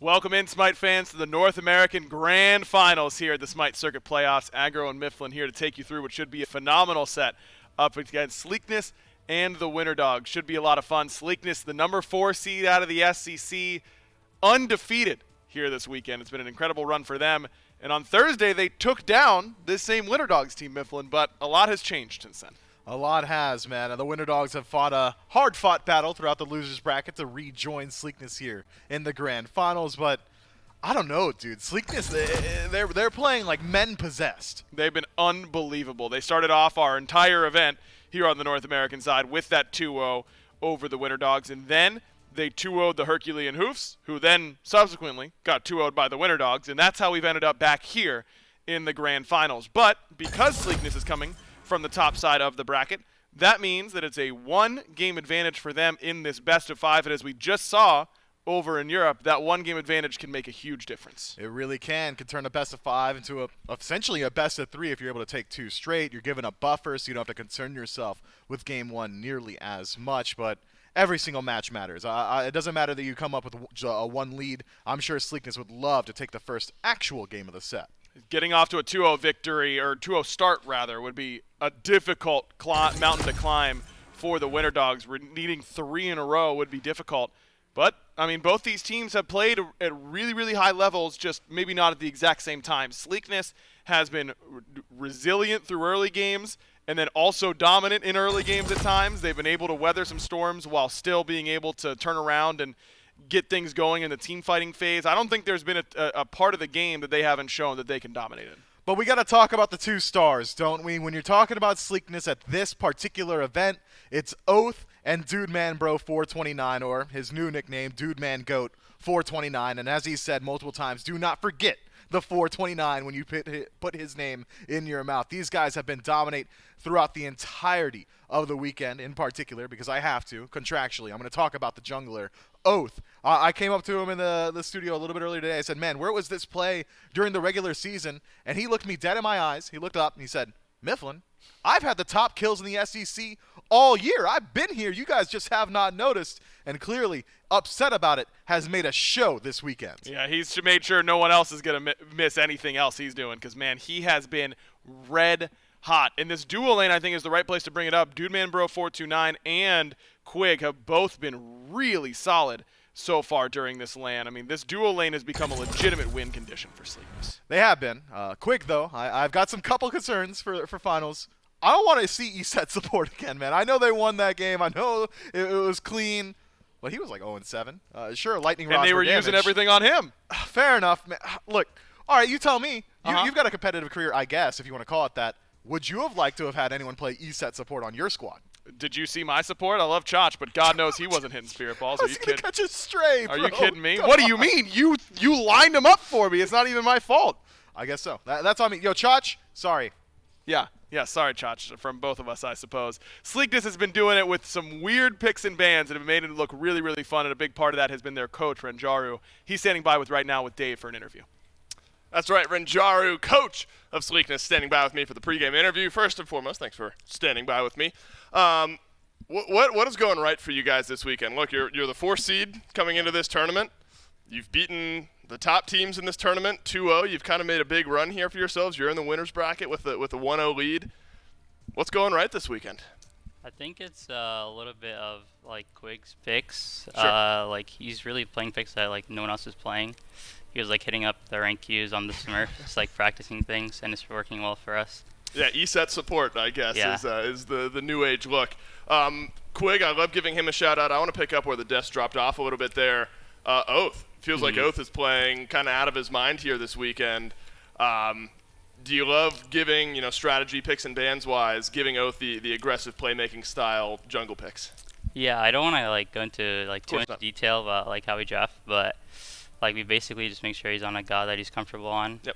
Welcome in, SMITE fans, to the North American Grand Finals here at the SMITE Circuit Playoffs. Agro and Mifflin here to take you through what should be a phenomenal set up against Sleekness and the Winter Dogs. Should be a lot of fun. Sleekness, the number 4 seed out of the SEC, undefeated here this weekend. It's been an incredible run for them. And on Thursday, they took down this same Winter Dogs team, Mifflin, but a lot has changed since then. A lot has, man. The Winter Dogs have fought a hard-fought battle throughout the losers bracket to rejoin Sleekness here in the Grand Finals, but I don't know, dude. Sleekness, they're playing like men possessed. They've been unbelievable. They started off our entire event here on the North American side with that 2-0 over the Winter Dogs, and then they 2-0'd the Herculean Hoofs, who then subsequently got 2-0'd by the Winter Dogs, and that's how we've ended up back here in the Grand Finals. But because Sleekness is coming from the top side of the bracket, that means that it's a 1-game advantage for them in this best of 5, and as we just saw over in Europe, that 1-game advantage can make a huge difference. It really can turn a best of 5 into essentially a best of 3 if you're able to take 2 straight. You're given a buffer, so you don't have to concern yourself with game 1 nearly as much, but every single match matters. It doesn't matter that you come up with a 1 lead. I'm sure Sleekness would love to take the first actual game of the set. Getting off to a 2-0 victory, or 2-0 start rather, would be a difficult mountain to climb for the Winter Dogs. Needing 3 in a row would be difficult. But, I mean, both these teams have played at really, really high levels, just maybe not at the exact same time. Sleekness has been resilient through early games and then also dominant in early games at times. They've been able to weather some storms while still being able to turn around and get things going in the team fighting phase. I don't think there's been a part of the game that they haven't shown that they can dominate in. But we got to talk about the 2 stars, don't we? When you're talking about Sleekness at this particular event, it's Oath and Dude Man Bro 429, or his new nickname, Dude Man Goat 429. And as he said multiple times, do not forget the 429 when you put his name in your mouth. These guys have been dominate throughout the entirety of the weekend, in particular, because I have to, contractually. I'm going to talk about the jungler, Oath. I came up to him in the studio a little bit earlier today. I said, man, where was this play during the regular season? And he looked me dead in my eyes. He looked up and he said, Mifflin, I've had the top kills in the SEC all year. I've been here. You guys just have not noticed. And clearly, upset about it, has made a show this weekend. Yeah, he's made sure no one else is going to miss anything else he's doing because, man, he has been red hot. And this dual lane, I think, is the right place to bring it up. Dude Man Bro 429 and Quig have both been really solid so far during this LAN. I mean, this dual lane has become a legitimate win condition for Sleekness. They have been. Quig, though, I've got some couple concerns for finals. I don't want to see ESET support again, man. I know they won that game. I know it was clean. Well, he was like 0-7. Sure, lightning rod. And they were using everything on him. Fair enough, man. Look, all right, you tell me. You've got a competitive career, I guess, if you want to call it that. Would you have liked to have had anyone play ESET support on your squad? Did you see my support? I love Chach, but God knows he wasn't hitting spirit balls. I was going to catch a stray, bro. Are you kidding me? Come What do you on. mean? You lined him up for me. It's not even my fault. I guess so. That's on me. Yo, Chach, sorry. Yeah, sorry, Chach, from both of us, I suppose. Sleekness has been doing it with some weird picks and bans that have made it look really, really fun, and a big part of that has been their coach, Renjaru. He's standing by right now with Dave for an interview. That's right, Renjaru, coach of Sleekness, standing by with me for the pregame interview. First and foremost, thanks for standing by with me. What is going right for you guys this weekend? Look, you're the 4th seed coming into this tournament. You've beaten the top teams in this tournament 2-0. You've kind of made a big run here for yourselves. You're in the winners bracket with a 1-0 lead. What's going right this weekend? I think it's a little bit of like Quig's picks. Sure. Like he's really playing picks that like no one else is playing. He was like hitting up the rank queues on the Smurf, just like practicing things, and it's working well for us. Yeah, ESET support, I guess, Yeah. is the new age look. Quig, I love giving him a shout out. I want to pick up where the desk dropped off a little bit there. Oath. Feels like Oath is playing kind of out of his mind here this weekend. Do you love giving, strategy picks and bans wise, giving Oath the aggressive playmaking style jungle picks? Yeah, I don't want to like go into like too course much not. detail about like how we draft, but like we basically just make sure he's on a god that he's comfortable on. Yep.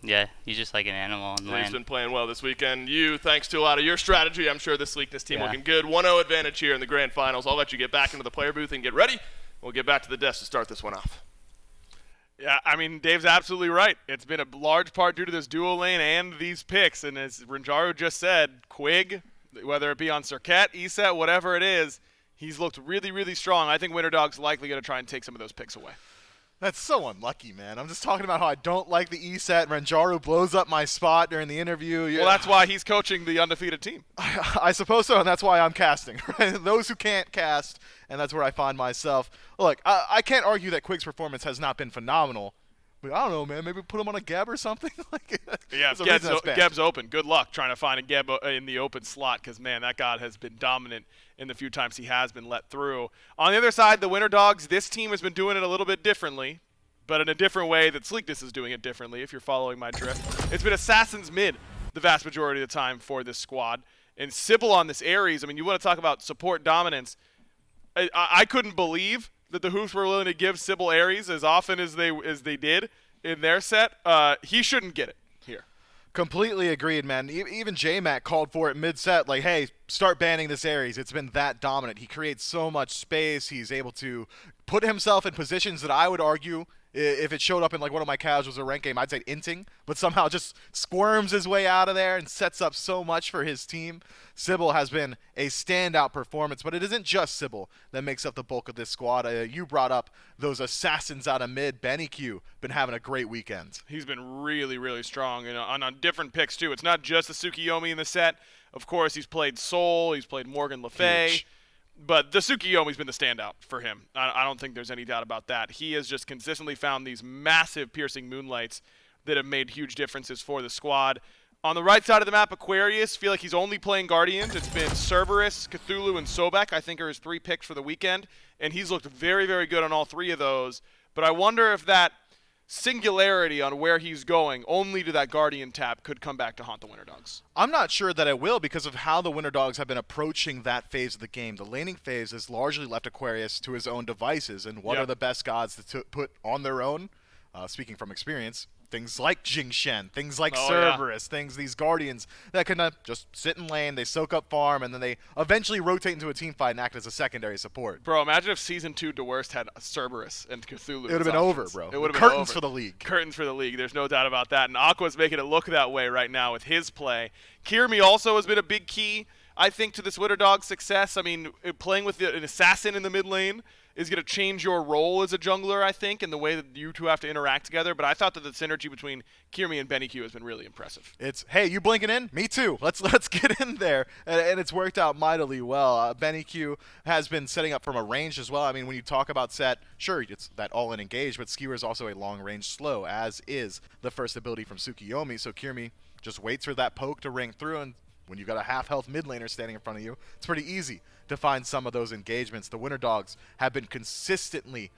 Yeah, he's just like an animal in He's land. been playing well this weekend. Thanks to a lot of your strategy, I'm sure the Sleekness team Yeah. looking good. 1-0 advantage here in the grand finals. I'll let you get back into the player booth and get ready. We'll get back to the desk to start this one off. Yeah, I mean, Dave's absolutely right. It's been a large part due to this dual lane and these picks. And as Renjaru just said, Quig, whether it be on Circuit, ESET, whatever it is, he's looked really, really strong. I think Winter Dog's likely going to try and take some of those picks away. That's so unlucky, man. I'm just talking about how I don't like the E set. Renjaru blows up my spot during the interview. Well, that's why he's coaching the undefeated team. I suppose so, and that's why I'm casting. Right? Those who can't cast, and that's where I find myself. Look, I can't argue that Quig's performance has not been phenomenal. But I don't know, man. Maybe put him on a Geb or something. Yeah, Geb's open. Good luck trying to find a Geb in the open slot because, man, that god has been dominant in the few times he has been let through. On the other side, the Winter Dogs, this team has been doing it a little bit differently, but in a different way that Sleekness is doing it differently, if you're following my drift. It's been Assassin's mid the vast majority of the time for this squad. And Sybil on this Ares, I mean, you want to talk about support dominance. I couldn't believe that the Hoops were willing to give Sybil Ares as often as they did in their set. He shouldn't get it here. Completely agreed, man. Even J-Mac called for it mid-set, like, hey, start banning this Ares. It's been that dominant. He creates so much space. He's able to put himself in positions that I would argue, if it showed up in like one of my casuals or rank game, I'd say inting, but somehow just squirms his way out of there and sets up so much for his team. Sybil has been a standout performance, but it isn't just Sybil that makes up the bulk of this squad. You brought up those assassins out of mid. Benny Q been having a great weekend. He's been really, really strong and on different picks too. It's not just the Tsukiyomi in the set. Of course, he's played Sol, he's played Morgan Le Fay. Huge. But the Tsukiyomi's been the standout for him. I don't think there's any doubt about that. He has just consistently found these massive piercing moonlights that have made huge differences for the squad. On the right side of the map, Aquarius, feel like he's only playing Guardians. It's been Cerberus, Cthulhu, and Sobek, I think are his 3 picks for the weekend. And he's looked very, very good on all 3 of those. But I wonder if that singularity on where he's going only to that Guardian tab could come back to haunt the Winter Dogs. I'm not sure that it will because of how the Winter Dogs have been approaching that phase of the game. The laning phase has largely left Aquarius to his own devices, and what are the best gods to put on their own? Speaking from experience, things like Jingxian, things like Cerberus, these Guardians that can just sit in lane, they soak up farm, and then they eventually rotate into a team fight and act as a secondary support. Bro, imagine if Season 2 Worst had Cerberus and Cthulhu. It would have been over, bro. It would have been Curtains over. for the league. Curtains for the league. There's no doubt about that. And Aqua's making it look that way right now with his play. Kirmi also has been a big key, I think, to this Winter Dog success. I mean, playing with an assassin in the mid lane is going to change your role as a jungler, I think, and the way that you two have to interact together. But I thought that the synergy between Kirmi and Benny Q has been really impressive. It's, hey, you blinking in? Me too. Let's get in there. And it's worked out mightily well. Benny Q has been setting up from a range as well. I mean, when you talk about set, sure, it's that all-in engage, but Skewer is also a long-range slow, as is the first ability from Tsukiyomi. So Kirmi just waits for that poke to ring through, and when you've got a half-health mid laner standing in front of you, it's pretty easy to find some of those engagements. The Winter Dogs have been consistently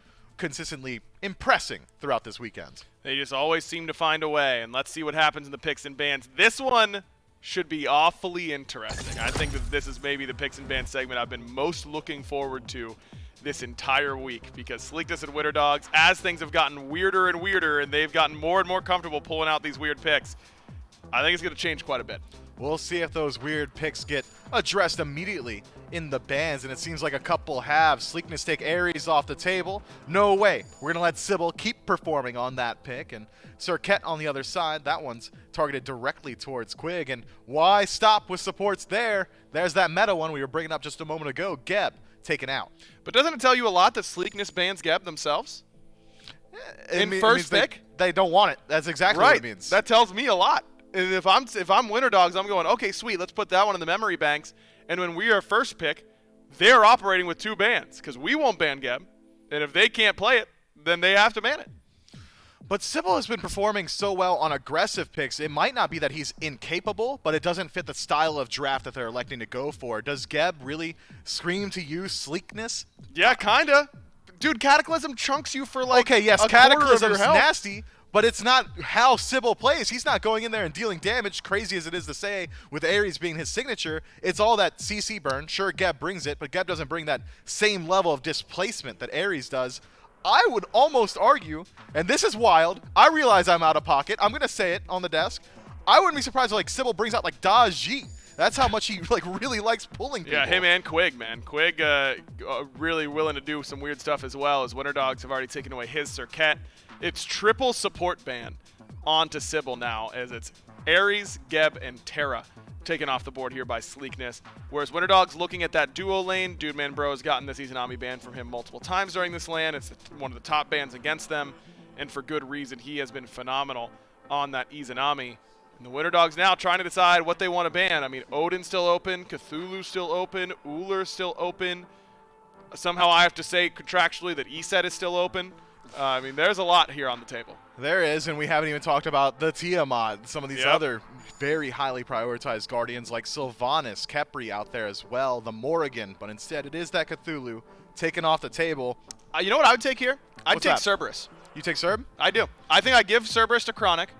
impressing throughout this weekend. They just always seem to find a way, and let's see what happens in the picks and bans. This one should be awfully interesting. I think that this is maybe the picks and bans segment I've been most looking forward to this entire week, because Sleekness and Winter Dogs, as things have gotten weirder and weirder and they've gotten more and more comfortable pulling out these weird picks, I think it's going to change quite a bit. We'll see if those weird picks get addressed immediately in the bans, and it seems like a couple have. Sleekness take Ares off the table. No way. We're going to let Sybil keep performing on that pick, and Cirquette on the other side. That one's targeted directly towards Quig, and why stop with supports there? There's that meta one we were bringing up just a moment ago. Geb taken out. But doesn't it tell you a lot that Sleekness bans Geb themselves? First pick? They don't want it. That's exactly what it means. That tells me a lot. And if I'm Winter Dogs, I'm going, okay, sweet, let's put that one in the memory banks. And when we are first pick, they're operating with 2 bans because we won't ban Geb. And if they can't play it, then they have to ban it. But Sybil has been performing so well on aggressive picks. It might not be that he's incapable, but it doesn't fit the style of draft that they're electing to go for. Does Geb really scream to you Sleekness? Yeah, kinda. Dude, Cataclysm chunks you for like okay, yes, a quarter of your Cataclysm's health. nasty, but it's not how Sybil plays. He's not going in there and dealing damage, crazy as it is to say, with Ares being his signature. It's all that CC burn. Sure, Geb brings it, but Geb doesn't bring that same level of displacement that Ares does. I would almost argue, and this is wild, I realize I'm out of pocket. I'm going to say it on the desk. I wouldn't be surprised if like Sybil brings out like Da Ji. That's how much he like really likes pulling people. Yeah, him and Quig, man. Quig really willing to do some weird stuff as well, as Winter Dogs have already taken away his Cirquette. It's triple support ban onto Sybil now, as it's Ares, Geb, and Terra taken off the board here by Sleekness. Whereas Winter Dog's looking at that duo lane. Dude Man Bro has gotten this Izanami ban from him multiple times during this LAN. It's one of the top bans against them, and for good reason. He has been phenomenal on that Izanami. And the Winter Dogs now trying to decide what they want to ban. I mean, Odin's still open, Cthulhu's still open, Ullr's still open. Somehow I have to say contractually that ESET is still open. I mean, there's a lot here on the table. There is, and we haven't even talked about the Tiamat, some of these other very highly prioritized Guardians like Sylvanas, Khepri out there as well, the Morrigan, but instead it is that Cthulhu taken off the table. You know what I would take here? I'd What's take that? Cerberus. You take Serb? I do. I think I give Cerberus to Chronic,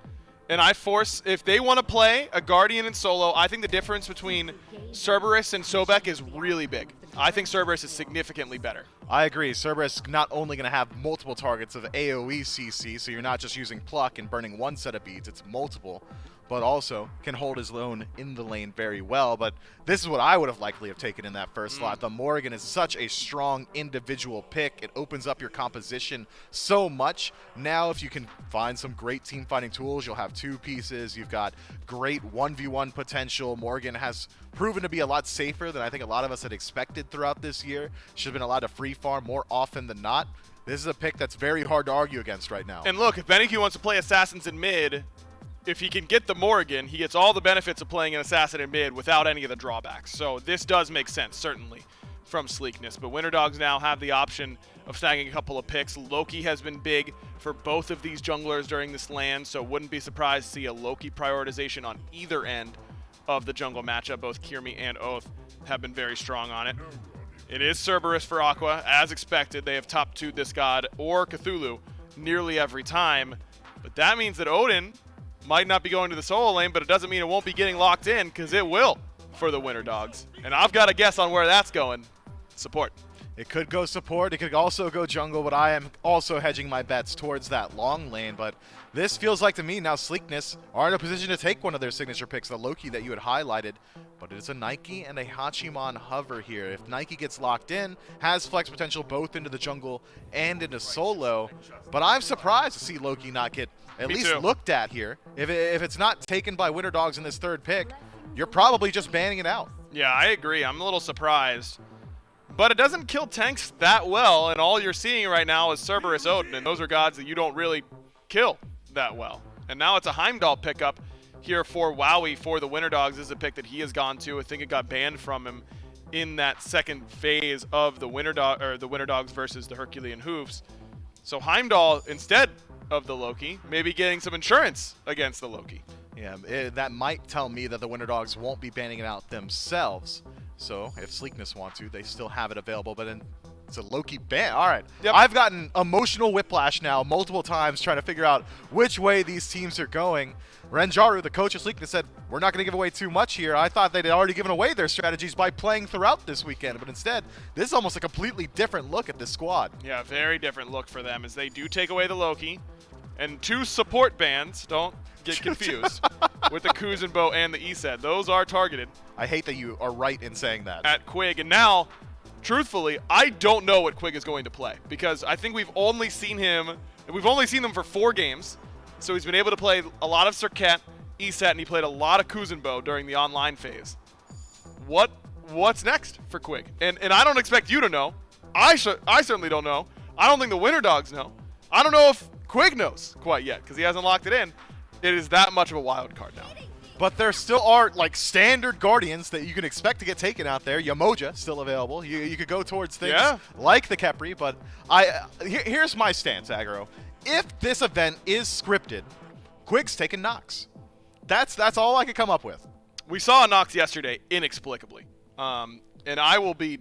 and I force, if they want to play a Guardian in solo, I think the difference between Cerberus and Sobek is really big. I think Cerberus is significantly better. I agree. Cerberus not only going to have multiple targets of AoE CC, so you're not just using Pluck and burning one set of beads, it's multiple, but also can hold his own in the lane very well. But this is what I would have likely have taken in that first slot. The Morrigan is such a strong individual pick. It opens up your composition so much. Now if you can find some great team fighting tools, you'll have two pieces. You've got great 1v1 potential. Morrigan has proven to be a lot safer than I think a lot of us had expected throughout this year. Should have been allowed to free farm more often than not. This is a pick that's very hard to argue against right now. And look, if BenQ wants to play Assassins in mid, if he can get the Morrigan, he gets all the benefits of playing an Assassin in mid without any of the drawbacks. So this does make sense, certainly, from Sleekness. But Winter Dogs now have the option of snagging a couple of picks. Loki has been big for both of these junglers during this LAN, so wouldn't be surprised to see a Loki prioritization on either end of the jungle matchup. Both Kirmi and Oath have been very strong on it. It is Cerberus for Aqua. As expected, they have top 2'd this god or Cthulhu nearly every time. But that means that Odin might not be going to the solo lane, but it doesn't mean it won't be getting locked in, because it will for the Winter Dogs. And I've got a guess on where that's going. Support. It could go support, it could also go jungle, but I am also hedging my bets towards that long lane. But this feels like to me now Sleekness are in a position to take one of their signature picks, the Loki that you had highlighted. But it's a Nike and a Hachiman hover here. If Nike gets locked in, has flex potential both into the jungle and into solo. But I'm surprised to see Loki not get at least looked at here. If it's not taken by Winter Dogs in this third pick, you're probably just banning it out. Yeah, I agree. I'm a little surprised. But it doesn't kill tanks that well, and all you're seeing right now is Cerberus Odin, and those are gods that you don't really kill that well. And now it's a Heimdall pickup here for Wowie for the Winter Dogs. This is a pick that he has gone to. I think it got banned from him in that second phase of the Winter Dogs versus the Herculean Hoofs. So Heimdall instead of the Loki, maybe getting some insurance against the Loki. Yeah, that might tell me that the Winter Dogs won't be banning it out themselves. So if Sleekness want to, they still have it available, but then it's a Loki ban. All right. Yep. I've gotten emotional whiplash now multiple times trying to figure out which way these teams are going. Renjaru, the coach of Sleekness, said, we're not going to give away too much here. I thought they'd already given away their strategies by playing throughout this weekend, but instead, this is almost a completely different look at this squad. Yeah, very different look for them as they do take away the Loki. And 2 support bans, don't get confused, with the Kuzenbo and the ESET. Those are targeted. I hate that you are right in saying that. At Quig. And now, truthfully, I don't know what Quig is going to play, because I think we've only seen them for 4 games. So he's been able to play a lot of Serket, ESET, and he played a lot of Kuzenbo during the online phase. What's next for Quig? And I don't expect you to know. I certainly don't know. I don't think the Winter Dogs know. I don't know if Quig knows quite yet, because he hasn't locked it in. It is that much of a wild card now. But there still are like standard Guardians that you can expect to get taken out there. Yamoja still available. You could go towards things like the Khepri, but here's my stance, Aggro. If this event is scripted, Quig's taking Nox. That's all I could come up with. We saw a Nox yesterday inexplicably, and I will be.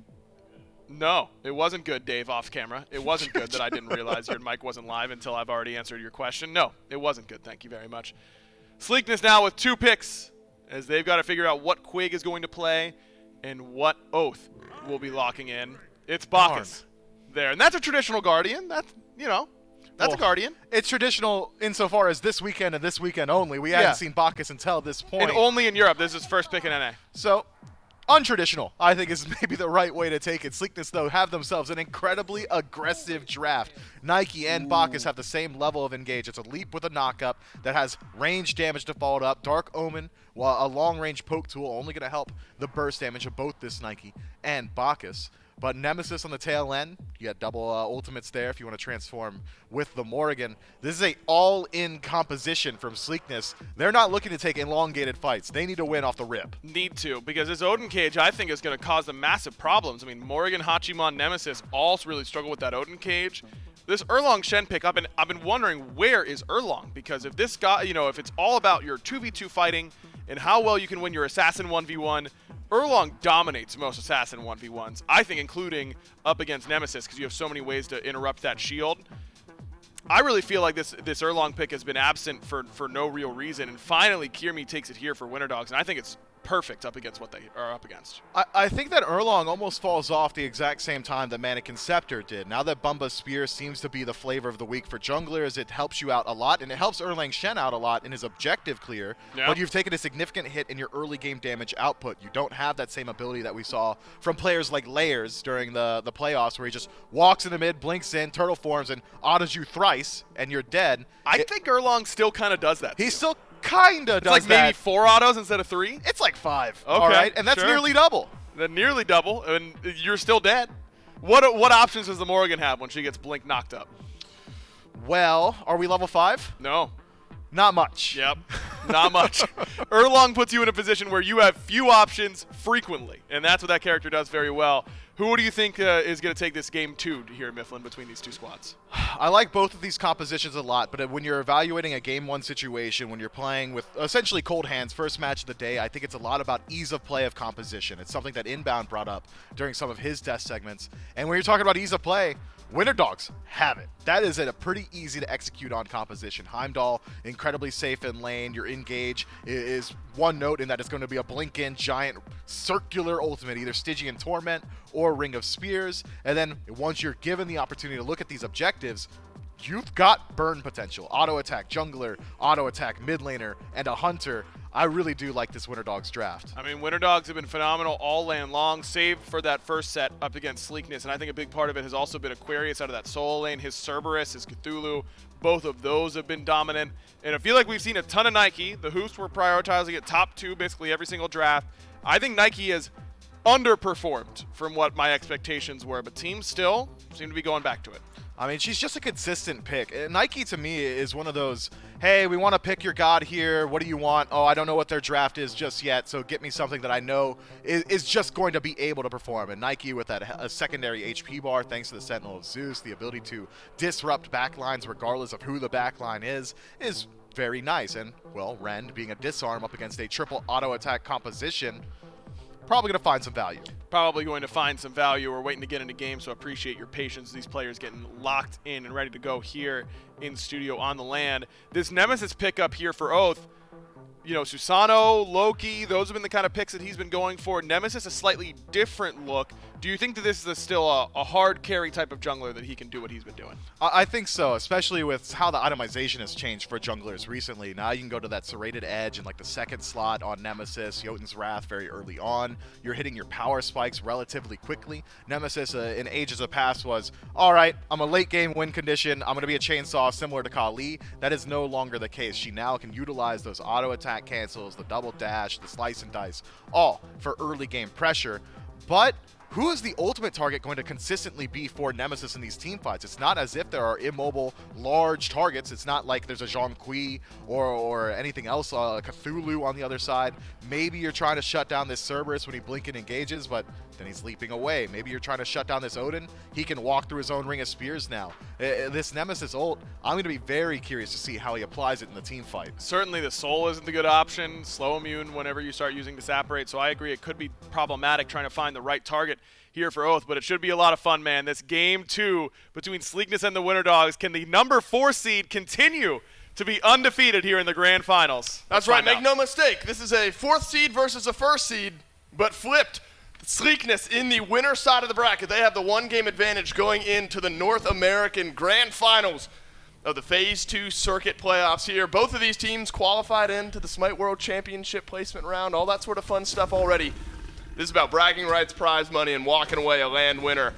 No, it wasn't good, Dave, off camera. It wasn't good that I didn't realize your mic wasn't live until I've already answered your question. No, it wasn't good. Thank you very much. Sleekness now with 2 picks, as they've got to figure out what Quig is going to play and what Oath will be locking in. It's Bacchus there, and that's a traditional Guardian. That's a Guardian. It's traditional insofar as this weekend and this weekend only. We hadn't seen Bacchus until this point. And only in Europe. This is his first pick in NA. So untraditional, I think, is maybe the right way to take it. Sleekness, though, have themselves an incredibly aggressive draft. Nike and Bacchus have the same level of engage. It's a leap with a knockup that has range damage to follow it up. Dark Omen, while a long-range poke tool, only going to help the burst damage of both this Nike and Bacchus. But Nemesis on the tail end, you got double ultimates there if you want to transform with the Morrigan. This is a all-in composition from Sleekness. They're not looking to take elongated fights. They need to win off the rip. Need to, because this Odin cage, I think, is going to cause them massive problems. I mean, Morrigan, Hachimon, Nemesis all really struggle with that Odin cage. This Erlong Shen pick, I've been wondering, where is Erlong? Because if this guy, if it's all about your 2v2 fighting and how well you can win your Assassin 1v1, Erlong dominates most Assassin 1v1s, I think, including up against Nemesis, because you have so many ways to interrupt that shield. I really feel like this Erlong pick has been absent for no real reason, and finally Kirmi takes it here for Winter Dogs, and I think it's perfect up against what they are up against. I think that Erlong almost falls off the exact same time that Mannequin Scepter did. Now that Bumba's Spear seems to be the flavor of the week for junglers, it helps you out a lot, and it helps Erlang Shen out a lot in his objective clear, but you've taken a significant hit in your early game damage output. You don't have that same ability that we saw from players like Layers during the playoffs, where he just walks in the mid, blinks in, turtle forms, and autos you thrice, and you're dead. I think Erlong still kind of does that. He still kinda does like that. Maybe 4 autos instead of 3? It's like 5. Okay, all right, and that's sure. nearly double. Then nearly double, and you're still dead. What options does the Morrigan have when she gets blink knocked up? Well, are we level 5? No. Not much. Yep, not much. Erlong puts you in a position where you have few options frequently, and that's what that character does very well. Who do you think is going to take this game 2 here in Mifflin between these two squads? I like both of these compositions a lot, but when you're evaluating a game 1 situation, when you're playing with essentially cold hands, first match of the day, I think it's a lot about ease of play of composition. It's something that Inbound brought up during some of his test segments. And when you're talking about ease of play, Winter Dogs have it. That is a pretty easy to execute on composition. Heimdall, incredibly safe in lane. Your engage is one note in that it's going to be a blink-in giant circular ultimate, either Stygian Torment or Ring of Spears. And then once you're given the opportunity to look at these objectives, you've got burn potential. Auto attack jungler, auto attack mid laner, and a hunter. I really do like this Winter Dogs draft. I mean, Winter Dogs have been phenomenal all lane long, save for that first set up against Sleekness, and I think a big part of it has also been Aquarius out of that solo lane, his Cerberus, his Cthulhu. Both of those have been dominant, and I feel like we've seen a ton of Nike. The Hoops were prioritizing it top 2 basically every single draft. I think Nike has underperformed from what my expectations were, but teams still seem to be going back to it. I mean, she's just a consistent pick. Nike, to me, is one of those, hey, we want to pick your god here. What do you want? Oh, I don't know what their draft is just yet, so get me something that I know is just going to be able to perform. And Nike, with that secondary HP bar, thanks to the Sentinel of Zeus, the ability to disrupt backlines regardless of who the backline is very nice. And, well, Rend being a disarm up against a triple auto attack composition, probably going to find some value. Probably going to find some value. We're waiting to get into game, so appreciate your patience. These players getting locked in and ready to go here in studio on the land. This Nemesis pickup here for Oath, Susano, Loki, those have been the kind of picks that he's been going for. Nemesis, a slightly different look. Do you think that this is still a hard carry type of jungler that he can do what he's been doing? I think so, especially with how the itemization has changed for junglers recently. Now you can go to that serrated edge in like the second slot on Nemesis, Jotun's Wrath very early on. You're hitting your power spikes relatively quickly. Nemesis in ages of past was, all right, I'm a late game win condition. I'm going to be a chainsaw similar to Kali. That is no longer the case. She now can utilize those auto attack cancels, the double dash, the slice and dice, all for early game pressure. But who is the ultimate target going to consistently be for Nemesis in these team fights? It's not as if there are immobile, large targets. It's not like there's a Zhong Kui or anything else, Cthulhu on the other side. Maybe you're trying to shut down this Cerberus when he blink and engages, but then he's leaping away. Maybe you're trying to shut down this Odin. He can walk through his own Ring of Spears now. This Nemesis ult, I'm going to be very curious to see how he applies it in the team fight. Certainly the Soul isn't the good option. Slow immune whenever you start using Disapparate, so I agree it could be problematic trying to find the right target here for Oath, but it should be a lot of fun, man. This game 2 between Sleekness and the Winter Dogs. Can the number 4 seed continue to be undefeated here in the grand finals? That's right. Make no mistake. This is a 4th seed versus a 1st seed, but flipped. Sleekness in the winner side of the bracket. They have the 1-game advantage going into the North American Grand Finals of the Phase 2 circuit playoffs here. Both of these teams qualified into the SMITE World Championship placement round, all that sort of fun stuff already. This is about bragging rights, prize money, and walking away a land winner.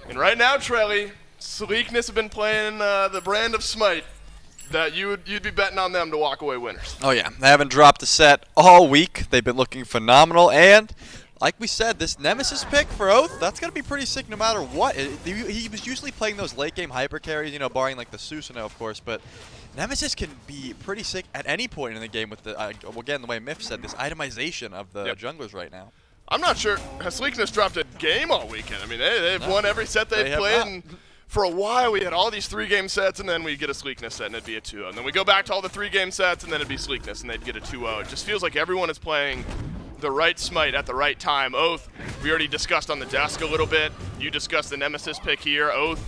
And right now, Trelly, Sleekness have been playing the brand of SMITE that you'd be betting on them to walk away winners. Oh yeah, they haven't dropped a set all week. They've been looking phenomenal, and like we said, this Nemesis pick for Oath, that's going to be pretty sick no matter what. He was usually playing those late game hyper carries, you know, barring like the Susanoo, of course, but Nemesis can be pretty sick at any point in the game with the, again, the way Myth said, this itemization of the junglers right now. I'm not sure. Has Sleekness dropped a game all weekend? I mean, they've won every set they've played. And for a while, we had all these 3-game sets, and then we get a Sleekness set, and it'd be a 2-0. And then we go back to all the 3-game sets, and then it'd be Sleekness, and they'd get a 2-0. It just feels like everyone is playing the right SMITE at the right time. Oath, we already discussed on the desk a little bit. You discussed the Nemesis pick here. Oath,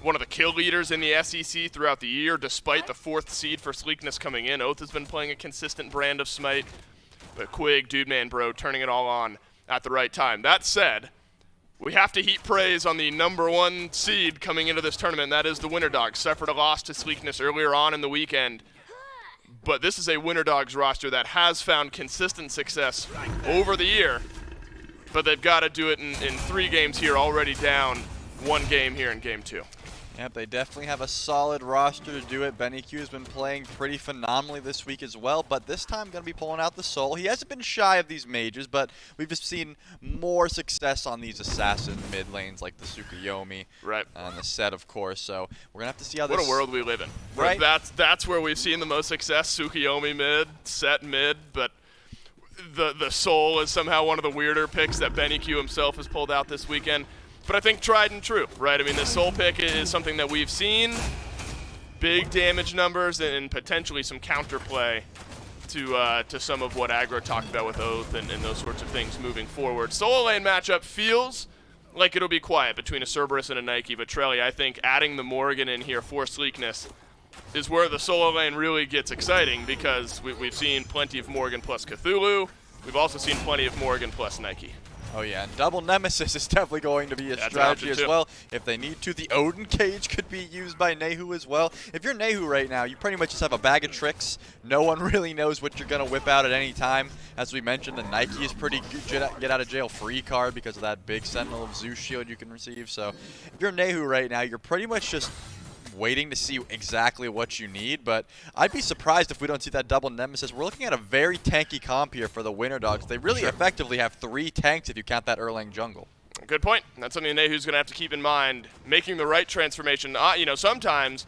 one of the kill leaders in the SEC throughout the year, despite the 4th seed for Sleekness coming in. Oath has been playing a consistent brand of SMITE. But Quig, Dude Man Bro, turning it all on at the right time. That said, we have to heap praise on the #1 seed coming into this tournament, and that is the Winter Dogs. Suffered a loss to Sleekness earlier on in the weekend, but this is a Winter Dogs roster that has found consistent success over the year, but they've got to do it in 3 games here, already down 1 game here in Game 2. Yep, they definitely have a solid roster to do it. Benny Q has been playing pretty phenomenally this week as well, but this time going to be pulling out the Soul. He hasn't been shy of these mages, but we've just seen more success on these assassin mid lanes like the Tsukuyomi. Right. And the set, of course, so we're going to have to see how this... What a world we live in. Right. That's where we've seen the most success. Tsukuyomi mid, set mid, but the Soul is somehow one of the weirder picks that Benny Q himself has pulled out this weekend. But I think tried and true, right? I mean, the Soul pick is something that we've seen. Big damage numbers and potentially some counterplay to some of what Aggro talked about with Oath and those sorts of things moving forward. Solo lane matchup feels like it'll be quiet between a Cerberus and a Nike, but Trelly, I think adding the Morgan in here for Sleekness is where the solo lane really gets exciting, because we've seen plenty of Morgan plus Cthulhu. We've also seen plenty of Morgan plus Nike. Oh yeah, and double Nemesis is definitely going to be a strategy as well. If they need to, the Odin cage could be used by Nehu as well. If you're Nehu right now, you pretty much just have a bag of tricks. No one really knows what you're going to whip out at any time. As we mentioned, the Nike is pretty good get out of jail free card because of that big Sentinel of Zeus shield you can receive. So if you're Nehu right now, you're pretty much just waiting to see exactly what you need, but I'd be surprised if we don't see that double Nemesis. We're looking at a very tanky comp here for the Winter Dogs. They really effectively have 3 tanks if you count that Erlang jungle. Good point. That's something Nehu's going to have to keep in mind. Making the right transformation. You know, sometimes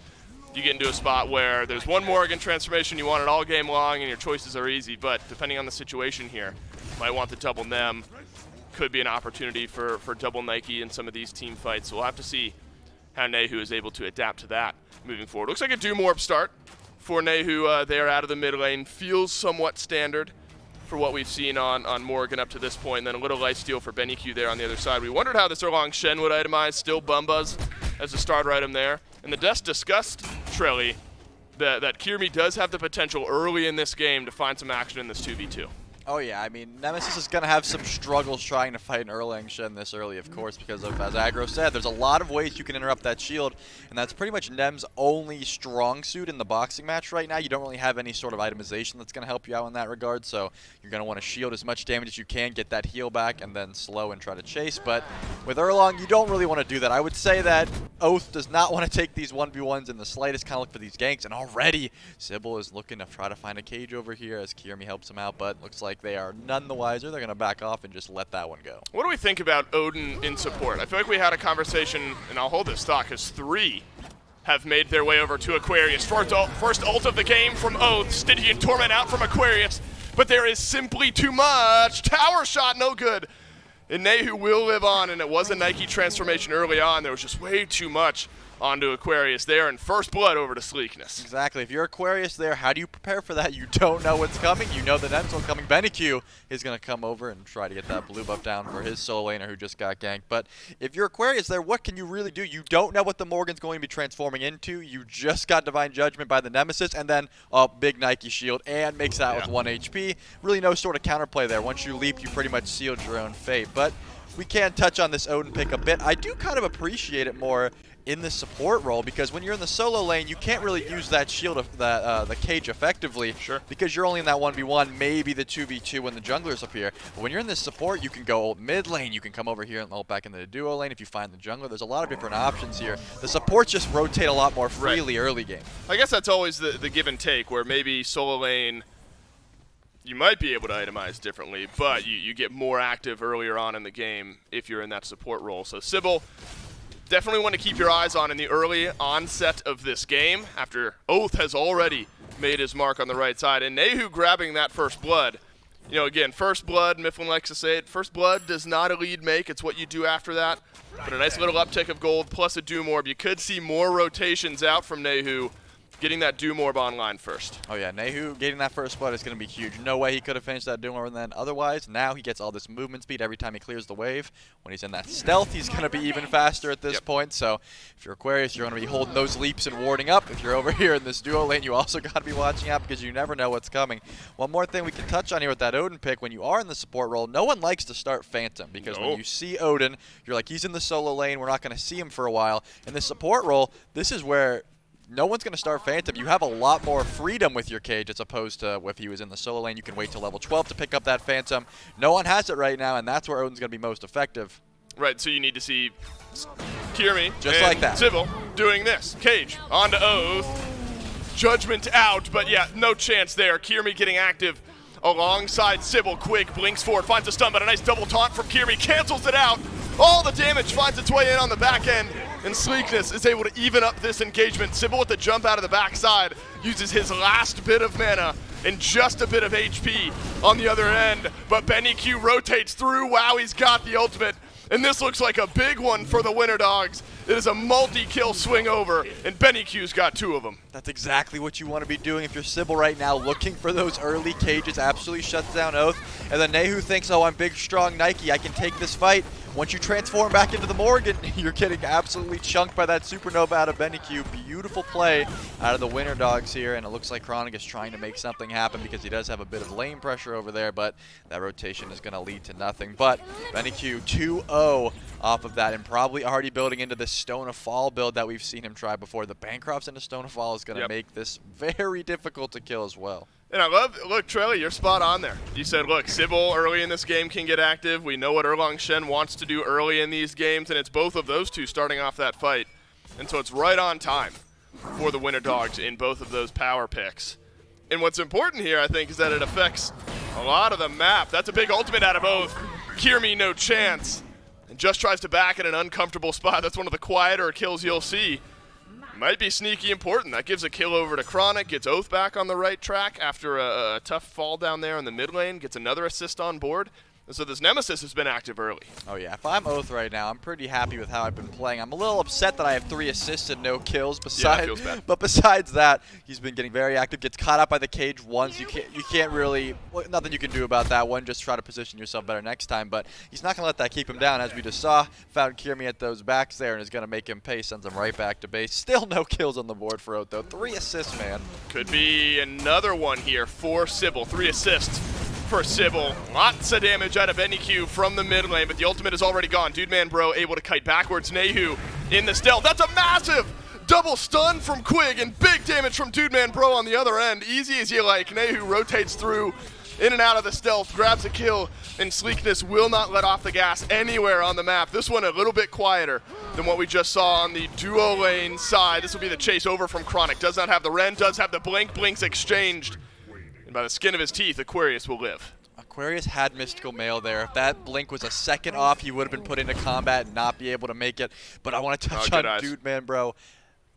you get into a spot where there's one Morgan transformation, you want it all game long, and your choices are easy, but depending on the situation here, might want the double Nem. Could be an opportunity for double Nike in some of these team fights, so we'll have to see how Nehu is able to adapt to that moving forward. Looks like a Doomorp start for Nehu there out of the mid lane. Feels somewhat standard for what we've seen on Morgan up to this point. And then a little lifesteal for Benny Q there on the other side. We wondered how this Erlang Shen would itemize. Still Bumbuzz as a starter item there. And the desk discussed, Trelly, that Kirmi does have the potential early in this game to find some action in this 2v2. Oh yeah, I mean, Nemesis is going to have some struggles trying to fight an Erlang Shen this early, of course, because of, as Aggro said, there's a lot of ways you can interrupt that shield, and that's pretty much Nem's only strong suit in the boxing match right now. You don't really have any sort of itemization that's going to help you out in that regard, so you're going to want to shield as much damage as you can, get that heal back, and then slow and try to chase. But with Erlang, you don't really want to do that. I would say that Oath does not want to take these 1v1s in the slightest, kind of look for these ganks, and already Sybil is looking to try to find a cage over here as Kirmi helps him out, but looks like they are none the wiser. They're going to back off and just let that one go. What do we think about Odin in support? I feel like we had a conversation, and I'll hold this thought, because 3 have made their way over to Aquarius. First ult of the game from Oath. Stygian Torment out from Aquarius, but there is simply too much. Tower shot, no good. And Nehu will live on, and it was a Nike transformation early on. There was just way too much onto Aquarius there, and first blood over to Sleekness. Exactly. If you're Aquarius there, how do you prepare for that? You don't know what's coming. You know the Nem's coming. Benny Q is going to come over and try to get that blue buff down for his solo laner who just got ganked. But if you're Aquarius there, what can you really do? You don't know what the Morgan's going to be transforming into. You just got Divine Judgment by the Nemesis, and then a big Nike shield, and makes out with 1 HP. Really no sort of counterplay there. Once you leap, you pretty much sealed your own fate. But we can touch on this Odin pick a bit. I do kind of appreciate it more in the support role, because when you're in the solo lane, you can't really use that shield of the cage effectively, because you're only in that 1v1, maybe the 2v2 when the junglers appear. But when you're in this support, you can go mid lane, you can come over here and ult back into the duo lane if you find the jungler. There's a lot of different options here. The supports just rotate a lot more freely early game. I guess that's always the give and take, where maybe solo lane you might be able to itemize differently, but you get more active earlier on in the game if you're in that support role. So Sybil, definitely want to keep your eyes on in the early onset of this game, after Oath has already made his mark on the right side. And Nehu grabbing that first blood. You know, again, first blood, Mifflin likes to say it, first blood does not a lead make, it's what you do after that. But a nice little uptick of gold plus a Doom Orb. You could see more rotations out from Nehu, getting that Doom Orb online first. Oh yeah, Nehu getting that first blood is going to be huge. No way he could have finished that Doom Orb, and then otherwise, now he gets all this movement speed every time he clears the wave. When he's in that stealth, he's going to be even faster at this point. So if you're Aquarius, you're going to be holding those leaps and warding up. If you're over here in this duo lane, you also got to be watching out, because you never know what's coming. One more thing we can touch on here with that Odin pick, when you are in the support role, no one likes to start Phantom, because when you see Odin, you're like, he's in the solo lane, we're not going to see him for a while. In the support role, this is where no one's going to start Phantom. You have a lot more freedom with your cage, as opposed to if he was in the solo lane. You can wait till level 12 to pick up that Phantom. No one has it right now, and that's where Odin's going to be most effective. Right, so you need to see Kirmi just like that. Sybil doing this. Cage onto Oath. Judgment out, but yeah, no chance there. Kirmi getting active alongside Sybil. Quig blinks forward, finds a stun, but a nice double taunt from Kirmi, cancels it out. All the damage finds its way in on the back end, and Sleekness is able to even up this engagement. Sybil with the jump out of the backside uses his last bit of mana and just a bit of HP on the other end, but Benny Q rotates through. Wow, he's got the ultimate, and this looks like a big one for the Winter Dogs. It is a multi-kill swing over, and Benny Q's got 2 of them. That's exactly what you want to be doing if you're Sybil right now, looking for those early cages. Absolutely shuts down Oath. And then Nehu thinks, oh, I'm big, strong Nike, I can take this fight. Once you transform back into the Morgan, you're getting absolutely chunked by that supernova out of Benny-Q. Beautiful play out of the Winter Dogs here, and it looks like Chronic is trying to make something happen, because he does have a bit of lane pressure over there, but that rotation is going to lead to nothing. But Benny-Q 2-0 off of that, and probably already building into this Stone of Fall build that we've seen him try before. The Bancrofts into Stone of Fall is going to make this very difficult to kill as well. And I love, look, Trelly, you're spot on there. You said, look, Sybil early in this game can get active. We know what Erlang Shen wants to do early in these games, and it's both of those two starting off that fight. And so it's right on time for the Winter Dogs in both of those power picks. And what's important here, I think, is that it affects a lot of the map. That's a big ultimate out of Oath. Kirmi, no chance. And just tries to back in an uncomfortable spot. That's one of the quieter kills you'll see. Might be sneaky important. That gives a kill over to Chronic, gets Oath back on the right track after a tough fall down there in the mid lane, gets another assist on board. And so this Nemesis has been active early. Oh yeah, if I'm Oath right now, I'm pretty happy with how I've been playing. I'm a little upset that I have 3 assists and no kills. Yeah, it feels bad. But besides that, he's been getting very active. Gets caught up by the cage once. You can't really, well, nothing you can do about that one. Just try to position yourself better next time. But he's not going to let that keep him down, as we just saw. Found Kirmi at those backs there and is going to make him pay. Sends him right back to base. Still no kills on the board for Oath though. 3 assists, man. Could be another one here for Sybil. 3 assists for Sybil. Lots of damage out of NEQ from the mid lane, but the ultimate is already gone. Dude Man Bro able to kite backwards. Nehu in the stealth. That's a massive double stun from Quig, and big damage from Dude Man Bro on the other end. Easy as you like. Nehu rotates through, in and out of the stealth, grabs a kill, and Sleekness will not let off the gas anywhere on the map. This one a little bit quieter than what we just saw on the duo lane side. This will be the chase over from Chronic. Does not have the Ren, does have the blink. Blinks exchanged. And by the skin of his teeth, Aquarius will live. Aquarius had Mystical Mail there. If that blink was a second off, he would have been put into combat and not be able to make it. But I want to touch on Dude Man Bro.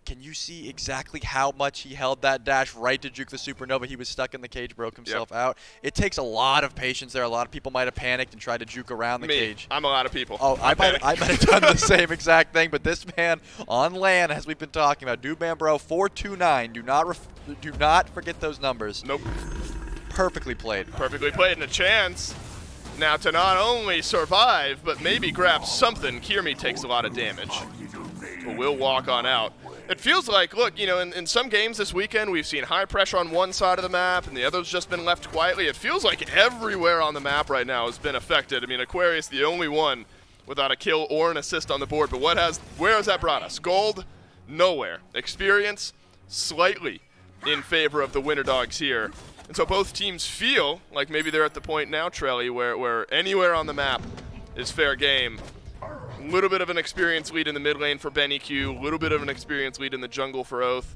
Can you see exactly how much he held that dash right to juke the Supernova? He was stuck in the cage, broke himself out. It takes a lot of patience there. A lot of people might have panicked and tried to juke around the cage. I'm a lot of people. Oh, I might have done the same exact thing, but this man on LAN, as we've been talking about, Dude Man Bro 429. Do not forget those numbers. Nope. Perfectly played. Perfectly played, and a chance now to not only survive, but maybe grab something. Kirmi takes a lot of damage, but will walk on out. It feels like, look, you know, in some games this weekend, we've seen high pressure on one side of the map, and the other's just been left quietly. It feels like everywhere on the map right now has been affected. I mean, Aquarius, the only one without a kill or an assist on the board. But where has that brought us? Gold, nowhere. Experience, slightly in favor of the Winter Dogs here. And so both teams feel like maybe they're at the point now, Trelly, where anywhere on the map is fair game. A little bit of an experience lead in the mid lane for BennyQ, a little bit of an experience lead in the jungle for Oath.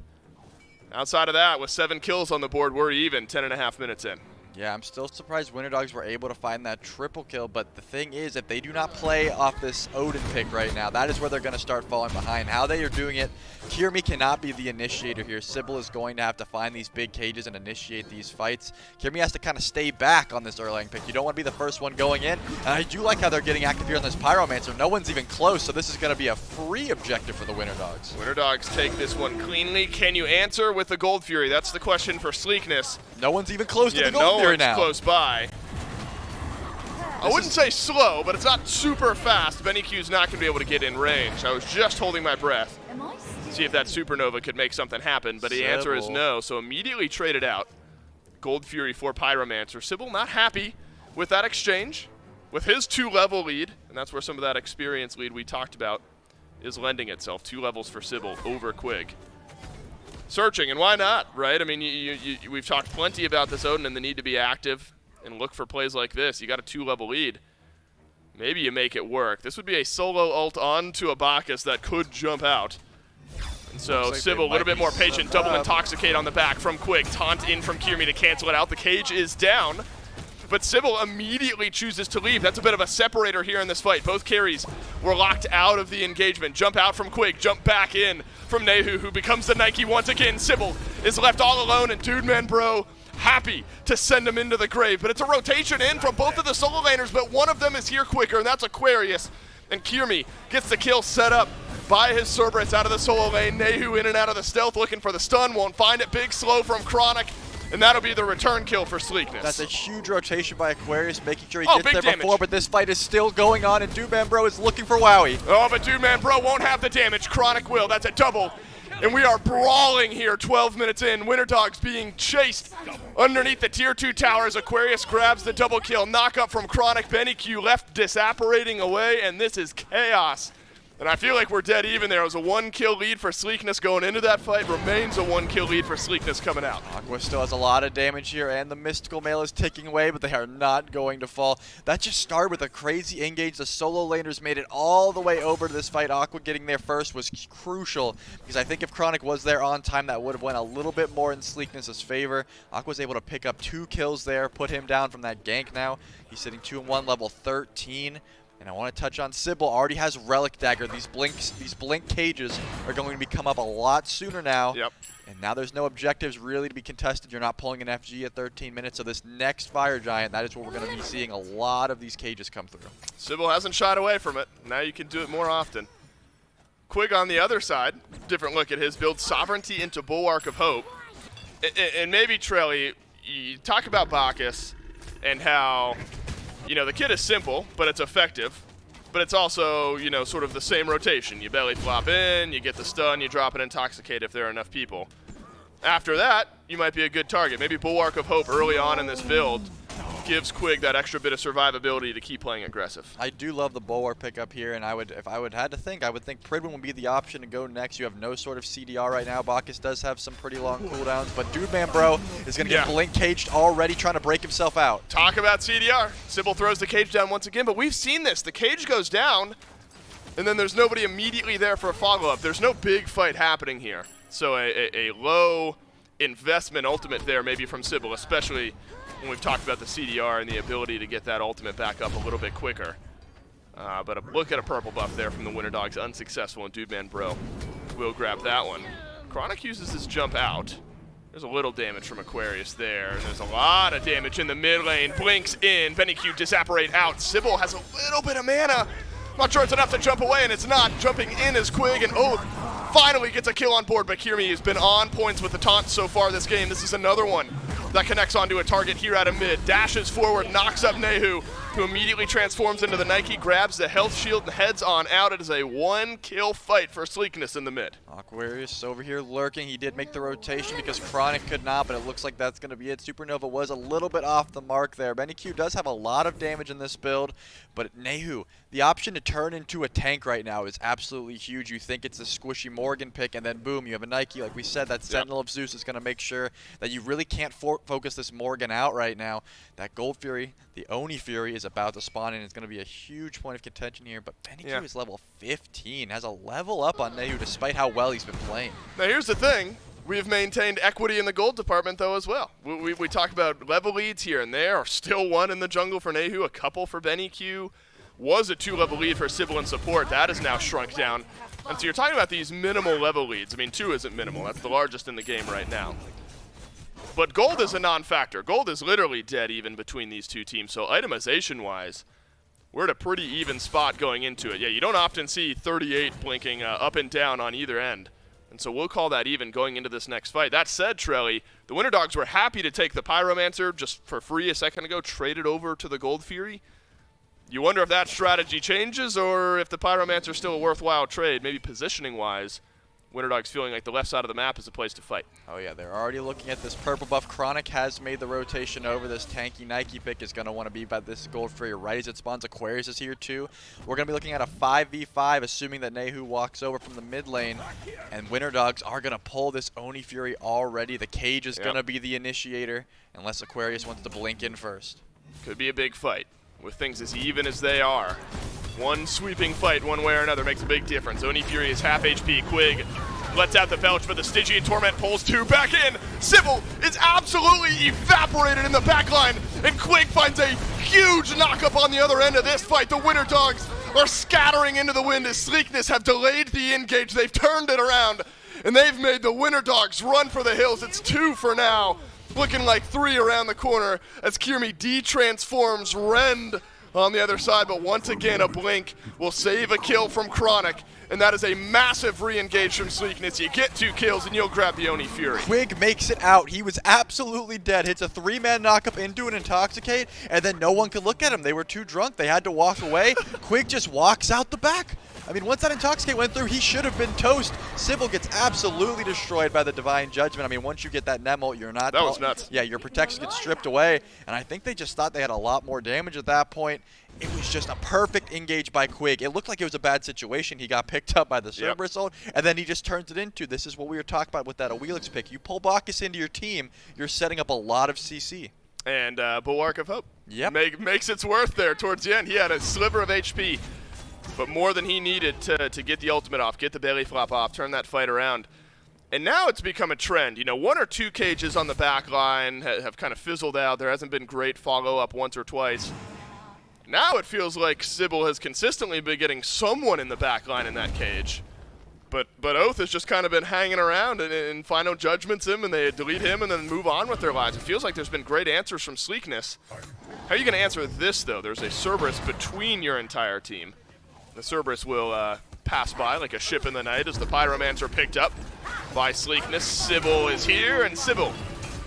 Outside of that, with 7 kills on the board, we're even 10.5 minutes in. Yeah, I'm still surprised Winter Dogs were able to find that triple kill, but the thing is, if they do not play off this Odin pick right now, that is where they're going to start falling behind. How they are doing it, Kirmi cannot be the initiator here. Sybil is going to have to find these big cages and initiate these fights. Kirmi has to kind of stay back on this early pick. You don't want to be the first one going in, and I do like how they're getting active here on this Pyromancer. No one's even close, so this is going to be a free objective for the Winter Dogs. Winter Dogs take this one cleanly. Can you answer with the Gold Fury? That's the question for Sleekness. No one's even close to the Gold no Fury one's now. close by. I wouldn't say slow, but it's not super fast. BennyQ's not going to be able to get in range. I was just holding my breath. See if that Supernova could make something happen, but the answer is no, so immediately traded out. Gold Fury for Pyromancer. Sybil not happy with that exchange, with his 2-level lead, and that's where some of that experience lead we talked about is lending itself. 2 levels for Sybil over Quig. Searching, and why not, right? I mean, we've talked plenty about this Odin and the need to be active and look for plays like this. You got a 2-level lead. Maybe you make it work. This would be a solo ult onto a Bacchus that could jump out. And so like Sybil a little bit more patient. Double Intoxicate on the back from Quig. Taunt in from Kirmi to cancel it out. The cage is down. But Sybil immediately chooses to leave. That's a bit of a separator here in this fight. Both carries were locked out of the engagement. Jump out from Quig, jump back in from Nehu, who becomes the Nike once again. Sybil is left all alone, and Dude Man Bro happy to send him into the grave. But it's a rotation in from both of the solo laners, but one of them is here quicker, and that's Aquarius. And Kirmi gets the kill set up by his Cerberus out of the solo lane. Nehu in and out of the stealth looking for the stun, won't find it. Big slow from Chronic. And that'll be the return kill for Sleekness. That's a huge rotation by Aquarius, making sure he gets there damage before, but this fight is still going on, and Dude Man Bro is looking for Wowie. Oh, but Dude Man Bro won't have the damage. Chronic will. That's a double. And we are brawling here 12 minutes in. Winter Dogs being chased underneath the tier 2 towers. Aquarius grabs the double kill. Knock up from Chronic. BennyQ left disapparating away, and this is chaos. And I feel like we're dead even there. It was a 1-kill lead for Sleekness going into that fight. Remains a 1-kill lead for Sleekness coming out. Aqua still has a lot of damage here, and the Mystical Mail is ticking away, but they are not going to fall. That just started with a crazy engage. The solo laners made it all the way over to this fight. Aqua getting there first was crucial, because I think if Chronic was there on time, that would have went a little bit more in Sleekness' favor. Aqua was able to pick up 2 kills there, put him down from that gank now. He's sitting 2-1, level 13. And I want to touch on Sybil. Already has Relic Dagger. These blink cages are going to be come up a lot sooner now. Yep. And now there's no objectives really to be contested. You're not pulling an FG at 13 minutes. So this next Fire Giant, that is where we're going to be seeing a lot of these cages come through. Sybil hasn't shied away from it. Now you can do it more often. Quig on the other side. Different look at his build. Sovereignty into Bulwark of Hope. And maybe, Trelly, you talk about Bacchus and how, you know, the kit is simple, but it's effective. But it's also, you know, sort of the same rotation. You belly flop in, you get the stun, you drop an Intoxicate if there are enough people. After that, you might be a good target. Maybe Bulwark of Hope early on in this build gives Quig that extra bit of survivability to keep playing aggressive. I do love the Bulwark pickup here, and if I would had to think, I would think Pridwin would be the option to go next. You have no sort of CDR right now. Bacchus does have some pretty long cooldowns, but Dude Man Bro is going to get blink caged already, trying to break himself out. Talk about CDR. Sybil throws the cage down once again, but we've seen this. The cage goes down, and then there's nobody immediately there for a follow-up. There's no big fight happening here. So a low investment ultimate there maybe from Sybil, especially when we've talked about the CDR and the ability to get that ultimate back up a little bit quicker. But look at a purple buff there from the Winter Dogs, unsuccessful, and Dude Man Bro will grab that one. Chronic uses his jump out. There's a little damage from Aquarius there, and there's a lot of damage in the mid lane. Blinks in, BennyQ disapparate out. Sybil has a little bit of mana. Not sure it's enough to jump away, and it's not. Jumping in is Quig, and Oath finally gets a kill on board, but Kirmi has been on points with the taunt so far this game. This is another one that connects onto a target here out of mid. Dashes forward, knocks up Nehu. who immediately transforms into the Nike, grabs the health shield, and heads on out. It is a 1-kill fight for Sleekness in the mid. Aquarius over here lurking. He did make the rotation because Chronic could not, but it looks like that's going to be it. Supernova was a little bit off the mark there. Benny Q does have a lot of damage in this build, but Nehu, the option to turn into a tank right now is absolutely huge. You think it's a squishy Morgan pick, and then boom, you have a Nike. Like we said, that Sentinel of Zeus is going to make sure that you really can't focus this Morgan out right now. That Gold Fury, the Oni Fury, is about to spawn in. It's going to be a huge point of contention here, but Benny Q is level 15, has a level up on Nehu despite how well he's been playing. Now here's the thing. We have maintained equity in the gold department, though, as well. We talk about level leads here and there. Still one in the jungle for Nehu, a couple for Benny Q. Was a 2-level lead for Sybil and support. That is now shrunk down. And so you're talking about these minimal level leads. I mean, 2 isn't minimal. That's the largest in the game right now. But gold is a non-factor. Gold is literally dead even between these two teams. So itemization-wise, we're at a pretty even spot going into it. Yeah, you don't often see 38 blinking up and down on either end. And so we'll call that even going into this next fight. That said, Trelly, the Winter Dogs were happy to take the Pyromancer just for free a second ago, trade it over to the Gold Fury. You wonder if that strategy changes or if the Pyromancer is still a worthwhile trade, maybe positioning-wise. Winter Dogs feeling like the left side of the map is a place to fight. Oh yeah, they're already looking at this purple buff. Chronic has made the rotation over. This tanky Nike pick is going to want to be by this Gold Fury right as it spawns. Aquarius is here too. We're going to be looking at a 5v5, assuming that Nehu walks over from the mid lane. And Winter Dogs are going to pull this Oni Fury already. The cage is going to be the initiator, unless Aquarius wants to blink in first. Could be a big fight with things as even as they are. One sweeping fight one way or another makes a big difference. Oni Fury is half HP. Quig lets out the belch, but the Stygian Torment pulls 2 back in. Sybil is absolutely evaporated in the back line, and Quig finds a huge knockup on the other end of this fight. The Winter Dogs are scattering into the wind as Sleekness have delayed the engage. They've turned it around, and they've made the Winter Dogs run for the hills. It's 2 for now, looking like 3 around the corner as Kirmi de-transforms Rend on the other side, but once again a blink will save a kill from Chronic, and that is a massive re-engage from Sleekness. You get 2 kills and you'll grab the Oni Fury. Quig makes it out. He was absolutely dead. Hits a 3-man knockup into an Intoxicate, and then no one could look at him. They were too drunk. They had to walk away. Quig just walks out the back. I mean, once that Intoxicate went through, he should have been toast. Sybil gets absolutely destroyed by the Divine Judgment. I mean, once you get that Nemo, you're not... That was nuts. Yeah, your protection gets stripped away, and I think they just thought they had a lot more damage at that point. It was just a perfect engage by Quig. It looked like it was a bad situation. He got picked up by the Cerberus ult, and then he just turns it into, this is what we were talking about with that Awilix pick. You pull Bacchus into your team, you're setting up a lot of CC. And Bulwark of Hope makes its worth there towards the end. He had a sliver of HP, but more than he needed to get the ultimate off, get the belly flop off, turn that fight around. And now it's become a trend. You know, 1 or 2 cages on the back line have kind of fizzled out. There hasn't been great follow-up once or twice. Now it feels like Sybil has consistently been getting someone in the back line in that cage. But Oath has just kind of been hanging around, and Final Judgment's him, and they delete him and then move on with their lives. It feels like there's been great answers from Sleekness. How are you going to answer this, though? There's a Cerberus between your entire team. The Cerberus will pass by like a ship in the night as the Pyromancer picked up by Sleekness. Sybil is here, and Sybil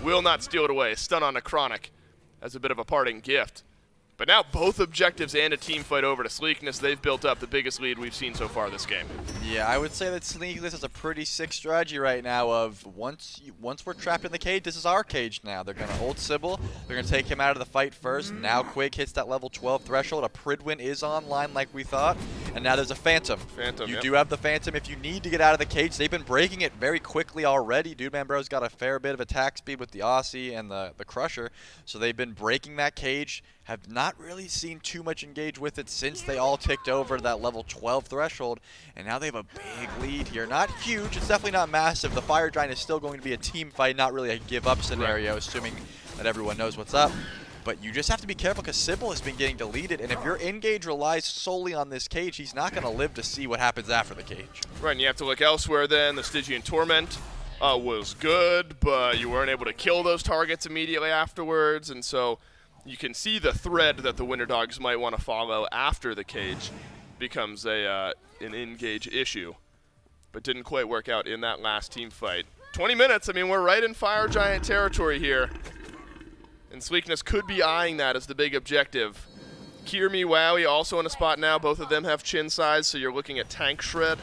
will not steal it away. Stun on a Chronic as a bit of a parting gift. But now both objectives and a team fight over to Sleekness. They've built up the biggest lead we've seen so far this game. Yeah, I would say that Sleekness has a pretty sick strategy right now of once we're trapped in the cage, this is our cage now. They're going to hold Sybil. They're going to take him out of the fight first. Now Quig hits that level 12 threshold. A Pridwin is online like we thought. And now there's a Phantom. You do have the Phantom if you need to get out of the cage. They've been breaking it very quickly already. Dude Man Bro's got a fair bit of attack speed with the Aussie and the Crusher. So they've been breaking that cage. Have not really seen too much engage with it since they all ticked over that level 12 threshold, and now they have a big lead here. Not huge, it's definitely not massive. The Fire Giant is still going to be a team fight, not really a give-up scenario, assuming that everyone knows what's up. But you just have to be careful because Sybil has been getting deleted, and if your engage relies solely on this cage, he's not going to live to see what happens after the cage. Right, and you have to look elsewhere then. The Stygian Torment was good, but you weren't able to kill those targets immediately afterwards, and so you can see the thread that the Winter Dogs might want to follow after the cage becomes an engage issue, but didn't quite work out in that last team fight. 20 minutes, I mean, we're right in Fire Giant territory here, and Sleekness could be eyeing that as the big objective. Kirmi, Wowie also in a spot now. Both of them have chin size, so you're looking at tank shred.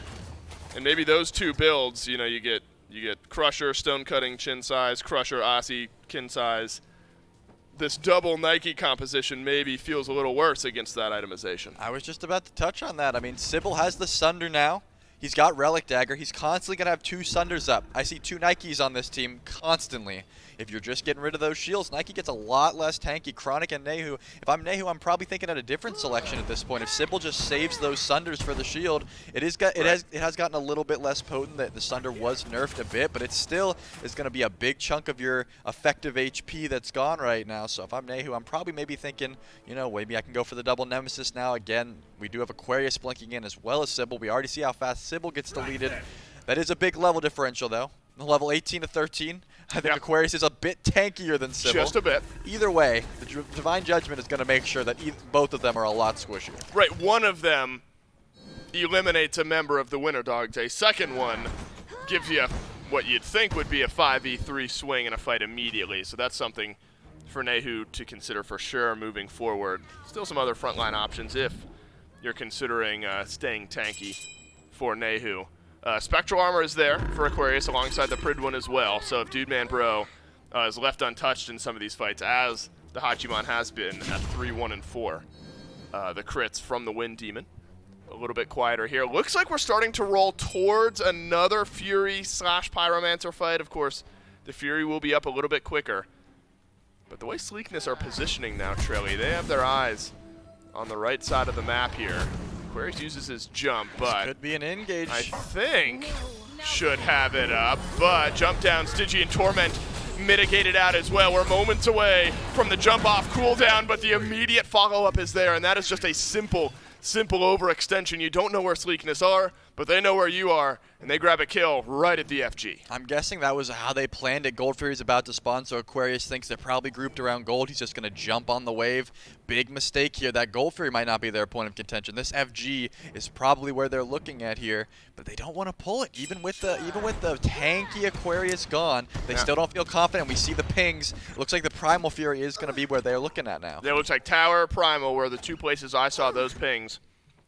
And maybe those two builds, you know, you get Crusher, stone cutting, chin size, Crusher, Aussie, kin size. This double Nike composition maybe feels a little worse against that itemization. I was just about to touch on that. I mean, Sybil has the Sunder now. He's got Relic Dagger. He's constantly going to have 2 Sunders up. I see 2 Nikes on this team constantly. If you're just getting rid of those shields, Nike gets a lot less tanky. Chronic and Nehu. If I'm Nehu, I'm probably thinking at a different selection at this point. If Sybil just saves those Sunders for the shield, it has gotten a little bit less potent. That the Sunder was nerfed a bit, but it still is going to be a big chunk of your effective HP that's gone right now. So if I'm Nehu, I'm probably maybe thinking, you know, maybe I can go for the double Nemesis now. Again, we do have Aquarius blinking in as well as Sybil. We already see how fast Sybil gets deleted. That is a big level differential, though. Level 18 to 13. I think Aquarius is a bit tankier than Sybil. Just a bit. Either way, the Divine Judgment is going to make sure that both of them are a lot squishier. Right, one of them eliminates a member of the Winter Dogs. A second one gives you what you'd think would be a 5v3 swing in a fight immediately. So that's something for Nehu to consider for sure moving forward. Still some other frontline options if you're considering staying tanky for Nehu. Spectral Armor is there for Aquarius alongside the Prid one as well. So if Dude Man Bro is left untouched in some of these fights, as the Hachiman has been at 3-1 and 4, the crits from the Wind Demon. A little bit quieter here. Looks like we're starting to roll towards another Fury / Pyromancer fight. Of course, the Fury will be up a little bit quicker. But the way Sleekness are positioning now, Trelly, they have their eyes on the right side of the map here. Aquarius uses his jump, but could be an engage. I think should have it up, but jump down, Stygian Torment mitigated out as well. We're moments away from the jump off cooldown, but the immediate follow-up is there, and that is just a simple overextension. You don't know where Sleekness are, but they know where you are, and they grab a kill right at the FG. I'm guessing that was how they planned it. Gold Fury's about to spawn, so Aquarius thinks they're probably grouped around Gold. He's just going to jump on the wave. Big mistake here. That Gold Fury might not be their point of contention. This FG is probably where they're looking at here, but they don't want to pull it. Even with the tanky Aquarius gone, they still don't feel confident. We see the pings. Looks like the Primal Fury is going to be where they're looking at now. It looks like Tower, Primal were the two places I saw those pings.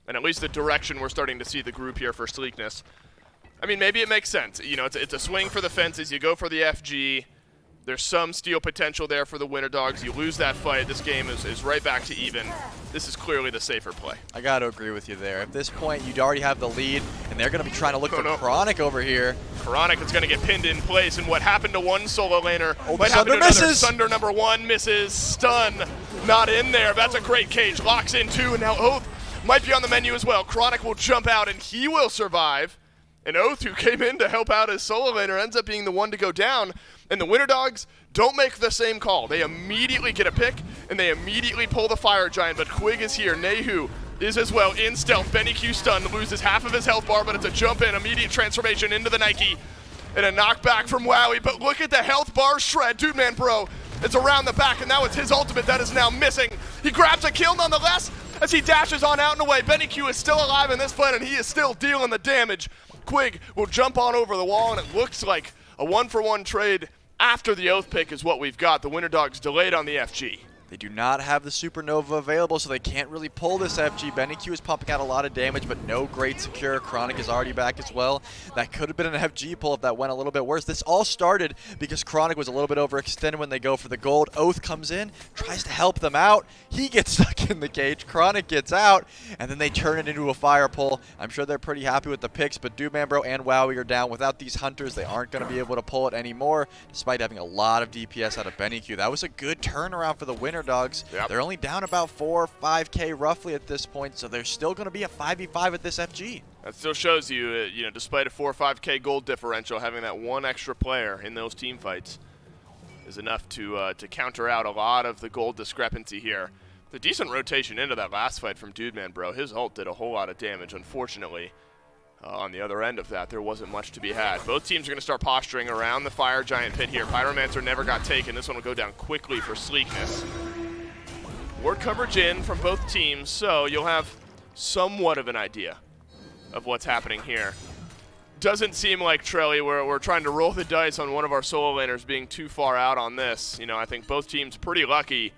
And at least the direction we're starting to see the group here for Sleekness. I mean, maybe it makes sense. You know, it's a swing for the fences. You go for the FG. There's some steal potential there for the Winter Dogs. You lose that fight, this game is right back to even. This is clearly the safer play. I got to agree with you there. At this point, you already have the lead, and they're going to be trying to look for Chronic over here. Chronic is going to get pinned in place, and what happened to one solo laner might Sunder happen to another. misses. Sunder number 1 misses. Stun not in there. That's a great cage. Locks in 2, and now Oath might be on the menu as well. Chronic will jump out, and he will survive. And Oath, who came in to help out his solo laner, ends up being the one to go down. And the Winter Dogs don't make the same call. They immediately get a pick, and they immediately pull the Fire Giant. But Quig is here. Nehu is as well in stealth. Benny Q stun, loses half of his health bar, but it's a jump in, immediate transformation into the Nike. And a knockback from Wowie. But look at the health bar shred. Dude Man Bro is around the back, and now it's his ultimate that is now missing. He grabs a kill nonetheless as he dashes on out and away. Benny Q is still alive in this fight, and he is still dealing the damage. Quig will jump on over the wall, and it looks like a 1-for-1 trade after the Oath pick is what we've got. The Winter Dogs delayed on the FG. They do not have the Supernova available, so they can't really pull this FG. Benny Q is pumping out a lot of damage, but no great secure. Chronic is already back as well. That could have been an FG pull if that went a little bit worse. This all started because Chronic was a little bit overextended when they go for the gold. Oath comes in, tries to help them out. He gets stuck in the cage. Chronic gets out, and then they turn it into a fire pull. I'm sure they're pretty happy with the picks, but Doomambro and Wowie are down. Without these hunters, they aren't going to be able to pull it anymore, despite having a lot of DPS out of Benny Q. That was a good turnaround for the Winter Dogs. Yep. They're only down about 4 or 5K roughly at this point, so there's still going to be a 5v5 at this FG. That still shows you, you know, despite a 4 or 5K gold differential, having that one extra player in those team fights is enough to counter out a lot of the gold discrepancy here. The decent rotation into that last fight from Dude Man Bro. His ult did a whole lot of damage, unfortunately. On the other end of that, there wasn't much to be had. Both teams are going to start posturing around the Fire Giant pit here. Pyromancer never got taken. This one will go down quickly for Sleekness. Ward coverage in from both teams, so you'll have somewhat of an idea of what's happening here. Doesn't seem like, Trelly, we're trying to roll the dice on one of our solo laners being too far out on this. You know, I think both teams pretty lucky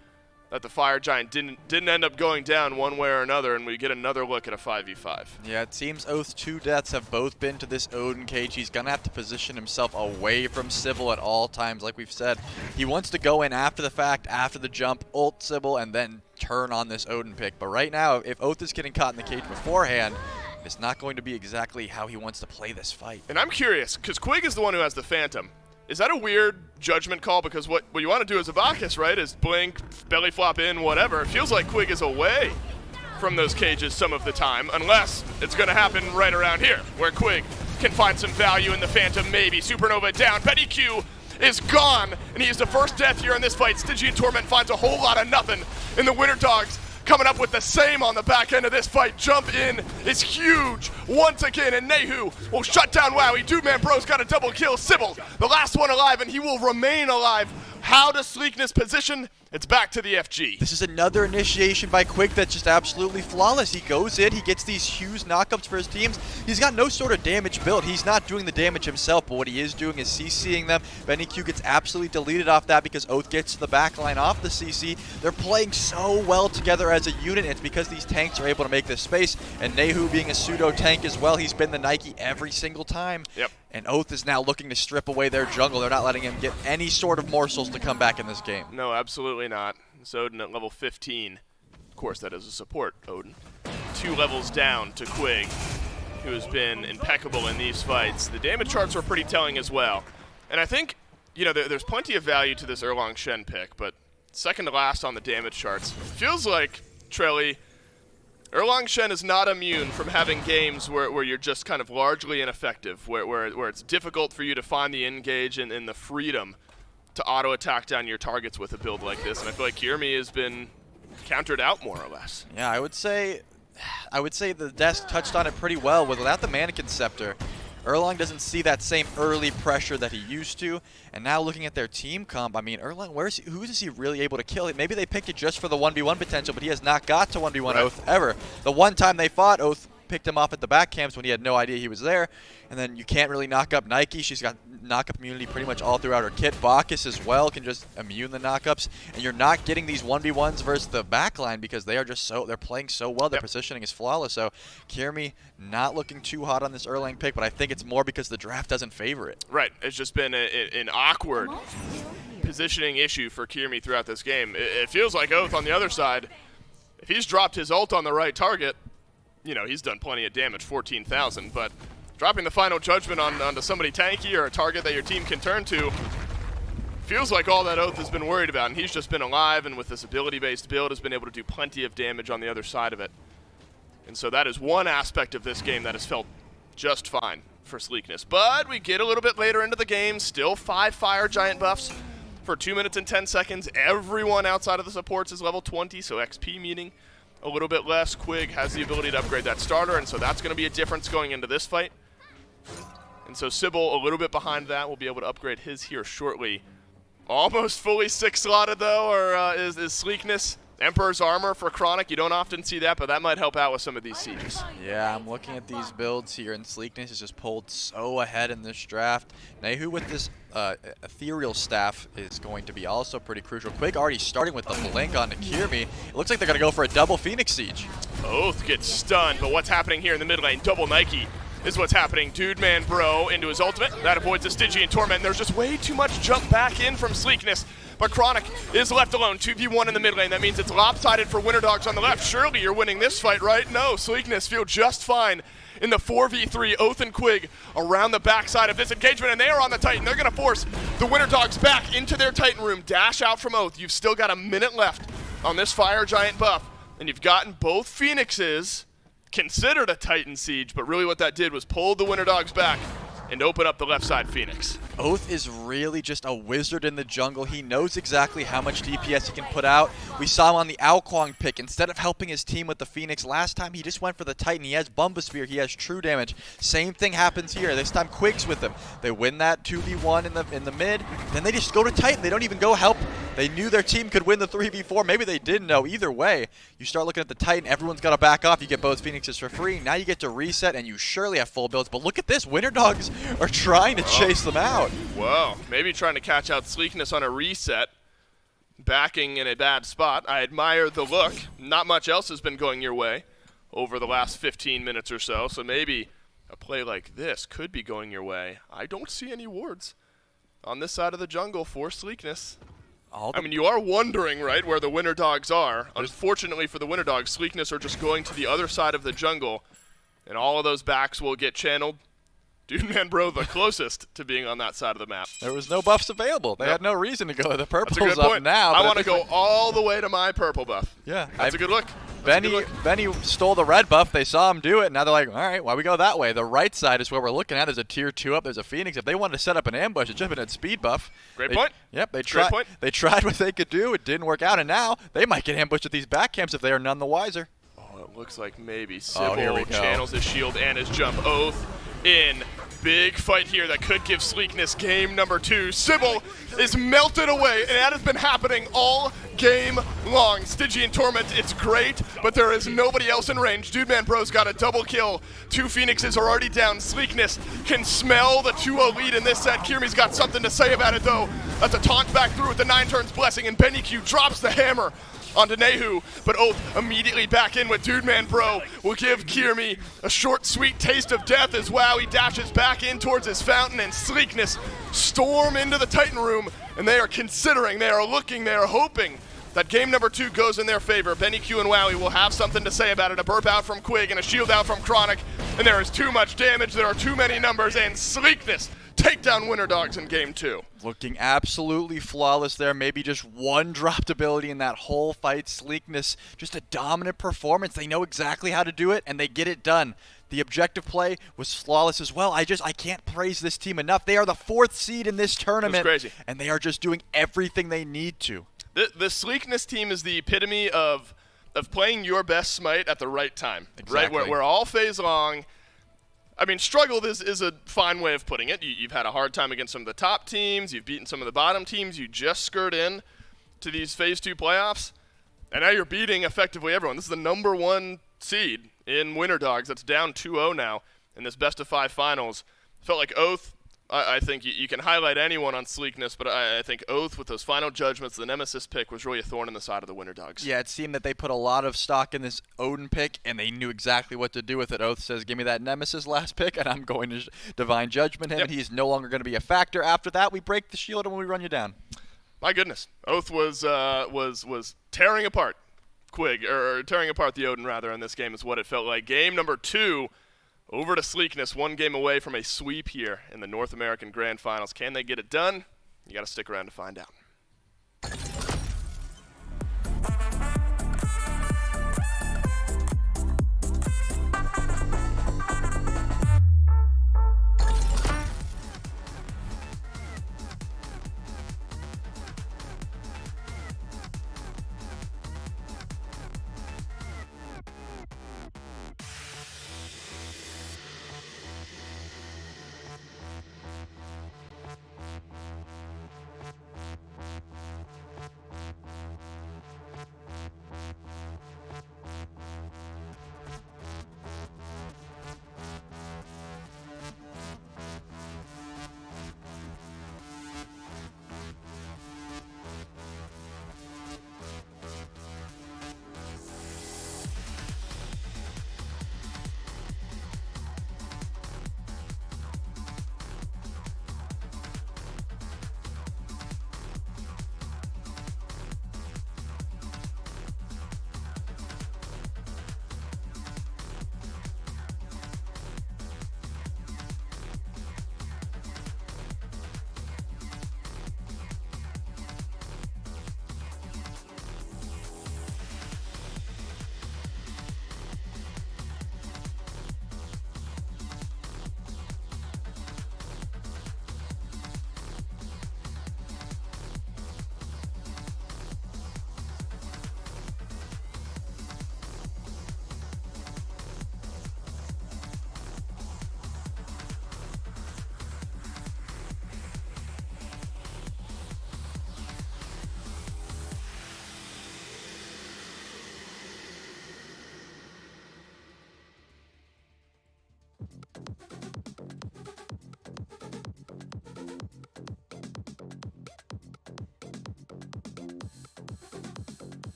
that the Fire Giant didn't end up going down one way or another, and we get another look at a 5v5. Yeah, it seems Oath's 2 deaths have both been to this Odin cage. He's going to have to position himself away from Sybil at all times. Like we've said, he wants to go in after the fact, after the jump, ult Sybil, and then turn on this Odin pick. But right now, if Oath is getting caught in the cage beforehand, it's not going to be exactly how he wants to play this fight. And I'm curious, because Quig is the one who has the Phantom. Is that a weird judgment call? Because what you want to do as a Bacchus, right, is blink, belly flop in, whatever. It feels like Quig is away from those cages some of the time, unless it's going to happen right around here, where Quig can find some value in the Phantom, maybe. Supernova down, Betty Q is gone, and he is the first death here in this fight. Stygian Torment finds a whole lot of nothing, and the Winter Dogs coming up with the same on the back end of this fight. Jump in is huge once again, and Nehu will shut down Wowie. Dude Man Bro's got a double kill. Sybil, the last one alive, and he will remain alive. How does Sleekness position? It's back to the FG. This is another initiation by Quig that's just absolutely flawless. He goes in, he gets these huge knockups for his teams. He's got no sort of damage built. He's not doing the damage himself, but what he is doing is CCing them. Benny Q gets absolutely deleted off that because Oath gets to the back line off the CC. They're playing so well together as a unit, and it's because these tanks are able to make this space. And Nehu being a pseudo tank as well, he's been the Nike every single time. Yep. And Oath is now looking to strip away their jungle. They're not letting him get any sort of morsels to come back in this game. No, absolutely not. It's Odin at level 15. Of course, that is a support Odin. 2 levels down to Quig, who has been impeccable in these fights. The damage charts were pretty telling as well. And I think, you know, there's plenty of value to this Erlang Shen pick, but second to last on the damage charts. Feels like, Trelly, Erlang Shen is not immune from having games where you're just kind of largely ineffective, where it's difficult for you to find the engage and the freedom to auto-attack down your targets with a build like this. And I feel like Kirmi has been countered out more or less. Yeah, I would say the desk touched on it pretty well. Without the Mannequin Scepter, Erlang doesn't see that same early pressure that he used to. And now looking at their team comp, I mean, Erlang, who is he really able to kill? Maybe they picked it just for the 1v1 potential, but he has not got to 1v1 Right. Oath ever. The one time they fought, Oath picked him off at the back camps when he had no idea he was there. And then you can't really knock up Nike. She's got knockup immunity pretty much all throughout her kit. Bacchus as well can just immune the knockups. And you're not getting these 1v1s versus the backline because they are just they're playing so well. Their positioning is flawless. So Kirmi not looking too hot on this Erlang pick, but I think it's more because the draft doesn't favor it. Right. It's just been an awkward positioning issue for Kirmi throughout this game. It feels like Oath on the other side, if he's dropped his ult on the right target, you know, he's done plenty of damage, 14,000, but dropping the final judgment onto somebody tanky or a target that your team can turn to feels like all that Oath has been worried about, and he's just been alive, and with this ability-based build has been able to do plenty of damage on the other side of it. And so that is one aspect of this game that has felt just fine for Sleekness. But we get a little bit later into the game, still 5 Fire Giant buffs for 2 minutes and 10 seconds. Everyone outside of the supports is level 20, so XP meaning a little bit less. Quig has the ability to upgrade that starter, and so that's going to be a difference going into this fight. And so Sybil, a little bit behind that, will be able to upgrade his here shortly. Almost fully 6-slotted, though, or is Sleekness. Emperor's Armor for Chronic. You don't often see that, but that might help out with some of these sieges. Yeah, I'm looking at these builds here, and Sleekness is just pulled so ahead in this draft. Nehu with this ethereal staff is going to be also pretty crucial. Quig already starting with the blink onto Kirmi. It looks like they're going to go for a double Phoenix Siege. Oath gets stunned, but what's happening here in the mid lane? Double Nike is what's happening. Dude Man Bro into his ultimate. That avoids the Stygian Torment. There's just way too much jump back in from Sleekness. But Chronic is left alone. 2v1 in the mid lane. That means it's lopsided for Winter Dogs on the left. Surely you're winning this fight, right? No, Sleekness feel just fine in the 4v3. Oath and Quig around the backside of this engagement, and they are on the Titan. They're going to force the Winter Dogs back into their Titan room. Dash out from Oath. You've still got a minute left on this Fire Giant buff, and you've gotten both Phoenixes considered a Titan siege, but really what that did was pull the Winter Dogs back and open up the left side Phoenix. Oath is really just a wizard in the jungle. He knows exactly how much DPS he can put out. We saw him on the Alquang pick. Instead of helping his team with the Phoenix last time, he just went for the Titan. He has Bumbasphere. He has true damage. Same thing happens here. This time Quig's with him. They win that 2v1 in the mid. Then they just go to Titan. They don't even go help. They knew their team could win the 3v4. Maybe they didn't know. Either way, you start looking at the Titan. Everyone's got to back off. You get both Phoenixes for free. Now you get to reset, and you surely have full builds. But look at this. Winter Dogs are trying to chase them out. Whoa, maybe trying to catch out Sleekness on a reset. backing in a bad spot. I admire the look. Not much else has been going your way over the last 15 minutes or so, so maybe a play like this could be going your way. I don't see any wards on this side of the jungle for Sleekness. I mean, you are wondering, right, where the Winter Dogs are. Unfortunately for the Winter Dogs, Sleekness are just going to the other side of the jungle, and all of those backs will get channeled. Dude, man, bro, the closest to being on that side of the map. There was no buffs available. They Nope. had no reason to go. The purple's That's a good up point. now. I but want to it's go like- all the way to my purple buff. Yeah. That's a good look. That's a good look. Benny stole the red buff. They saw him do it. Now they're like, all right, why we go that way? The right side is where we're looking at. There's a tier 2 up. There's a Phoenix. If they wanted to set up an ambush, it should have been at speed buff. Great point. Yep, Great point. They tried what they could do. It didn't work out, and now they might get ambushed at these back camps if they are none the wiser. Oh, it looks like maybe Oh, here we Sybil go. channels his shield and his jump. Oath in. Big fight here that could give Sleekness game number 2. Sybil is melted away, and that has been happening all game long. Stygian Torment, it's great, but there is nobody else in range. Dude Man Bro's got a double kill. 2 Phoenixes are already down. Sleekness can smell the 2-0 lead in this set. Kirmi's got something to say about it, though. That's a taunt back through with the 9 turns blessing, and Benny Q drops the hammer onto Nehu, but Oath immediately back in with Dude Man Bro will give Kirmi a short, sweet taste of death as Wowie dashes back in towards his fountain, and Sleekness storm into the Titan room, and they are considering, they are looking, they are hoping that game number 2 goes in their favor. Benny Q and Wowie will have something to say about it. A burp out from Quig and a shield out from Chronic, and there is too much damage, there are too many numbers, and Sleekness take down Winter Dogs in game 2. Looking absolutely flawless there. Maybe just one dropped ability in that whole fight. Sleekness, just a dominant performance. They know exactly how to do it, and they get it done. The objective play was flawless as well. I can't praise this team enough. They are the 4th seed in this tournament, crazy. and they are just doing everything they need to. The Sleekness team is the epitome of playing your best Smite at the right time, right? Exactly. Where all phase long. I mean, struggled is a fine way of putting it. You've had a hard time against some of the top teams. You've beaten some of the bottom teams. You just skirt in to these Phase 2 playoffs, and now you're beating effectively everyone. This is the number 1 seed in Winter Dogs. That's down 2-0 now in this best-of-5 finals. Felt like Oath. I think you can highlight anyone on Sleekness, but I think Oath with those final judgments, the Nemesis pick, was really a thorn in the side of the Winter Dogs. Yeah, it seemed that they put a lot of stock in this Odin pick, and they knew exactly what to do with it. Oath says, give me that Nemesis last pick, and I'm going to Divine Judgment him, Yep. and he's no longer going to be a factor. After that, we break the shield and we run you down. My goodness, Oath was tearing apart Quig, or tearing apart the Odin rather in this game is what it felt like. Game number 2. Over to Sleekness, 1 game away from a sweep here in the North American Grand Finals. Can they get it done? You got to stick around to find out.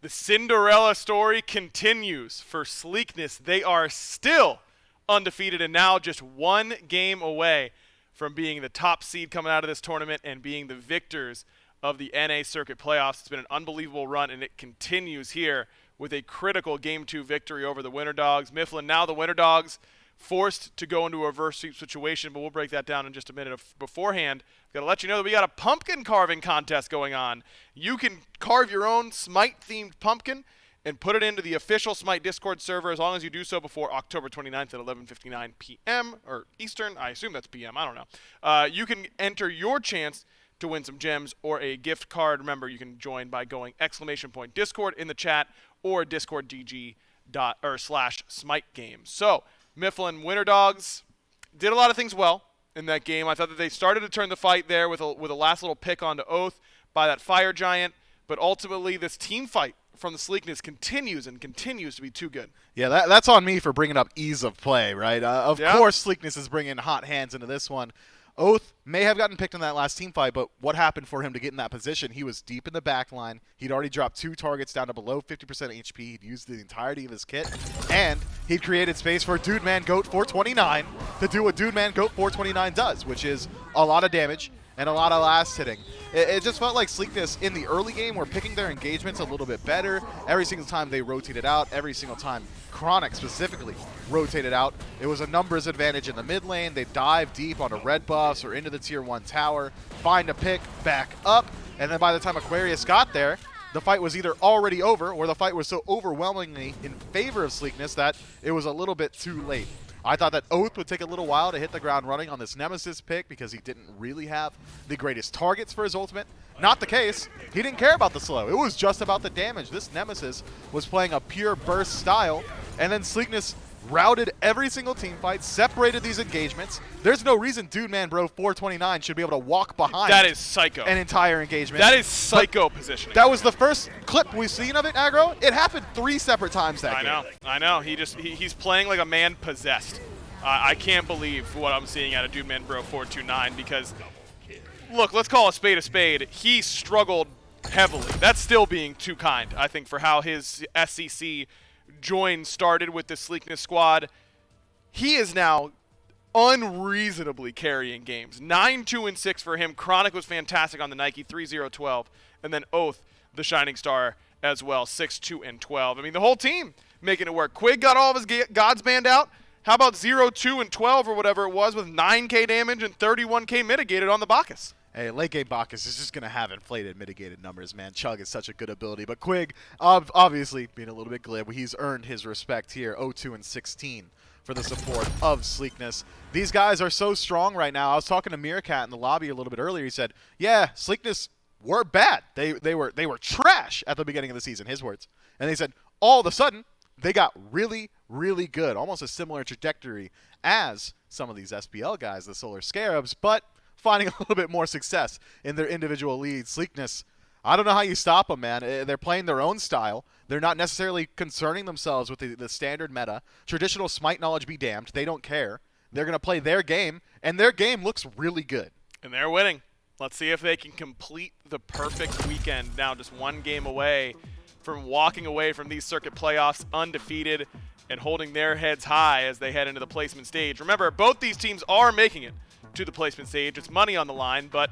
The Cinderella story continues for Sleekness. They are still undefeated and now just one game away from being the top seed coming out of this tournament and being the victors of the NA Circuit Playoffs. It's been an unbelievable run, and it continues here with a critical Game 2 victory over the Winter Dogs. Mifflin, now the Winter Dogs, forced to go into a reverse sweep situation, but we'll break that down in just a minute. Beforehand, I've got to let you know that we got a pumpkin carving contest going on. You can carve your own SMITE-themed pumpkin and put it into the official SMITE Discord server as long as you do so before October 29th at 11:59 p.m. or Eastern. I assume that's p.m. I don't know. You can enter your chance to win some gems or a gift card. Remember, you can join by going !Discord in the chat or discord.gg/SMITE games. So, Mifflin Winter Dogs did a lot of things well in that game. I thought that they started to turn the fight there with a last little pick onto Oath by that Fire Giant, but ultimately this team fight from the Sleekness continues to be too good. Yeah, that's on me for bringing up ease of play, right? Of Yeah. course, Sleekness is bringing hot hands into this one. Oath may have gotten picked in that last team fight, but what happened for him to get in that position? He was deep in the back line. He'd already dropped 2 targets down to below 50% HP. He'd used the entirety of his kit, and he'd created space for Dude Man Goat 429 to do what Dude Man Goat 429 does, which is a lot of damage and a lot of last hitting. It just felt like Sleekness in the early game were picking their engagements a little bit better. Every single time they rotated out, every single time Chronic specifically rotated out, it was a numbers advantage in the mid lane. They dive deep onto red buffs or into the tier 1 tower, find a pick, back up, and then by the time Aquarius got there, the fight was either already over or the fight was so overwhelmingly in favor of Sleekness that it was a little bit too late. I thought that Oath would take a little while to hit the ground running on this Nemesis pick because he didn't really have the greatest targets for his ultimate. Not the case. He didn't care about the slow. It was just about the damage. This Nemesis was playing a pure burst style, and then Sleekness routed every single team fight, separated these engagements. There's no reason Dude Man Bro 429 should be able to walk behind That is psycho. an entire engagement. That is psycho positioning. That was the first clip we've seen of it, Aggro. It happened 3 separate times that game. I know. He's playing like a man possessed. I can't believe what I'm seeing out of Dude Man Bro 429 because, look, let's call a spade a spade. He struggled heavily. That's still being too kind, I think, for how his SCC join started with the Sleekness squad. He is now unreasonably carrying games. 9-2-6 for him. Chronic was fantastic on the Nike, 3-0-12. And then Oath, the shining star, as well, 6-2-12. I mean, the whole team making it work. Quig got all of his gods banned out. How about 0-2-12 or whatever it was with 9k damage and 31k mitigated on the Bacchus? Hey, late game Bacchus is just going to have inflated mitigated numbers, man. Chug is such a good ability. But Quig, obviously, being a little bit glib, he's earned his respect here, 0-2-16 for the support of Sleekness. These guys are so strong right now. I was talking to Meerkat in the lobby a little bit earlier. He said, yeah, Sleekness were bad. They were trash at the beginning of the season, his words. And they said, all of a sudden, they got really, really good. Almost a similar trajectory as some of these SPL guys, the Solar Scarabs, but finding a little bit more success in their individual leads. Sleekness, I don't know how you stop them, man. They're playing their own style. They're not necessarily concerning themselves with the standard meta. Traditional Smite knowledge be damned. They don't care. They're going to play their game, and their game looks really good. And they're winning. Let's see if they can complete the perfect weekend. Now just one game away from walking away from these circuit playoffs undefeated and holding their heads high as they head into the placement stage. Remember, both these teams are making it to the placement stage. It's money on the line, but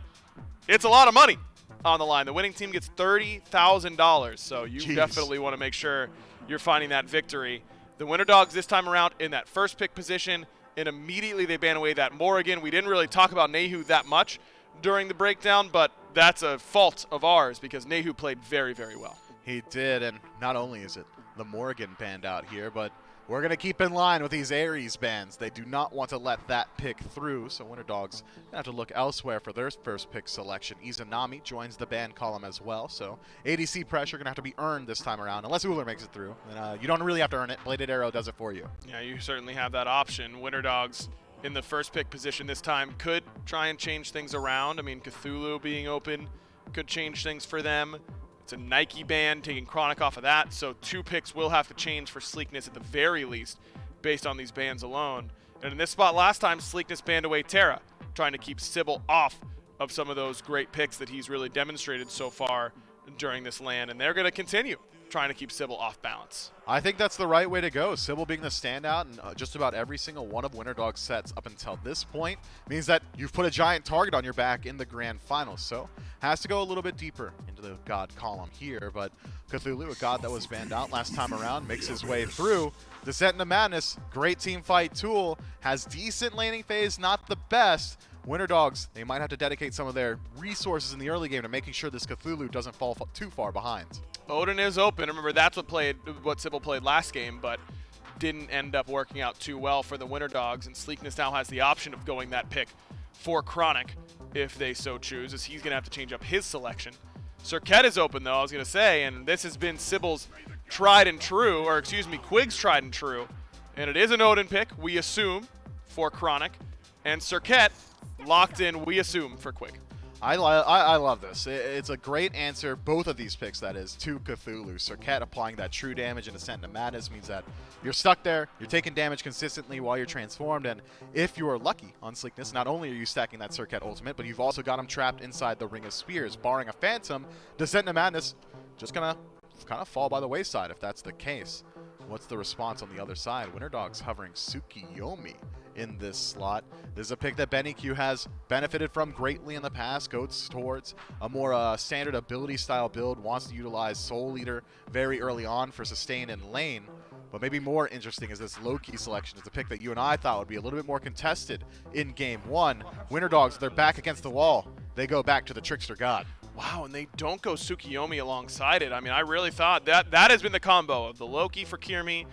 it's a lot of money on the line. The winning team gets $30,000, so you definitely want to make sure you're finding that victory. The Winter Dogs this time around in that first pick position, and immediately they ban away that Morrigan. We didn't really talk about Nehu that much during the breakdown, but that's a fault of ours because Nehu played very, very well. He did, and not only is it the Morrigan banned out here, but we're going to keep in line with these Ares bans. They do not want to let that pick through, so Winter Dogs have to look elsewhere for their first pick selection. Izanami joins the ban column as well, so ADC pressure going to have to be earned this time around, unless Uller makes it through. And, you don't really have to earn it. Bladed Arrow does it for you. Yeah, you certainly have that option. Winter Dogs in the first pick position this time could try and change things around. I mean, Cthulhu being open could change things for them. It's a Nike ban, taking Chronic off of that, so 2 picks will have to change for Sleekness at the very least, based on these bans alone. And in this spot last time, Sleekness banned away Terra, trying to keep Sybil off of some of those great picks that he's really demonstrated so far during this LAN, and they're going to continue trying to keep Sybil off balance. I think that's the right way to go. Sybil being the standout in just about every single one of Winter Dog's sets up until this point means that you've put a giant target on your back in the grand finals. So has to go a little bit deeper into the God column here. But Cthulhu, a god that was banned out last time around, makes his way through. Descent into Madness, great team fight tool, has decent laning phase, not the best. Winter Dogs, they might have to dedicate some of their resources in the early game to making sure this Cthulhu doesn't fall too far behind. Odin is open. Remember, that's what Sybil played last game, but didn't end up working out too well for the Winter Dogs, and Sleekness now has the option of going that pick for Chronic if they so choose, as he's going to have to change up his selection. Serket is open, though, I was going to say, and this has been Sybil's tried and true, or excuse me, Quig's tried and true, and it is an Odin pick, we assume, for Chronic, and Serket locked in, we assume, for Quig. I love this. It's a great answer, both of these picks, that is, to Cthulhu. Serket applying that true damage and Descent into Madness means that you're stuck there, you're taking damage consistently while you're transformed, and if you are lucky on Sleekness, not only are you stacking that Serket ultimate, but you've also got him trapped inside the Ring of Spears. Barring a Phantom, Descent into Madness just gonna kind of fall by the wayside if that's the case. What's the response on the other side? Winter Dogs hovering Tsukiyomi in this slot. This is a pick that Benny Q has benefited from greatly in the past, goes towards a more standard ability style build, wants to utilize Soul Eater very early on for sustain in lane. But maybe more interesting is this low-key selection. It's a pick that you and I thought would be a little bit more contested in game one. Winter Dogs, they're back against the wall. They go back to the Trickster God. Wow, and they don't go Tsukiyomi alongside it. I mean, I really thought that has been the combo of the Loki for Kirmi,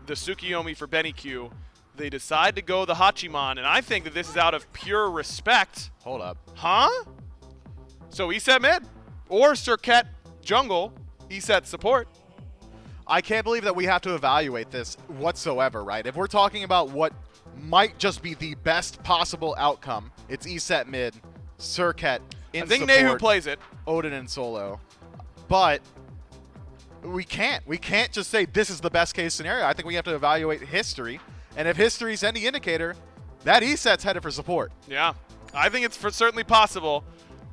the Tsukiyomi for Benny Q. They decide to go the Hachiman, and I think that this is out of pure respect. Hold up. Huh? So Eset mid, or Serket jungle, Eset support. I can't believe that we have to evaluate this whatsoever, right? If we're talking about what might just be the best possible outcome, it's Eset mid, Serket in I think support, Nehu plays it. Odin and solo. But we can't just say this is the best case scenario. I think we have to evaluate history. And if history's any indicator, that Eset's headed for support. Yeah, I think it's certainly possible.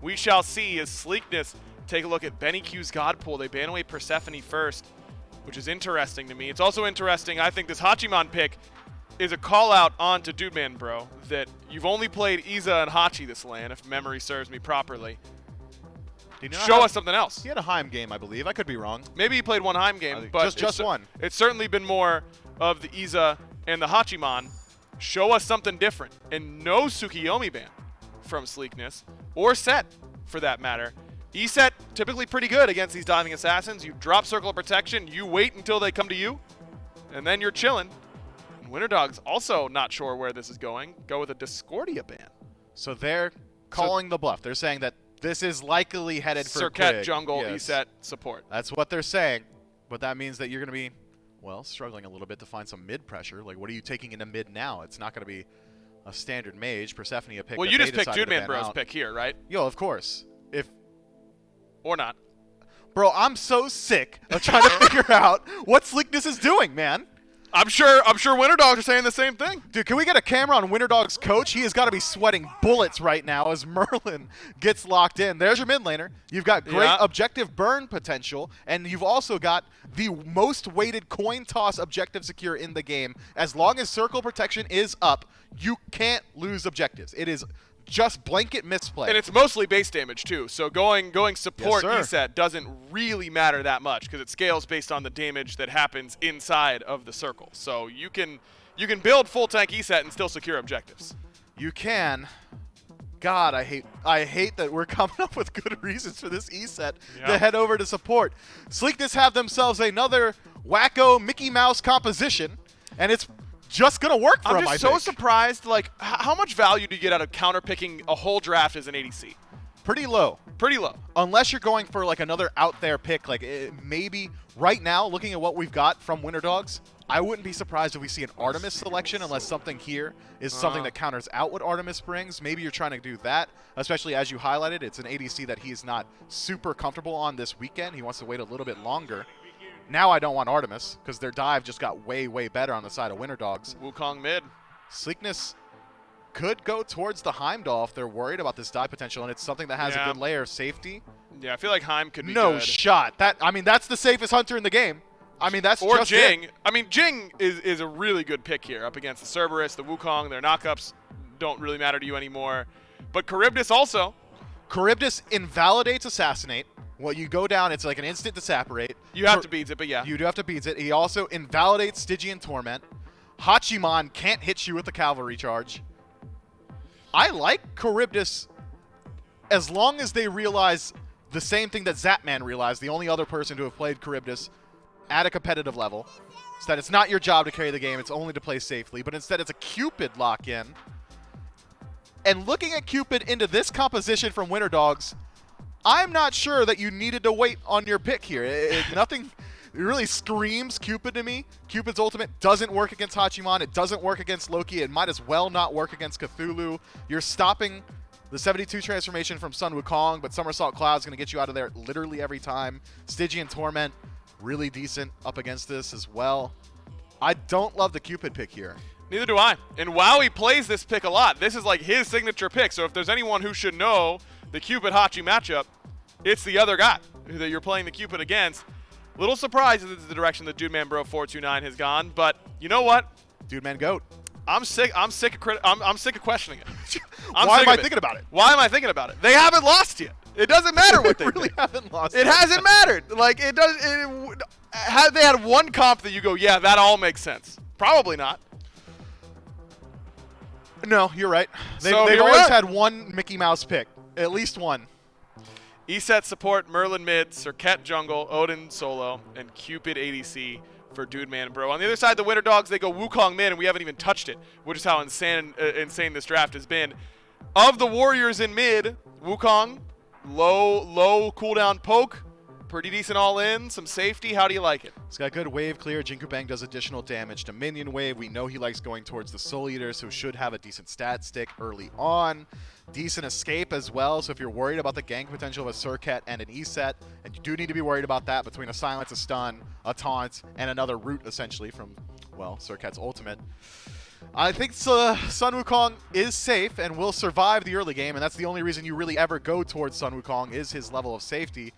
We shall see as Sleekness take a look at Benny Q's God Pool. They ban away Persephone first, which is interesting to me. It's also interesting, I think this Hachiman pick is a call out on to Dude Man Bro, that you've only played Iza and Hachi this LAN, if memory serves me properly. Show us something else. He had a Heim game, I believe. I could be wrong. Maybe he played one Heim game, but just one. It's certainly been more of the Iza and the Hachiman. Show us something different. And no Tsukiyomi ban from Sleekness, or Set for that matter. Eset typically pretty good against these diving assassins. You drop Circle of Protection, you wait until they come to you, and then you're chilling. And Winter Dogs also not sure where this is going. Go with a Discordia ban. So they're calling the bluff. They're saying that this is likely headed for Serket Quig. jungle, Yes. Eset support. That's what they're saying. But that means that you're going to be, well, struggling a little bit to find some mid pressure. Like, what are you taking into mid now? It's not going to be a standard mage. Persephone a pick. Well, that you they just picked decided Dude to Man ban Bro's out. pick here, right? Yo, of course. Or not. Bro, I'm so sick of trying to figure out what Sleekness is doing, man. I'm sure Winter Dogs are saying the same thing. Dude, can we get a camera on Winter Dog's coach? He has got to be sweating bullets right now as Merlin gets locked in. There's your mid laner. You've got great objective burn potential, and you've also got the most weighted coin toss objective secure in the game. As long as circle protection is up, you can't lose objectives. It is just blanket misplay. And it's mostly base damage too. So going support Yes, sir. Eset doesn't really matter that much because it scales based on the damage that happens inside of the circle. So you can build full tank Eset and still secure objectives. You can. God, I hate that we're coming up with good reasons for this Eset to head over to support. Sleekness have themselves another wacko Mickey Mouse composition, and it's just going to work for I'm them, just I so think. surprised, like, how much value do you get out of counter-picking a whole draft as an ADC? Pretty low. Pretty low. Unless you're going for, like, another out-there pick. Like, maybe right now, looking at what we've got from Winter Dogs, I wouldn't be surprised if we see an Artemis selection unless something here is something that counters out what Artemis brings. Maybe you're trying to do that, especially as you highlighted. It's an ADC that he's not super comfortable on this weekend. He wants to wait a little bit longer. Now I don't want Artemis because their dive just got way, way better on the side of Winter Dogs. Wukong mid. Sleekness could go towards the Heimdall if they're worried about this dive potential, and it's something that has a good layer of safety. Yeah, I feel like Heim could be No good. shot. That's the safest hunter in the game. That's Or just Jing. it. Jing is a really good pick here up against the Cerberus, the Wukong. Their knockups don't really matter to you anymore. But Charybdis also. Charybdis invalidates Assassinate. Well, you go down, it's like an instant disapparate. You have to beat it, but yeah. You do have to beat it. He also invalidates Stygian Torment. Hachiman can't hit you with the cavalry charge. I like Charybdis as long as they realize the same thing that Zapman realized, the only other person to have played Charybdis at a competitive level, is that it's not your job to carry the game, it's only to play safely, but instead it's a Cupid lock-in. And looking at Cupid into this composition from Winter Dogs, I'm not sure that you needed to wait on your pick here. Nothing really screams Cupid to me. Cupid's ultimate doesn't work against Hachiman. It doesn't work against Loki. It might as well not work against Cthulhu. You're stopping the 72 transformation from Sun Wukong, but Somersault Cloud's going to get you out of there literally every time. Stygian Torment, really decent up against this as well. I don't love the Cupid pick here. Neither do I. And Wowie plays this pick a lot. This is like his signature pick. So if there's anyone who should know the Cupid-Hachi matchup, it's the other guy that you're playing the Cupid against. Little surprised this is the direction that Dude Man Bro 429 has gone, but you know what? Dude Man Goat. I'm sick of questioning it. Why am I thinking about it? Why am I thinking about it? They haven't lost yet. It doesn't matter what they really pick. haven't lost. It hasn't mattered. Like it does. Had they had one comp that you go, yeah, that all makes sense. Probably not. No, you're right. They've So here we always are. had one Mickey Mouse pick, at least one. ESET support, Merlin mid, Serket jungle, Odin solo, and Cupid ADC for Dude Man Bro. On the other side, the Winter Dogs, they go Wukong mid, and we haven't even touched it, which is how insane this draft has been. Of the Warriors in mid, Wukong, low cooldown poke, pretty decent all-in, some safety. How do you like it? It's got good wave clear. Jinkubang does additional damage to minion wave. We know he likes going towards the Soul Eater, so should have a decent stat stick early on. Decent escape as well, so if you're worried about the gank potential of a Serket and an ESET, and you do need to be worried about that between a silence, a stun, a taunt, and another root essentially from, well, Serket's ultimate. I think Sun Wukong is safe and will survive the early game, and that's the only reason you really ever go towards Sun Wukong is his level of safety.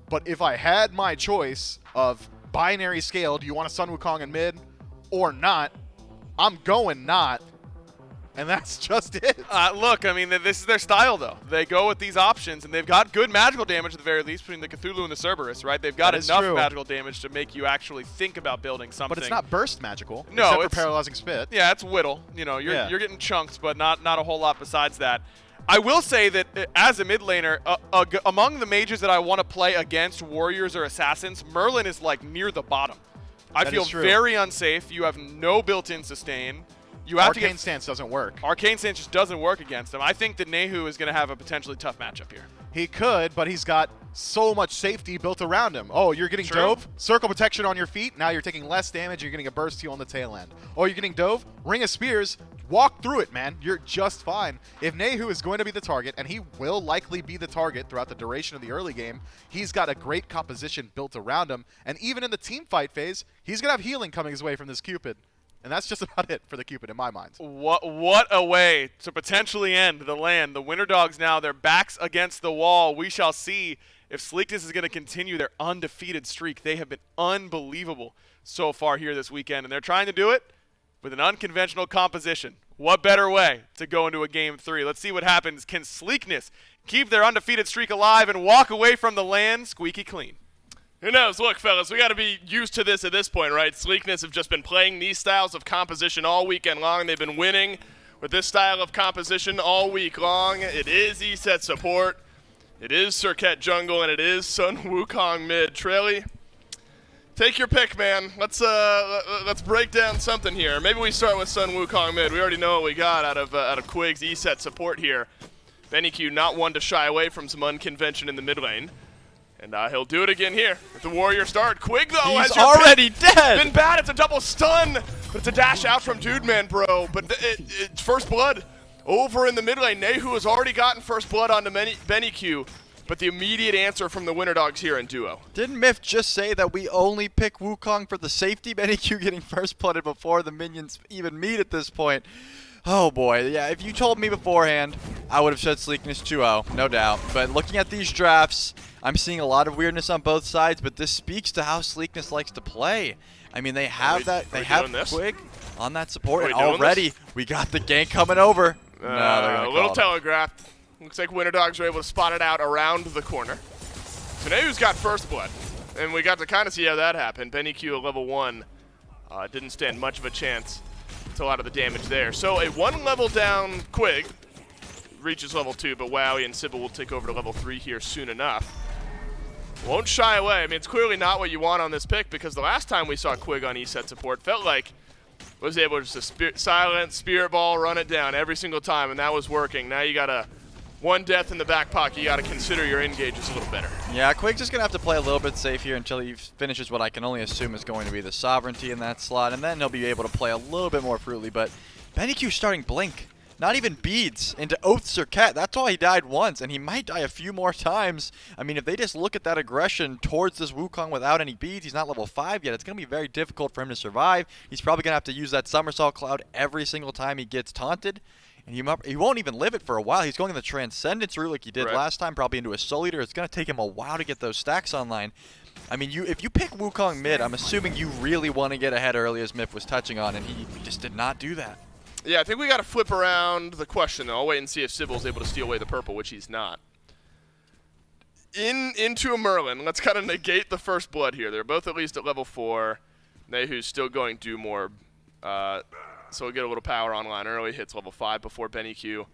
But if I had my choice of binary scale, do you want a Sun Wukong in mid or not, I'm going not. And that's just it. Look, I mean, this is their style, though. They go with these options, and they've got good magical damage at the very least between the Cthulhu and the Cerberus, right? They've got enough magical damage to make you actually think about building something. But it's not burst magical. No, except it's for paralyzing spit. Yeah, it's whittle. You know, you're getting chunks, but not a whole lot besides that. I will say that as a mid laner, among the mages that I want to play against warriors or assassins, Merlin is like near the bottom. I feel very unsafe. You have no built-in sustain. You have Arcane Stance doesn't work. Arcane Stance just doesn't work against him. I think that Nehu is going to have a potentially tough matchup here. He could, but he's got so much safety built around him. Oh, you're getting Dove, Circle Protection on your feet. Now you're taking less damage. You're getting a burst heal on the tail end. Oh, you're getting Dove, Ring of Spears. Walk through it, man. You're just fine. If Nehu is going to be the target, and he will likely be the target throughout the duration of the early game, he's got a great composition built around him. And even in the team fight phase, he's going to have healing coming his way from this Cupid. And that's just about it for the Cupid in my mind. What a way to potentially end the LAN. The Winter Dogs now, their backs against the wall. We shall see if Sleekness is going to continue their undefeated streak. They have been unbelievable so far here this weekend, and they're trying to do it with an unconventional composition. What better way to go into a Game 3? Let's see what happens. Can Sleekness keep their undefeated streak alive and walk away from the LAN squeaky clean? Who knows? Look, fellas, we got to be used to this at this point, right? Sleekness have just been playing these styles of composition all weekend long. They've been winning with this style of composition all week long. It is ESET support, it is Serket jungle, and it is Sun Wukong mid. Trelly, take your pick, man. Let's break down something here. Maybe we start with Sun Wukong mid. We already know what we got out of Quig's ESET support here. Benny Q not one to shy away from some unconvention in the mid lane. And he'll do it again here with the Warrior start. Quig, though, he's already dead. Been bad. It's a double stun, but it's a dash out from Dude Man Bro. But it's first blood over in the mid lane. Nehu has already gotten first blood onto Benny Q, but the immediate answer from the Winter Dogs here in duo. Didn't Myth just say that we only pick Wukong for the safety? Benny Q getting first blooded before the minions even meet at this point. Oh boy, yeah, if you told me beforehand, I would have said Sleekness 2-0, no doubt. But looking at these drafts, I'm seeing a lot of weirdness on both sides, but this speaks to how Sleekness likes to play. I mean, they have they have Quig on that support, and already we got the gank coming over. No, they're gonna a little telegraphed. Looks like Winter Dogs are able to spot it out around the corner. So Nehu's got first blood, and we got to kind of see how that happened. Benny Q at level 1 didn't stand much of a chance to a lot of the damage there. So a 1 level down Quig reaches level 2, but Wowie and Sybil will take over to level 3 here soon enough. Won't shy away. I mean, it's clearly not what you want on this pick, because the last time we saw Quig on E-set support felt like was able to just silent spirit ball, run it down every single time, and that was working. Now you got a 1 death in the back pocket. You got to consider your engages a little better. Yeah, Quig's just going to have to play a little bit safe here until he finishes what I can only assume is going to be the sovereignty in that slot, and then he'll be able to play a little bit more fruitly. But Benny Q starting Blink, not even beads, into Oath Circuit. That's why he died once, and he might die a few more times. I mean, if they just look at that aggression towards this Wukong without any beads, he's not level 5 yet. It's going to be very difficult for him to survive. He's probably going to have to use that Somersault Cloud every single time he gets taunted. And he won't even live it for a while. He's going the Transcendence route like he did last time, probably into a Soul Eater. It's going to take him a while to get those stacks online. I mean, if you pick Wukong mid, I'm assuming you really want to get ahead early, as Miff was touching on, and he just did not do that. Yeah, I think we got to flip around the question, though. I'll wait and see if Sybil's able to steal away the purple, which he's not. Into a Merlin. Let's kind of negate the first blood here. They're both at least at level 4. Nehu's still going Doom Orb. So we'll get a little power online early, hits level 5 before Benny Q.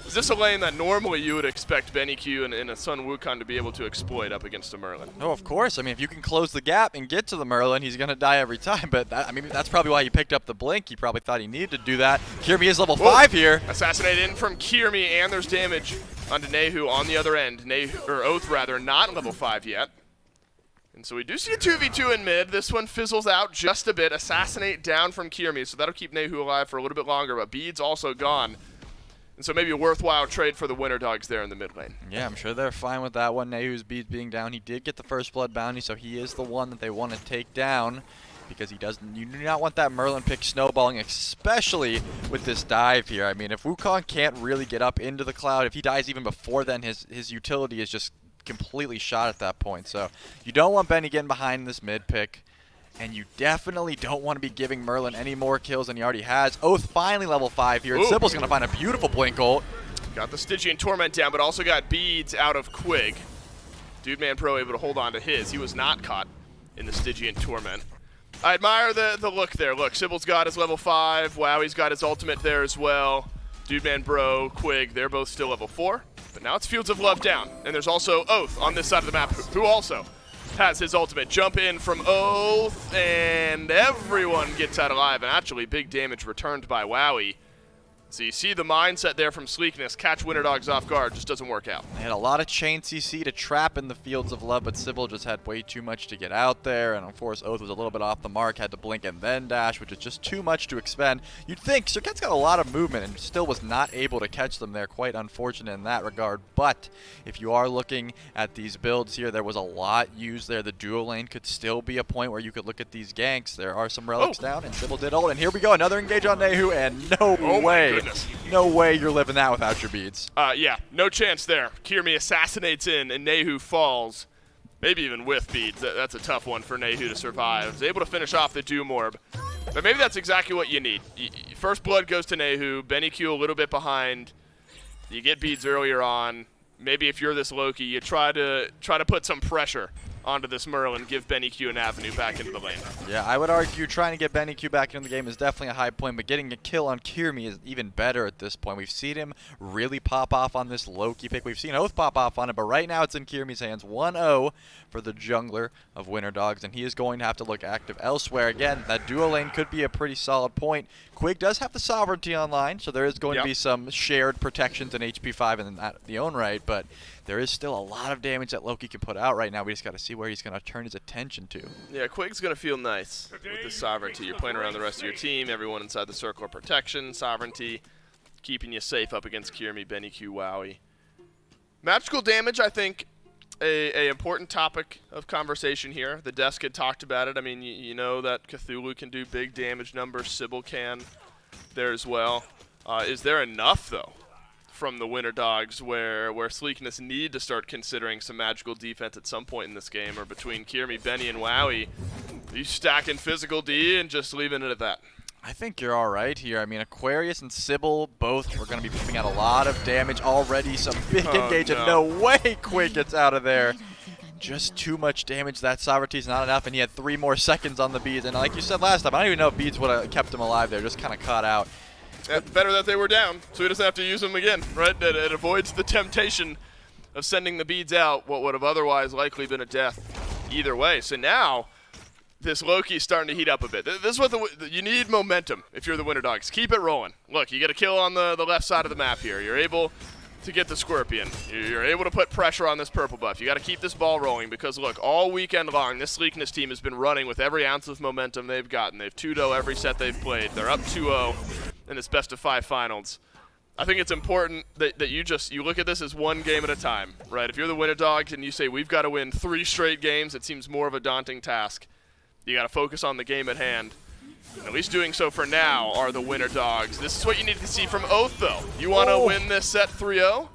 Is this a lane that normally you would expect Benny Q and a Sun Wukong to be able to exploit up against a Merlin? Oh, of course. I mean, if you can close the gap and get to the Merlin, he's going to die every time. But, I mean, that's probably why he picked up the Blink. He probably thought he needed to do that. Kirmi is level 5 here. Assassinated in from Kirmi, and there's damage onto Nehu on the other end. Oath, rather, not level 5 yet. And so we do see a 2v2 in mid. This one fizzles out just a bit. Assassinate down from Kirmi, so that'll keep Nehu alive for a little bit longer, but Bede's also gone. And so maybe a worthwhile trade for the Winter Dogs there in the mid lane. Yeah, I'm sure they're fine with that one. Nehu's Bede's being down. He did get the first blood bounty, so he is the one that they want to take down, because he doesn't. You do not want that Merlin pick snowballing, especially with this dive here. I mean, if Wukong can't really get up into the cloud, if he dies even before then, his utility is just completely shot at that point. So you don't want Benny getting behind this mid pick, and you definitely don't want to be giving Merlin any more kills than he already has. Oath finally level 5 here. Sybil's going to find a beautiful Blink ult. Got the Stygian Torment down, but also got Beads out of Quig. Dude Man Pro able to hold on to his. He was not caught in the Stygian Torment. I admire the look there. Look, Sybil's got his level 5. Wowie's got his ultimate there as well. Dude Man Bro, Quig, they're both still level 4. But now it's Fields of Love down. And there's also Oath on this side of the map, who also has his ultimate. Jump in from Oath, and everyone gets out alive. And actually, big damage returned by Wowie. So you see the mindset there from Sleekness. Catch Winter Dogs off guard. Just doesn't work out. They had a lot of chain CC to trap in the Fields of Love, but Sybil just had way too much to get out there. And of course, Oath was a little bit off the mark, had to blink and then dash, which is just too much to expend. You'd think Circuit's got a lot of movement and still was not able to catch them there. Quite unfortunate in that regard. But if you are looking at these builds here, there was a lot used there. The duo lane could still be a point where you could look at these ganks. There are some relics down, and Sybil did ult. And here we go, another engage on Nehu, and no way. No way you're living that without your beads. Yeah, no chance there. Kirmi assassinates in, and Nehu falls. Maybe even with beads. That's a tough one for Nehu to survive. He's able to finish off the Doom Orb. But maybe that's exactly what you need. First blood goes to Nehu. Benny Q a little bit behind. You get beads earlier on. Maybe if you're this Loki, you try to put some pressure onto this Merlin, give Benny Q an avenue back into the lane. Yeah, I would argue trying to get Benny Q back into the game is definitely a high point, but getting a kill on Kirmi is even better at this point. We've seen him really pop off on this Loki pick. We've seen Oath pop off on it, but right now it's in Kirmi's hands. 1-0 for the jungler of Winter Dogs, and he is going to have to look active elsewhere. Again, that duo lane could be a pretty solid point. Quig does have the sovereignty online, so there is going to be some shared protections in HP 5 in the own right, but there is still a lot of damage that Loki can put out right now. We just got to see where he's going to turn his attention to. Yeah, Quig's going to feel nice with the sovereignty. You're playing around the rest of your team, everyone inside the circle of protection, sovereignty, keeping you safe up against Kirmi, Benny Q, Wowie. Magical damage, I think, a important topic of conversation here. The desk had talked about it. I mean, you know that Cthulhu can do big damage numbers. Sybil can there as well. Is there enough, though, from the Winter Dogs where Sleekness need to start considering some magical defense at some point in this game, or between Kiermi, Benny, and Wowie, are you stacking physical D and just leaving it at that? I think you're all right here. I mean, Aquarius and Sybil both are going to be putting out a lot of damage already. Some big engage, and no way Quig gets out of there. Just too much damage. That sovereignty's not enough, and he had 3 more seconds on the beads. And like you said last time, I don't even know if beads would have kept him alive there. Just kind of caught out. Yeah, better that they were down, so he doesn't have to use them again, right? It avoids the temptation of sending the beads out, what would have otherwise likely been a death either way. So now, this Loki's starting to heat up a bit. This is what you need momentum if you're the Winter Dogs. Keep it rolling. Look, you get a kill on the left side of the map here. You're able to get the Scorpion. You're able to put pressure on this purple buff. You got to keep this ball rolling because, look, all weekend long, this Sleekness team has been running with every ounce of momentum they've gotten. They've 2-0 every set they've played. They're up 2-0 in this best-of-5 finals. I think it's important that you look at this as one game at a time, right? If you're the Winter Dogs and you say, we've got to win 3 straight games, it seems more of a daunting task. You got to focus on the game at hand. At least doing so for now are the Winter Dogs. This is what you need to see from Oath, though. You want to win this set 3-0?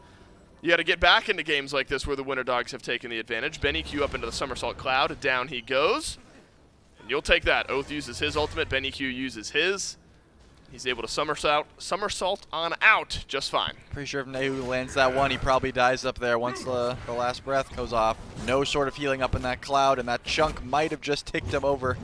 You got to get back into games like this where the Winter Dogs have taken the advantage. Benny Q up into the somersault cloud. Down he goes. And you'll take that. Oath uses his ultimate. Benny Q uses his. He's able to somersault on out just fine. Pretty sure if Nehu lands that one, he probably dies up there once the last breath goes off. No sort of healing up in that cloud, and that chunk might have just ticked him over.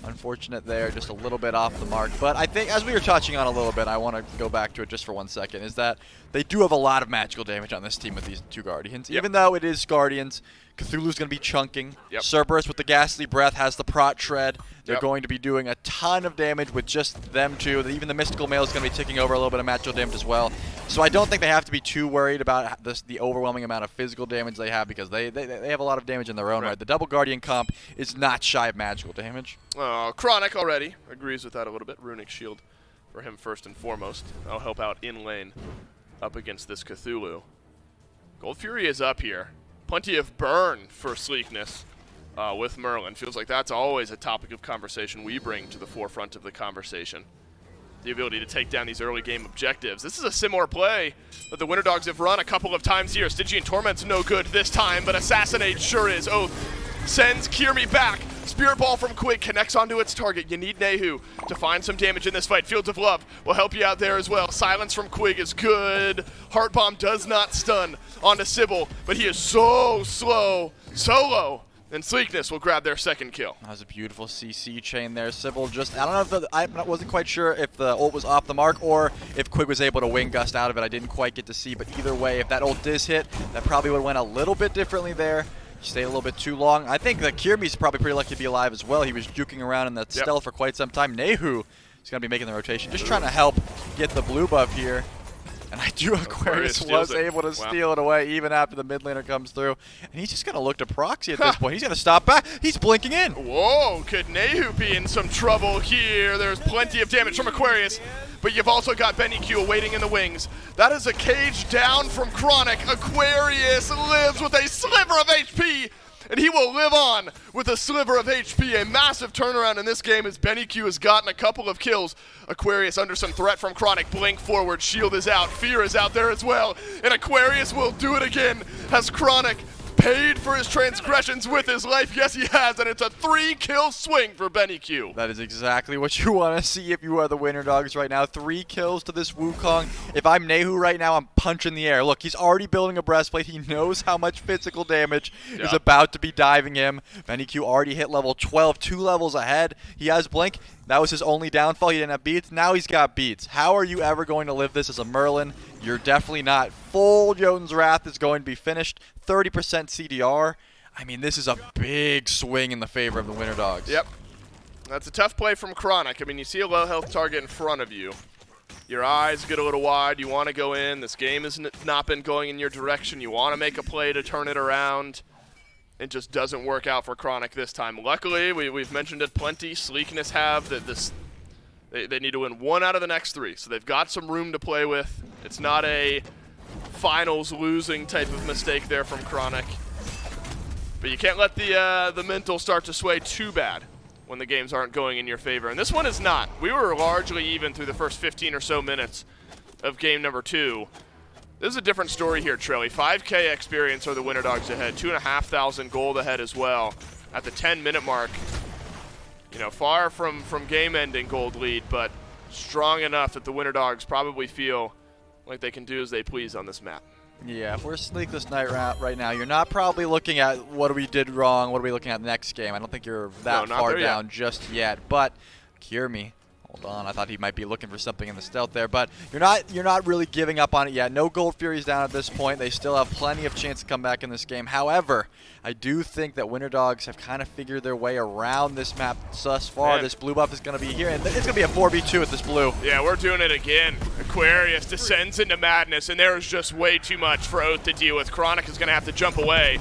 Unfortunate there, just a little bit off the mark. But I think, as we were touching on a little bit, I want to go back to it just for 1 second, is that they do have a lot of magical damage on this team with these 2 Guardians. Yep. Even though it is Guardians, Cthulhu's going to be chunking. Yep. Cerberus with the Ghastly Breath has the Prot Shred. They're Yep. going to be doing a ton of damage with just them 2. Even the Mystical Male is going to be ticking over a little bit of magical damage as well. So I don't think they have to be too worried about the overwhelming amount of physical damage they have, because they have a lot of damage in their own right. The Double Guardian comp is not shy of magical damage. Chronic already agrees with that a little bit. Runic Shield for him first and foremost. That'll help out in lane up against this Cthulhu. Gold Fury is up here. Plenty of burn for Sleekness with Merlin. Feels like that's always a topic of conversation we bring to the forefront of the conversation. The ability to take down these early game objectives. This is a similar play that the Winter Dogs have run a couple of times here. Stygian Torment's no good this time, but Assassinate sure is. Oath sends Kiermi back. Spirit Ball from Quig connects onto its target. You need Nehu to find some damage in this fight. Fields of Love will help you out there as well. Silence from Quig is good. Heart Bomb does not stun onto Sybil, but he is so slow, solo. And Sleekness will grab their second kill. That was a beautiful CC chain there. Sybil just, I don't know if I wasn't quite sure if the ult was off the mark or if Quig was able to wing gust out of it. I didn't quite get to see, but either way, if that ult does hit, that probably would have went a little bit differently there. Stayed a little bit too long. I think that Kiermi's probably pretty lucky to be alive as well. He was juking around in that stealth for quite some time. Nehu is going to be making the rotation, just trying to help get the blue buff here. And I do, Aquarius was able to steal it away even after the mid laner comes through. And he's just going to look to proxy at this point. He's going to stop back. He's blinking in. Whoa, could Nehu be in some trouble here? There's plenty of damage from Aquarius, but you've also got Benny Q waiting in the wings. That is a cage down from Chronic. Aquarius lives with a sliver of HP, and he will live on with a sliver of HP. A massive turnaround in this game as Benny Q has gotten a couple of kills. Aquarius under some threat from Chronic. Blink forward, shield is out, fear is out there as well. And Aquarius will do it again. Has Chronic paid for his transgressions with his life? Yes, he has, and it's a 3-kill swing for Benny Q. That is exactly what you want to see if you are the Winter Dogs right now. 3 kills to this Wukong. If I'm Nehu right now, I'm punching the air. Look, he's already building a breastplate. He knows how much physical damage is about to be diving him. Benny Q already hit level 12, 2 levels ahead. He has Blink. That was his only downfall. He didn't have beats. Now he's got beats. How are you ever going to live this as a Merlin? You're definitely not. Full Jotun's Wrath is going to be finished. 30% CDR. I mean, this is a big swing in the favor of the Winter Dogs. Yep. That's a tough play from Chronic. I mean, you see a low health target in front of you. Your eyes get a little wide. You want to go in. This game has not been going in your direction. You want to make a play to turn it around. It just doesn't work out for Chronic this time. Luckily, we've mentioned it plenty. Sleekness have that they need to win 1 out of the next 3, so they've got some room to play with. It's not a finals losing type of mistake there from Chronic, but you can't let the mental start to sway too bad when the games aren't going in your favor. And this one is not. We were largely even through the first 15 or so minutes of game number 2. This is a different story here, Trilly. 5K experience are the Winter Dogs ahead. 2,500 gold ahead as well at the 10-minute mark. You know, far from game-ending gold lead, but strong enough that the Winter Dogs probably feel like they can do as they please on this map. Yeah, if we're Sleekless Night right now, you're not probably looking at what we did wrong, what are we looking at next game. I don't think you're that far down just yet. But Cure Me. Hold on, I thought he might be looking for something in the stealth there, but you're not really giving up on it yet. No Gold Furies down at this point. They still have plenty of chance to come back in this game. However, I do think that Winter Dogs have kind of figured their way around this map thus far. This blue buff is going to be here, and it's going to be a 4v2 with this blue. Yeah, we're doing it again. Aquarius descends into madness, and there is just way too much for Oath to deal with. Chronic is going to have to jump away.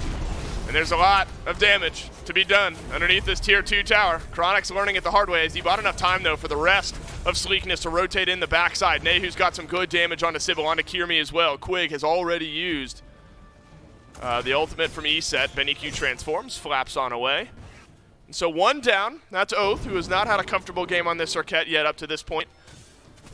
And there's a lot of damage to be done underneath this tier 2 tower. Chronic's learning it the hard way as he bought enough time, though, for the rest of Sleekness to rotate in the backside. Nehu's got some good damage onto Sybil, onto Kirmi as well. Quig has already used the ultimate from E-Set. BennyQ transforms, flaps on away. And so one down. That's Oath, who has not had a comfortable game on this Circuit yet up to this point.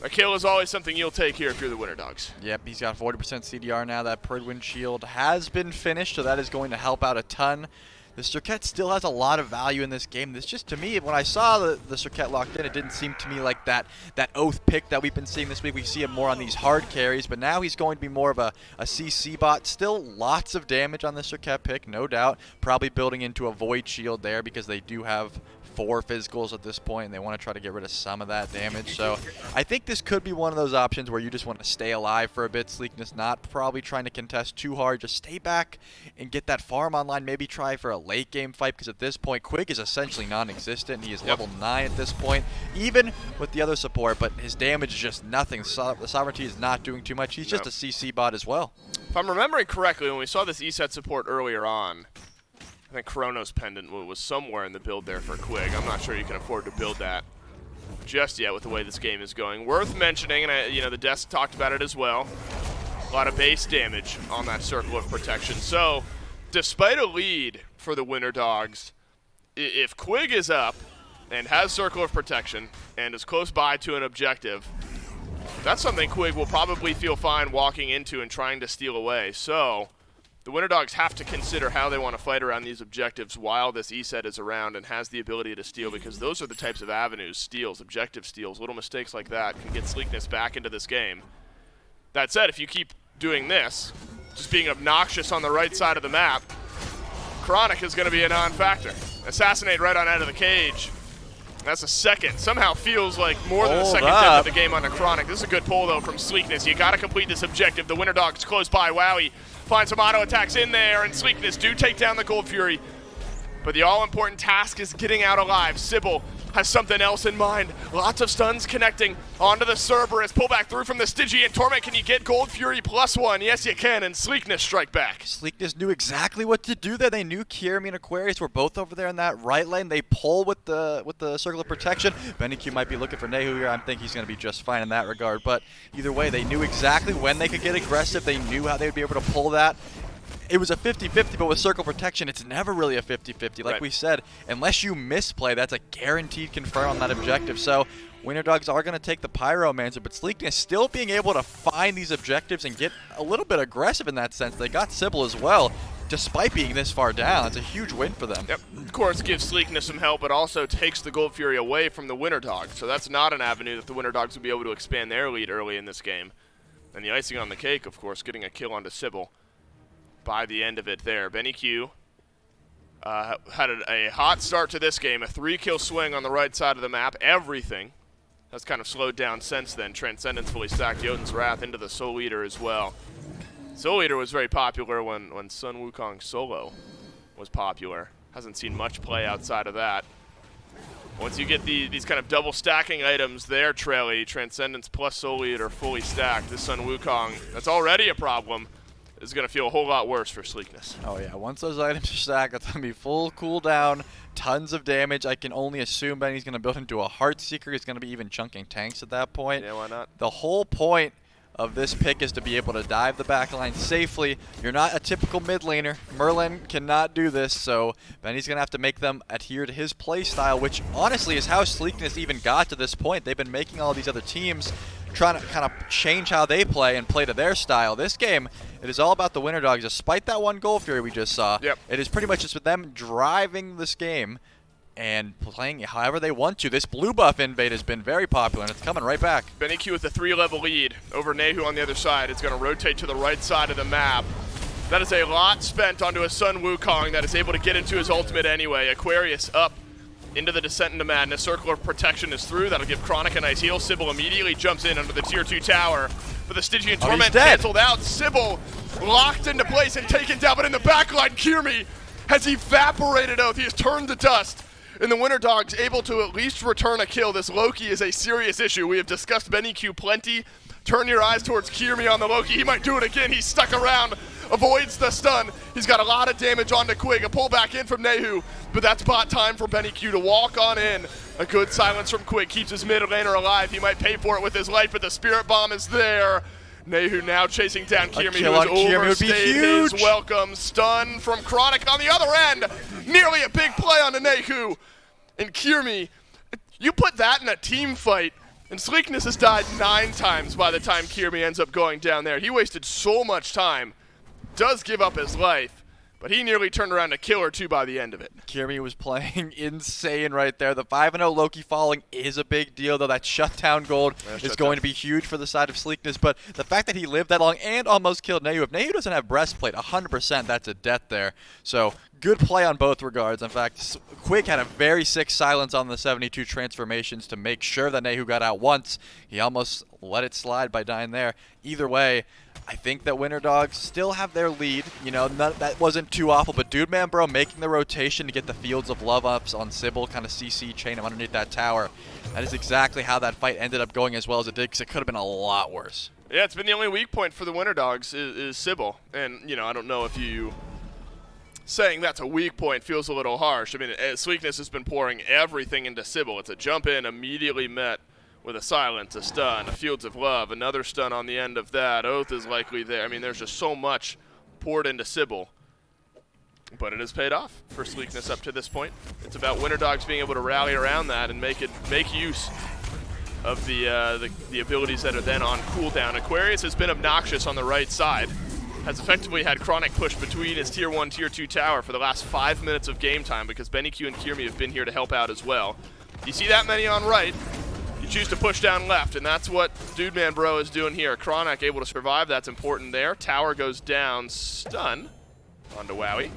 A kill is always something you'll take here if you're the Winter Dogs. Yep, he's got 40% CDR now. That Pridwin shield has been finished, so that is going to help out a ton. The Circuit still has a lot of value in this game. This just, to me, when I saw the Circuit locked in, it didn't seem to me like that Oath pick that we've been seeing this week. We see him more on these hard carries, but now he's going to be more of a CC bot. Still lots of damage on the Circuit pick, no doubt. Probably building into a Void Shield there because they do have 4 physicals at this point, and they want to try to get rid of some of that damage. So I think this could be one of those options where you just want to stay alive for a bit. Sleekness not probably trying to contest too hard. Just stay back and get that farm online. Maybe try for a late game fight, because at this point, Quig is essentially non-existent. He is level 9 at this point, even with the other support, but his damage is just nothing. The Sovereignty is not doing too much. He's just a CC bot as well. If I'm remembering correctly, when we saw this E-Set support earlier on, I think Chronos Pendant was somewhere in the build there for Quig. I'm not sure you can afford to build that just yet with the way this game is going. Worth mentioning, and the desk talked about it as well, a lot of base damage on that Circle of Protection. So, despite a lead for the Winter Dogs, if Quig is up and has Circle of Protection and is close by to an objective, that's something Quig will probably feel fine walking into and trying to steal away. So, the Winter Dogs have to consider how they want to fight around these objectives while this E-Set is around and has the ability to steal, because those are the types of avenues, steals, objective steals, little mistakes like that can get Sleekness back into this game. That said, if you keep doing this, just being obnoxious on the right side of the map, Chronic is going to be a non-factor. Assassinate right on out of the cage. That's a second. Somehow feels like more than a second death of the game on a Chronic. This is a good pull, though, from Sleekness. You got to complete this objective. The Winter Dogs close by. Wowie finds some auto attacks in there, and Sleekness do take down the Gold Fury. But the all-important task is getting out alive. Sybil has something else in mind. Lots of stuns connecting onto the Cerberus. Pull back through from the Stygian Torment. Can you get Gold Fury +1? Yes, you can, and Sleekness strike back. Sleekness knew exactly what to do there. They knew Kirmi and Aquarius were both over there in that right lane. They pull with the Circle of Protection. BennyQ might be looking for Nehu here. I think he's going to be just fine in that regard. But either way, they knew exactly when they could get aggressive. They knew how they would be able to pull that. It was a 50-50, but with Circle Protection, it's never really a 50-50. Like we said, unless you misplay, that's a guaranteed confirm on that objective. So Winter Dogs are going to take the Pyromancer, but Sleekness still being able to find these objectives and get a little bit aggressive in that sense. They got Sybil as well, despite being this far down. It's a huge win for them. Yep. Of course, gives Sleekness some help, but also takes the Gold Fury away from the Winter Dogs. So that's not an avenue that the Winter Dogs will be able to expand their lead early in this game. And the icing on the cake, of course, getting a kill onto Sybil by the end of it there. BennyQ had a hot start to this game, a 3-kill swing on the right side of the map. Everything has kind of slowed down since then. Transcendence fully stacked, Jotun's Wrath into the Soul Eater as well. Soul Eater was very popular when Sun Wukong solo was popular. Hasn't seen much play outside of that. Once you get these kind of double stacking items there, Trelly, Transcendence plus Soul Eater fully stacked, this Sun Wukong, that's already a problem, is going to feel a whole lot worse for Sleekness. Oh yeah, once those items are stacked, it's going to be full cooldown, tons of damage. I can only assume Benny's going to build into a Heartseeker. He's going to be even chunking tanks at that point. Yeah, why not? The whole point of this pick is to be able to dive the backline safely. You're not a typical mid laner. Merlin cannot do this, so Benny's going to have to make them adhere to his play style, which honestly is how Sleekness even got to this point. They've been making all these other teams trying to kind of change how they play and play to their style. This game, it is all about the Winter Dogs. Despite that one goal fury we just saw, it is pretty much just with them driving this game and playing however they want to. This blue buff invade has been very popular, and it's coming right back. BennyQ with a 3-level lead over Nehu on the other side. It's going to rotate to the right side of the map. That is a lot spent onto a Sun Wukong that is able to get into his ultimate anyway. Aquarius up into the Descent into Madness. Circle of Protection is through. That'll give Chronic a nice heal. Sybil immediately jumps in under the Tier 2 tower. But the Stygian Torment canceled out. Sybil locked into place and taken down. But in the backline, Kirmi has evaporated Oath. He has turned to dust. And the Winter Dogs able to at least return a kill. This Loki is a serious issue. We have discussed BennyQ plenty. Turn your eyes towards Kirmi on the Loki. He might do it again. He's stuck around. Avoids the stun. He's got a lot of damage onto Quig. A pull back in from Nehu, but that's bot time for BennyQ to walk on in. A good silence from Quig keeps his mid laner alive. He might pay for it with his life, but the Spirit Bomb is there. Nehu now chasing down Kirmi, who has overstayed his welcome. Stun from Chronic on the other end. Nearly a big play onto Nehu. And Kirmi, you put that in a team fight, and Sleekness has died 9 times by the time Kirmi ends up going down there. He wasted so much time. Does give up his life, but he nearly turned around a kill or 2 by the end of it. Kirmi was playing insane right there. The 5-0 Loki falling is a big deal, though. That shutdown gold is going to be huge for the side of Sleekness, but the fact that he lived that long and almost killed Nehu, if Nehu doesn't have breastplate, 100% that's a death there. So good play on both regards. In fact, Quig had a very sick silence on the 72 transformations to make sure that Nehu got out once. He almost let it slide by dying there. Either way, I think that Winter Dogs still have their lead. You know, that wasn't too awful, but Dude Man Bro making the rotation to get the Fields of Love ups on Sybil, kind of CC chain him underneath that tower. That is exactly how that fight ended up going as well as it did, because it could have been a lot worse. Yeah, it's been the only weak point for the Winter Dogs is Sybil. And, you know, I don't know if you saying that's a weak point feels a little harsh. I mean, Sleekness has been pouring everything into Sybil. It's a jump in, immediately met with a silence, a stun, a Fields of Love, another stun on the end of that. Oath is likely there. I mean, there's just so much poured into Sybil. But it has paid off for Sleekness up to this point. It's about Winter Dogs being able to rally around that and make use of the abilities that are then on cooldown. Aquarius has been obnoxious on the right side. Has effectively had Chronic push between his Tier 1, Tier 2 tower for the last 5 minutes of game time because BennyQ and Kirmi have been here to help out as well. You see that many on right, you choose to push down left, and that's what Dude Man Bro is doing here. Chronic able to survive, that's important there. Tower goes down, stun onto Wowie.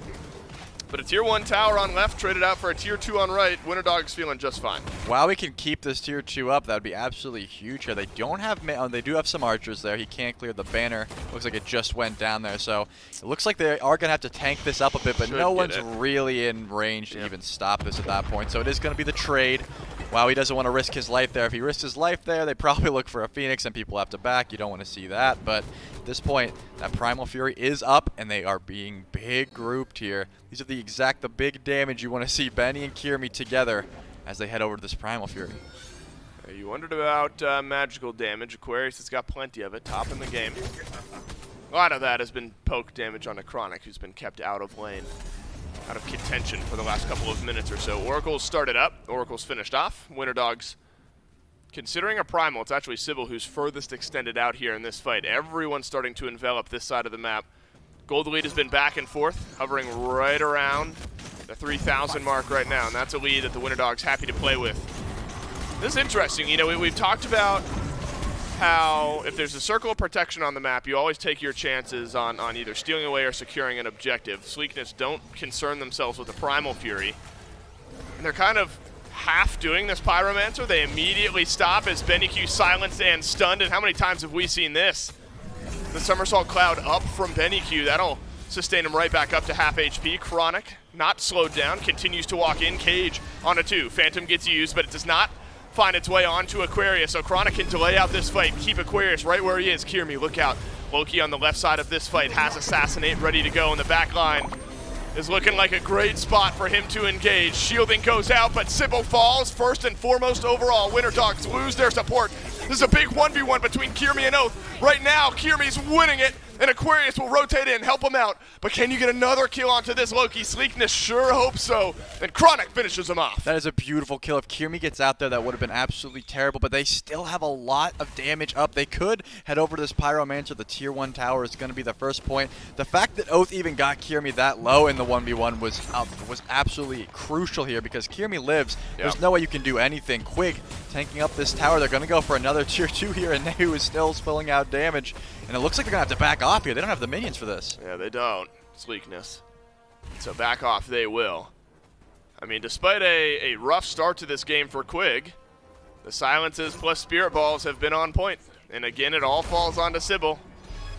But a Tier 1 tower on left, traded out for a Tier 2 on right. Winter Dogs feeling just fine. Wowie can keep this Tier 2 up. That would be absolutely huge here. They don't have, they do have some archers there. He can't clear the banner. Looks like it just went down there. So it looks like they are going to have to tank this up a bit, but no one's really in range to even stop this at that point. So it is going to be the trade. Wowie doesn't want to risk his life there. If he risks his life there, they probably look for a Phoenix and people have to back. You don't want to see that. But at this point, that Primal Fury is up and they are being big grouped here. These are the big damage you want to see Benny and Kirmi together as they head over to this Primal Fury. You wondered about magical damage. Aquarius has got plenty of it, top in the game. A lot of that has been poke damage on a Chronic, who's been kept out of lane, out of contention for the last couple of minutes or so. Oracle's started up. Oracle's finished off. Winter Dogs, considering a Primal, it's actually Sybil who's furthest extended out here in this fight. Everyone's starting to envelop this side of the map. Gold lead has been back and forth, hovering right around the 3,000 mark right now, and that's a lead that the Winter Dogs happy to play with. This is interesting. You know, we've talked about how if there's a circle of protection on the map, you always take your chances on either stealing away or securing an objective. Sleekness don't concern themselves with the Primal Fury. And they're kind of half doing this Pyromancer. They immediately stop as BennyQ silenced and stunned, and how many times have we seen this? The Somersault Cloud up from BennyQ. That'll sustain him right back up to half HP. Chronic, not slowed down, continues to walk in. Cage on a 2. Phantom gets used, but it does not find its way onto Aquarius. So Chronic can delay out this fight, keep Aquarius right where he is. Kirmi, look out. Loki on the left side of this fight has Assassinate ready to go in the back line. Is looking like a great spot for him to engage. Shielding goes out, but Sybil falls. First and foremost overall, Winter Dogs lose their support. This is a big 1v1 between Kirmi and Oath. Right now, Kirmi's winning it. and Aquarius will rotate in, help him out. But can you get another kill onto this Loki? Sleekness sure hope so. And Chronic finishes him off. That is a beautiful kill. If Kirmi gets out there, that would have been absolutely terrible, but they still have a lot of damage up. They could head over to this Pyromancer. The tier 1 tower is going to be the first point. The fact that Oath even got Kirmi that low in the 1v1 was absolutely crucial here, because Kirmi lives. There's no way you can do anything. Quig tanking up this tower. They're going to go for another tier 2 here, and Nehu is still spilling out damage. And it looks like they're going to have to back off here. They don't have the minions for this. Yeah, they don't. Sleekness. So back off they will. I mean, despite a rough start to this game for Quig, the silences plus Spirit Balls have been on point. And again, it all falls onto Sybil.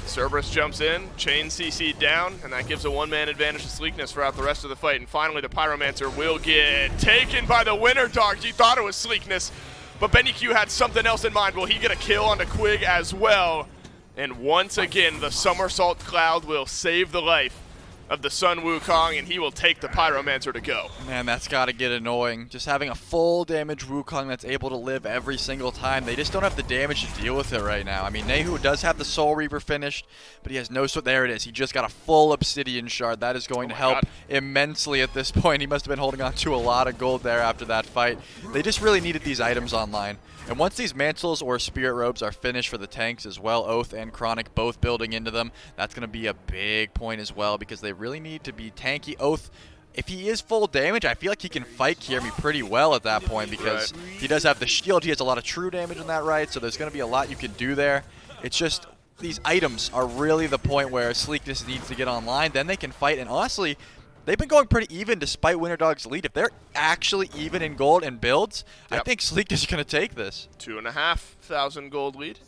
Cerberus jumps in, chain CC'd down, and that gives a one-man advantage to Sleekness throughout the rest of the fight. And finally, the Pyromancer will get taken by the Winter Dogs. You thought it was Sleekness, but Benny Q had something else in mind. Will he get a kill onto Quig as well? And once again, the Somersault Cloud will save the life of the Sun Wukong, and he will take the Pyromancer to go. Man, that's got to get annoying. Just having a full damage Wukong that's able to live every single time. They just don't have the damage to deal with it right now. I mean, Nehu does have the Soul Reaver finished, but he has no... There it is. He just got a full Obsidian Shard. That is going to help immensely at this point. He must have been holding on to a lot of gold there after that fight. They just really needed these items online. And once these mantles or spirit robes are finished for the tanks as well, Oath and Chronic both building into them, that's going to be a big point as well, because they really need to be tanky. Oath, if he is full damage, I feel like he can fight Kirmi pretty well at that point, because he does have the shield. He has a lot of true damage in that right, so there's going to be a lot you can do there. It's just these items are really the point where Sleekness needs to get online. Then they can fight, and honestly, they've been going pretty even despite Winter Dog's lead. If they're actually even in gold and builds, I think Sleekness is going to take this. 2,500 gold lead.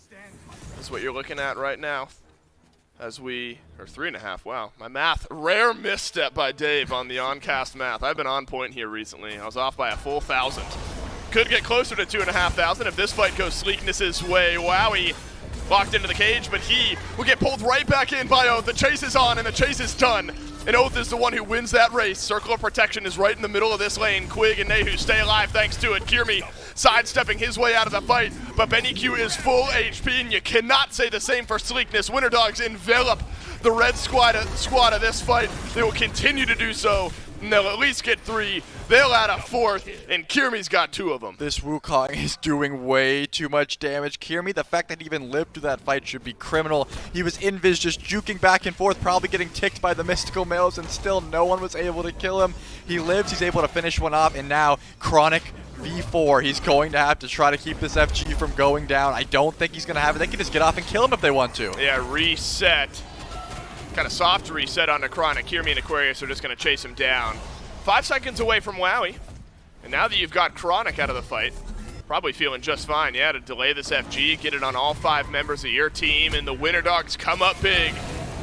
That's what you're looking at right now. Or 3.5, wow. My math, rare misstep by Dave on the on-cast math. I've been on point here recently. I was off by a full 1,000. Could get closer to 2,500 if this fight goes Sleekness's way. Wowie locked into the cage, but he will get pulled right back in by Oath. The chase is on, and the chase is done. And Oath is the one who wins that race. Circle of Protection is right in the middle of this lane. Quig and Nehu stay alive thanks to it. Kirmi sidestepping his way out of the fight, but Benny Q is full HP, and you cannot say the same for Sleekness. Winter Dogs envelop the red squad of this fight. They will continue to do so, and they'll at least get 3. They'll add a 4th, and Kirmi's got 2 of them. This Wukong is doing way too much damage. Kirmi, the fact that he even lived through that fight should be criminal. He was invis just juking back and forth, probably getting ticked by the mystical males, and still no one was able to kill him. He lives, he's able to finish one off, and now Chronic V4. He's going to have to try to keep this FG from going down. I don't think he's going to have it. They can just get off and kill him if they want to. Yeah, reset. Kind of soft reset on the Chronic. Kirmi and Aquarius are just going to chase him down. 5 seconds away from Wowie. And now that you've got Chronic out of the fight, probably feeling just fine. Yeah, to delay this FG, get it on all 5 members of your team, and the Winter Dogs come up big.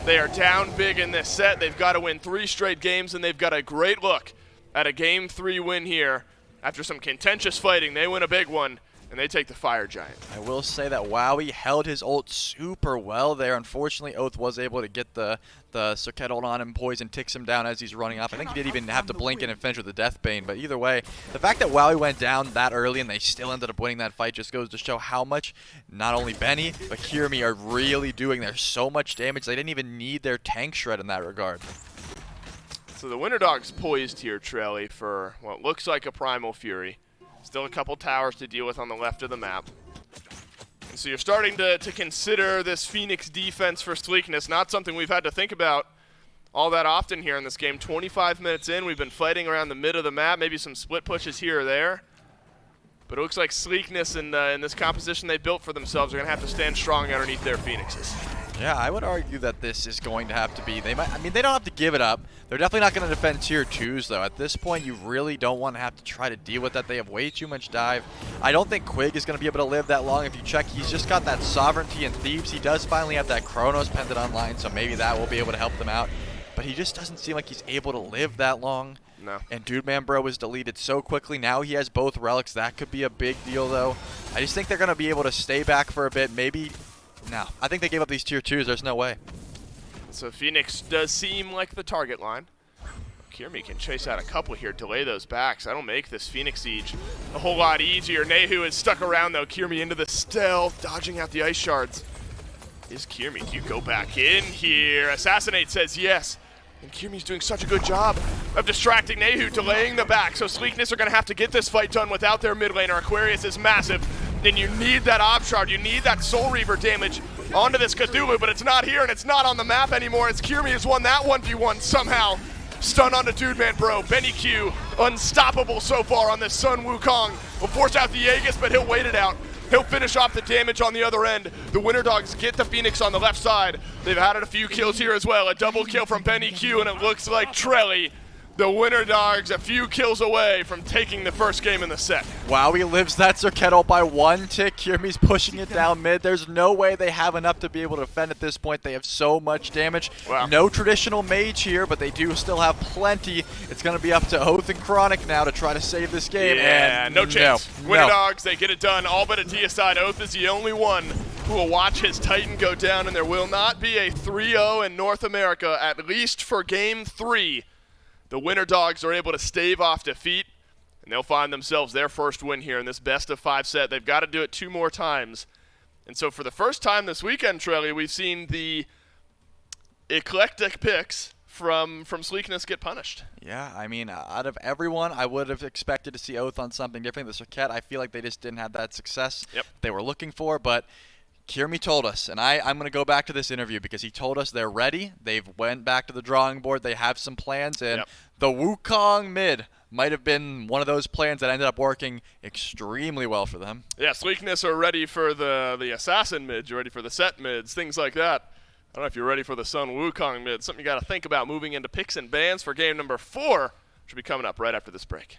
They are down big in this set. They've got to win 3 straight games, and they've got a great look at a Game 3 win here. After some contentious fighting, they win a big one, and they take the Fire Giant. I will say that Wowie held his ult super well there. Unfortunately, Oath was able to get the Circuit ult on him. Poison ticks him down as he's running off. I think he didn't even have to blink in and finish with the Death Bane. But either way, the fact that Wowie went down that early and they still ended up winning that fight just goes to show how much not only Benny, but Kirmi are really doing. There's so much damage. They didn't even need their tank shred in that regard. So the Winter Dogs poised here, Trelly, for what looks like a Primal Fury. Still a couple towers to deal with on the left of the map. And so you're starting to consider this Phoenix defense for Sleekness, not something we've had to think about all that often here in this game. 25 minutes in, we've been fighting around the mid of the map, maybe some split pushes here or there. But it looks like Sleekness in this composition they built for themselves are going to have to stand strong underneath their Phoenixes. Yeah, I would argue that this is going to have to be, they don't have to give it up. They're definitely not going to defend tier 2s, though. At this point, you really don't want to have to try to deal with that. They have way too much dive. I don't think Quig is going to be able to live that long. If you check, he's just got that Sovereignty and Thieves. He does finally have that Chronos pendant online, so maybe that will be able to help them out. But he just doesn't seem like he's able to live that long. No. And Dude Man Bro was deleted so quickly. Now he has both relics. That could be a big deal, though. I just think they're going to be able to stay back for a bit. Maybe... No, I think they gave up these tier 2s. There's no way. So Phoenix does seem like the target line. Kirmi can chase out a couple here, delay those backs. That'll make this Phoenix siege a whole lot easier. Nehu is stuck around, though. Kirmi into the stealth, dodging out the ice shards. is Kiermy. Do you go back in here? Assassinate says yes. And Kiermy's doing such a good job of distracting Nehu, delaying the back. So Sleekness are going to have to get this fight done without their mid laner. Aquarius is massive. Then you need that Ob Shard. You need that Soul Reaver damage onto this Cthulhu, but it's not here and it's not on the map anymore as Kiermy has won that 1v1 somehow. Stun onto Dude Man Bro. Benny Q, unstoppable so far on this Sun Wukong. Will force out the Aegis, but he'll wait it out. He'll finish off the damage on the other end. The Winter Dogs get the Phoenix on the left side. They've added a few kills here as well. A double kill from Benny Q, and it looks like Trelly, the Winter Dogs, a few kills away from taking the first game in the set. Wow, he lives that Zerkettle by 1 tick. Kiermy's pushing it down mid. There's no way they have enough to be able to defend at this point. They have so much damage. Wow. No traditional mage here, but they do still have plenty. It's going to be up to Oath and Chronic now to try to save this game. Yeah, and no chance. No, Winter no. Dogs, they get it done. All but a D aside. Oath is the only one who will watch his Titan go down, and there will not be a 3-0 in North America, at least for Game 3. The Winter Dogs are able to stave off defeat, and they'll find themselves their first win here in this best-of-5 set. They've got to do it 2 more times. And so for the first time this weekend, Trelly, we've seen the eclectic picks from Sleekness get punished. Yeah, I mean, out of everyone, I would have expected to see Oath on something different. The Serket, I feel like they just didn't have that success they were looking for, but Kiermy told us, and I'm going to go back to this interview because he told us they're ready. They've went back to the drawing board. They have some plans, and the Wukong mid might have been one of those plans that ended up working extremely well for them. Yeah, Sleekness are ready for the Assassin mids. You're ready for the set mids, things like that. I don't know if you're ready for the Sun Wukong mid. Something you got to think about moving into picks and bans for game number 4, which will be coming up right after this break.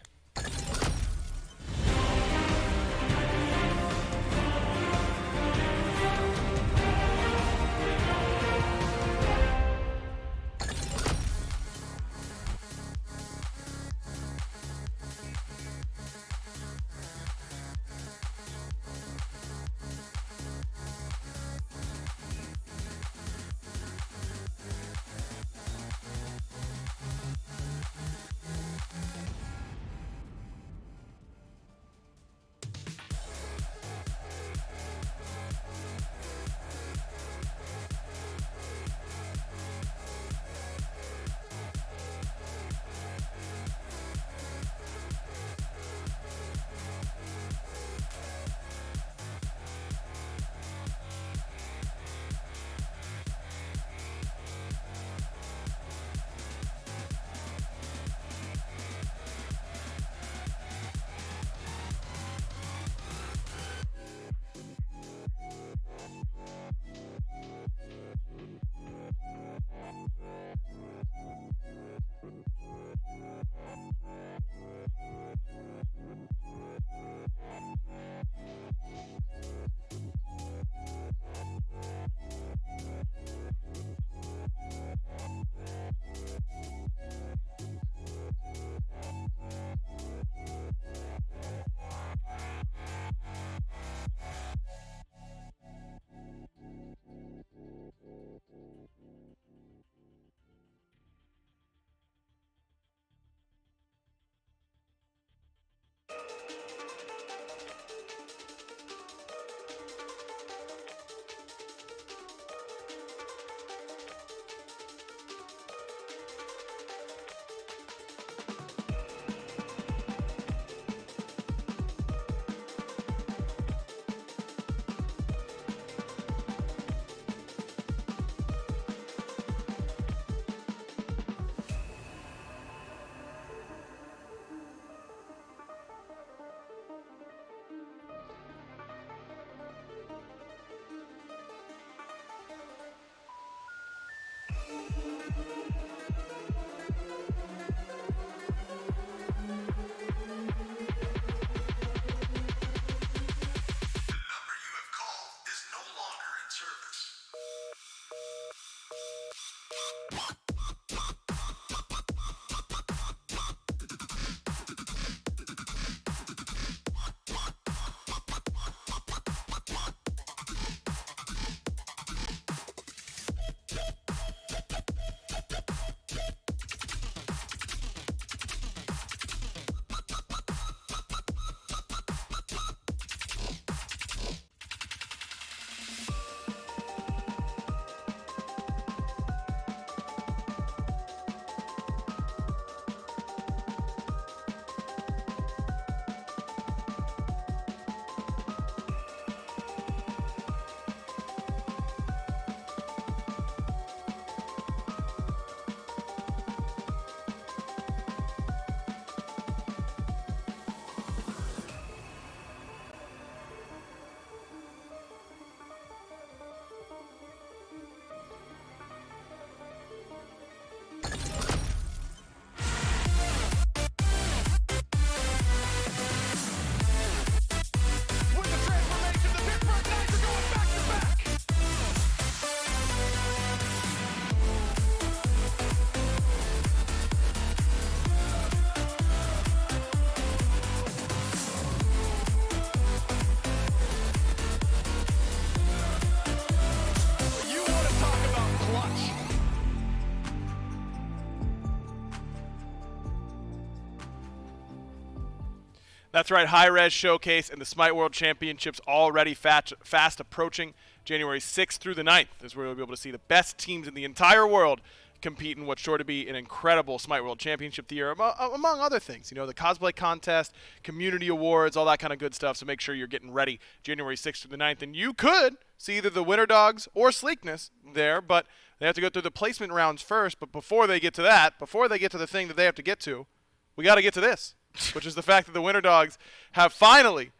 That's right, hi-rez showcase and the SMITE World Championships already fast approaching. January 6th through the 9th is where we'll be able to see the best teams in the entire world compete in what's sure to be an incredible SMITE World Championship year, among other things. You know, the cosplay contest, community awards, all that kind of good stuff. So make sure you're getting ready January 6th through the 9th. And you could see either the Winter Dogs or Sleekness there, but they have to go through the placement rounds first. But before they get to that, before they get to the thing that they have to get to, we got to get to this, which is the fact that the Winter Dogs have finally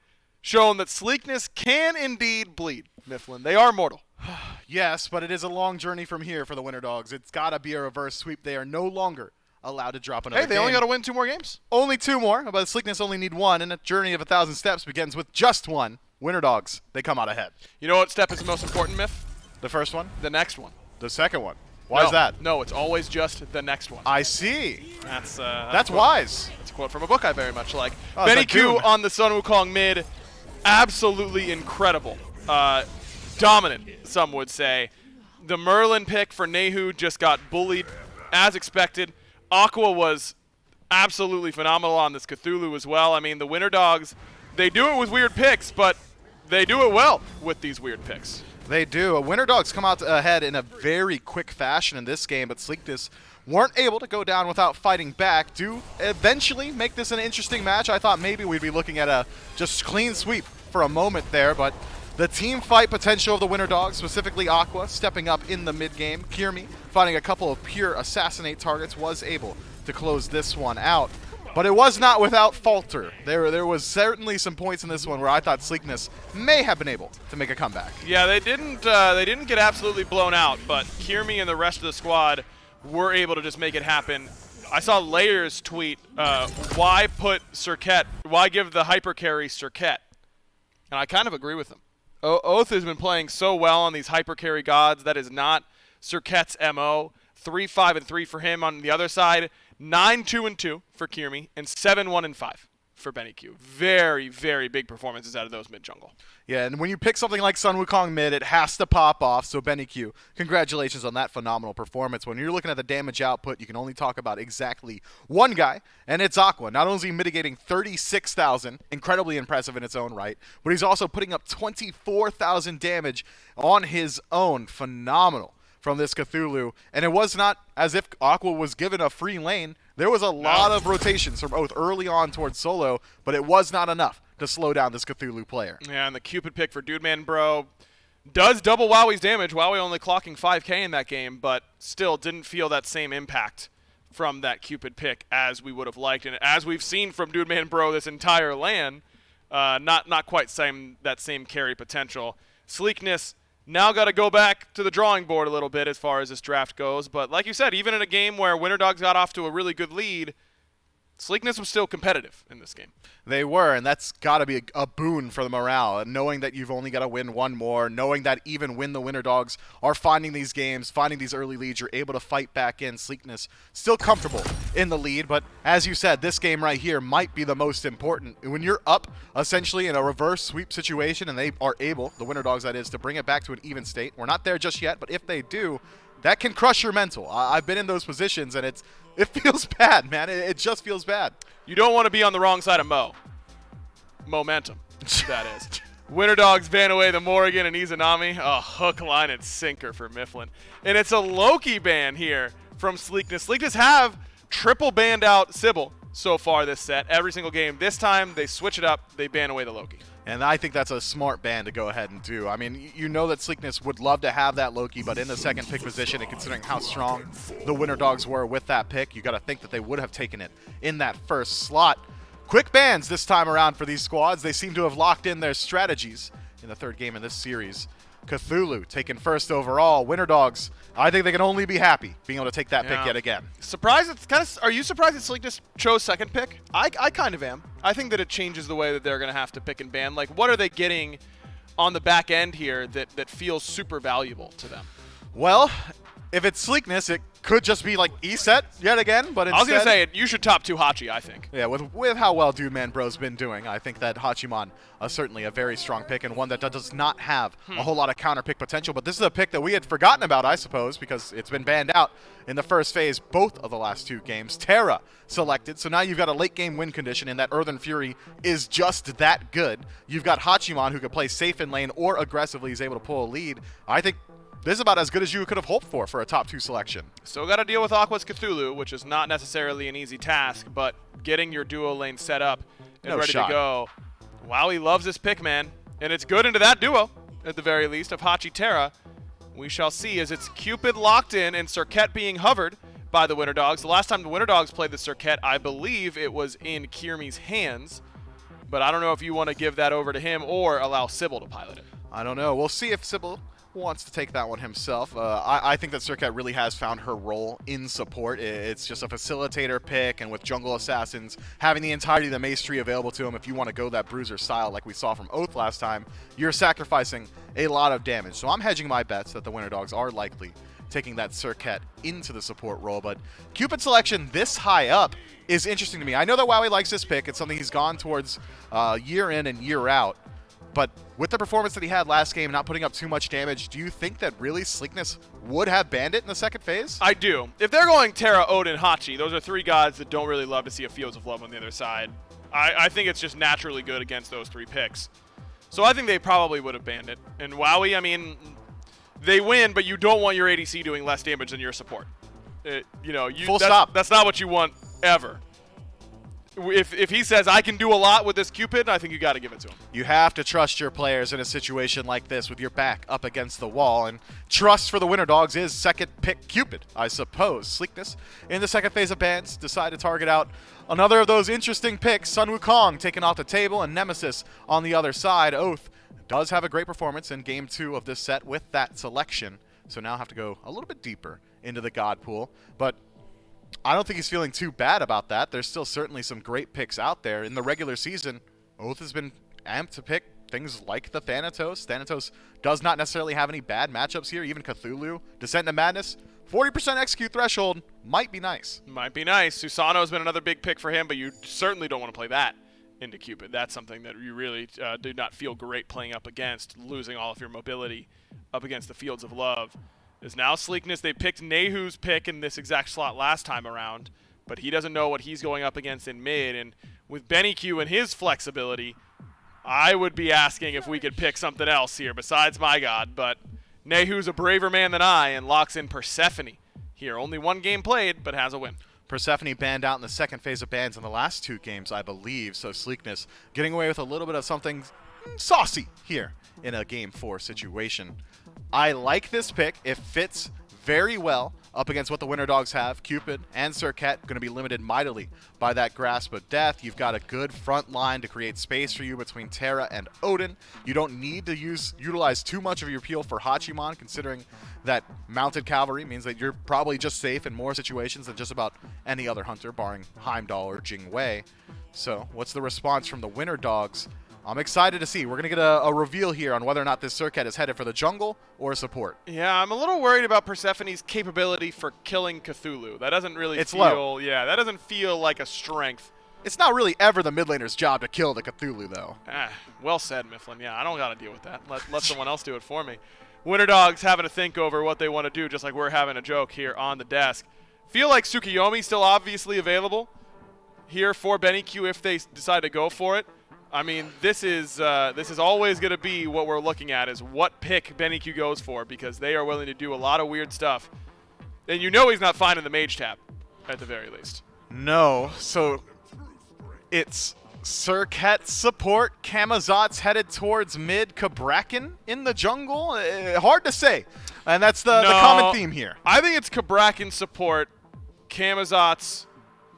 shown that Sleekness can indeed bleed, Mifflin. They are mortal. Yes, but it is a long journey from here for the Winter Dogs. It's got to be a reverse sweep. They are no longer allowed to drop another Hey, they game. only got to win 2 more games. Only 2 more, but Sleekness only need 1, and a journey of 1,000 steps begins with just 1. Winter Dogs, they come out ahead. You know what step is the most important, Miff? The first one? The next one. The second one. Why is that? No, it's always just the next one. I see. That's wise. That's a quote from a book I very much like. Oh, Benny it's Q like Doom. on the Sun Wukong mid, absolutely incredible. Dominant, some would say. The Merlin pick for Nehu just got bullied, as expected. Aqua was absolutely phenomenal on this Cthulhu as well. I mean, the Winter Dogs, they do it with weird picks, but they do it well with these weird picks. They do. Winter Dogs come out ahead in a very quick fashion in this game, but Sleekness weren't able to go down without fighting back. Do eventually make this an interesting match. I thought maybe we'd be looking at a just clean sweep for a moment there, but the team fight potential of the Winter Dogs, specifically Aqua, stepping up in the mid-game. Kirmi, finding a couple of pure assassinate targets, was able to close this one out. But it was not without falter. There was certainly some points in this one where I thought Sleekness may have been able to make a comeback. Yeah, they didn't get absolutely blown out, but Kirmi and the rest of the squad were able to just make it happen. I saw Layers tweet, why put Cirquet, why give the hyper carry Cirquet? And I kind of agree with him. Oath has been playing so well on these hyper carry gods. That is not Cirquet's MO. 3-5-3 for him on the other side. 9-2-2 for Kirmi, and 7-1-5 for Benny Q. Very, very big performances out of those mid-jungle. Yeah, and when you pick something like Sun Wukong mid, it has to pop off. So Benny Q, congratulations on that phenomenal performance. When you're looking at the damage output, you can only talk about exactly one guy, and it's Aqua. Not only is he mitigating 36,000, incredibly impressive in its own right, but he's also putting up 24,000 damage on his own. Phenomenal from this Cthulhu. And it was not as if Aqua was given a free lane. There was a lot of rotations from Oath early on towards solo, but it was not enough to slow down this Cthulhu player. Yeah, and the Cupid pick for Dude Man Bro does double Wowie's damage. Wowie only clocking 5k in that game, but still didn't feel that same impact from that Cupid pick as we would have liked. And as we've seen from Dude Man Bro this entire LAN, not quite that same carry potential. Sleekness now got to go back to the drawing board a little bit as far as this draft goes. But like you said, even in a game where Winter Dogs got off to a really good lead, Sleekness was still competitive in this game. They were, and that's got to be a boon for the morale. And knowing that you've only got to win one more, knowing that even when the Winter Dogs are finding these games, finding these early leads, you're able to fight back in. Sleekness still comfortable in the lead, but as you said, this game right here might be the most important. When you're up essentially in a reverse sweep situation and they are able, the Winter Dogs that is, to bring it back to an even state. We're not there just yet, but if they do, that can crush your mental. I've been in those positions, and it feels bad, man. It just feels bad. You don't want to be on the wrong side of momentum, that is. Winter Dogs ban away the Morrigan and Izanami. Oh, hook, line, and sinker for Mifflin. And it's a Loki ban here from Sleekness. Sleekness have triple banned out Sybil so far this set, every single game. This time, they switch it up. They ban away the Loki. And I think that's a smart ban to go ahead and do. I mean, you know that Sleekness would love to have that Loki, but in the second pick position, and considering how strong the Winter Dogs were with that pick, you got to think that they would have taken it in that first slot. Quick bans this time around for these squads. They seem to have locked in their strategies in the third game in this series. Cthulhu taken first overall. Winter Dogs, I think they can only be happy being able to take that pick yet again. Surprised? Are you surprised that Sleekness chose second pick? I kind of am. I think that it changes the way that they're going to have to pick and ban. Like, what are they getting on the back end here that feels super valuable to them? Well, if it's Sleekness, it could just be like E-set yet again, but instead, I was going to say, you should top 2 Hachi, I think. yeah, with how well Dude Man Bro's been doing, I think that Hachimon certainly a very strong pick and one that does not have a whole lot of counter pick potential. But this is a pick that we had forgotten about, I suppose, because it's been banned out in the first phase both of the last 2 games. Terra selected, so now you've got a late game win condition, and that Earthen Fury is just that good. You've got Hachimon who can play safe in lane or aggressively is able to pull a lead. I think this is about as good as you could have hoped for a top 2 selection. Still got to deal with Aqua's Cthulhu, which is not necessarily an easy task, but getting your duo lane set up and ready to go. Wow, he loves this pick, man. And it's good into that duo, at the very least, of Hachi Terra. We shall see as it's Cupid locked in and Cirquette being hovered by the Winter Dogs. The last time the Winter Dogs played the Cirquette, I believe it was in Kirmi's hands. But I don't know if you want to give that over to him or allow Sybil to pilot it. I don't know. We'll see if Sybil wants to take that one himself. I think that Cirquette really has found her role in support. It's just a facilitator pick, and with Jungle Assassins having the entirety of the Mace tree available to him, if you want to go that bruiser style like we saw from Oath last time, you're sacrificing a lot of damage. So I'm hedging my bets that the Winter Dogs are likely taking that Cirquette into the support role. But Cupid selection this high up is interesting to me. I know that Wowie likes this pick. It's something he's gone towards year in and year out. But with the performance that he had last game, not putting up too much damage, do you think that really Sleekness would have banned it in the second phase? I do. If they're going Terra, Odin, Hachi, those are 3 gods that don't really love to see a Fields of Love on the other side. I think it's just naturally good against those 3 picks. So I think they probably would have banned it. And Wowie, I mean, they win, but you don't want your ADC doing less damage than your support. Full stop. That's not what you want ever. If he says, I can do a lot with this Cupid, I think you got to give it to him. You have to trust your players in a situation like this with your back up against the wall. And trust for the Winter Dogs is second pick Cupid, I suppose. Sleekness in the second phase of bans decide to target out another of those interesting picks. Sun Wukong taken off the table and Nemesis on the other side. Oath does have a great performance in game 2 of this set with that selection. So now have to go a little bit deeper into the God pool. But I don't think he's feeling too bad about that. There's still certainly some great picks out there. In the regular season, Oath has been amped to pick things like the Thanatos. Thanatos does not necessarily have any bad matchups here. Even Cthulhu, Descent into Madness, 40% execute threshold might be nice. Might be nice. Susano's been another big pick for him, but you certainly don't want to play that into Cupid. That's something that you really do not feel great playing up against, losing all of your mobility up against the Fields of Love. Is now Sleekness. They picked Nehu's pick in this exact slot last time around, but he doesn't know what he's going up against in mid. And with Benny Q and his flexibility, I would be asking if we could pick something else here besides my god. But Nehu's a braver man than I and locks in Persephone here. Only 1 game played, but has a win. Persephone banned out in the second phase of bans in the last 2 games, I believe. So Sleekness getting away with a little bit of something saucy here in a game 4 situation. I like this pick. It fits very well up against what the Winter Dogs have. Cupid and Cirquette going to be limited mightily by that Grasp of Death. You've got a good front line to create space for you between Terra and Odin. You don't need to utilize too much of your peel for Hachimon, considering that mounted cavalry means that you're probably just safe in more situations than just about any other hunter, barring Heimdall or Jingwei. So what's the response from the Winter Dogs? I'm excited to see. We're going to get a reveal here on whether or not this Cirquette is headed for the jungle or support. Yeah, I'm a little worried about Persephone's capability for killing Cthulhu. That doesn't really It's feel... low. Yeah, that doesn't feel like a strength. It's not really ever the mid laner's job to kill the Cthulhu, though. Well said, Mifflin. Yeah, I don't got to deal with that. Let someone else do it for me. Winter Dogs having to think over what they want to do, just like we're having a joke here on the desk. Feel like Tsukiyomi's still obviously available here for Benny Q if they decide to go for it. I mean, this is always going to be what we're looking at, is what pick Benny Q goes for, because they are willing to do a lot of weird stuff. And you know he's not finding the mage tap, at the very least. No, so it's Cirquette support. Camazot's headed towards mid. Kabrakan in the jungle. Hard to say, and that's the common theme here. I think it's Kabrakan support, Camazot's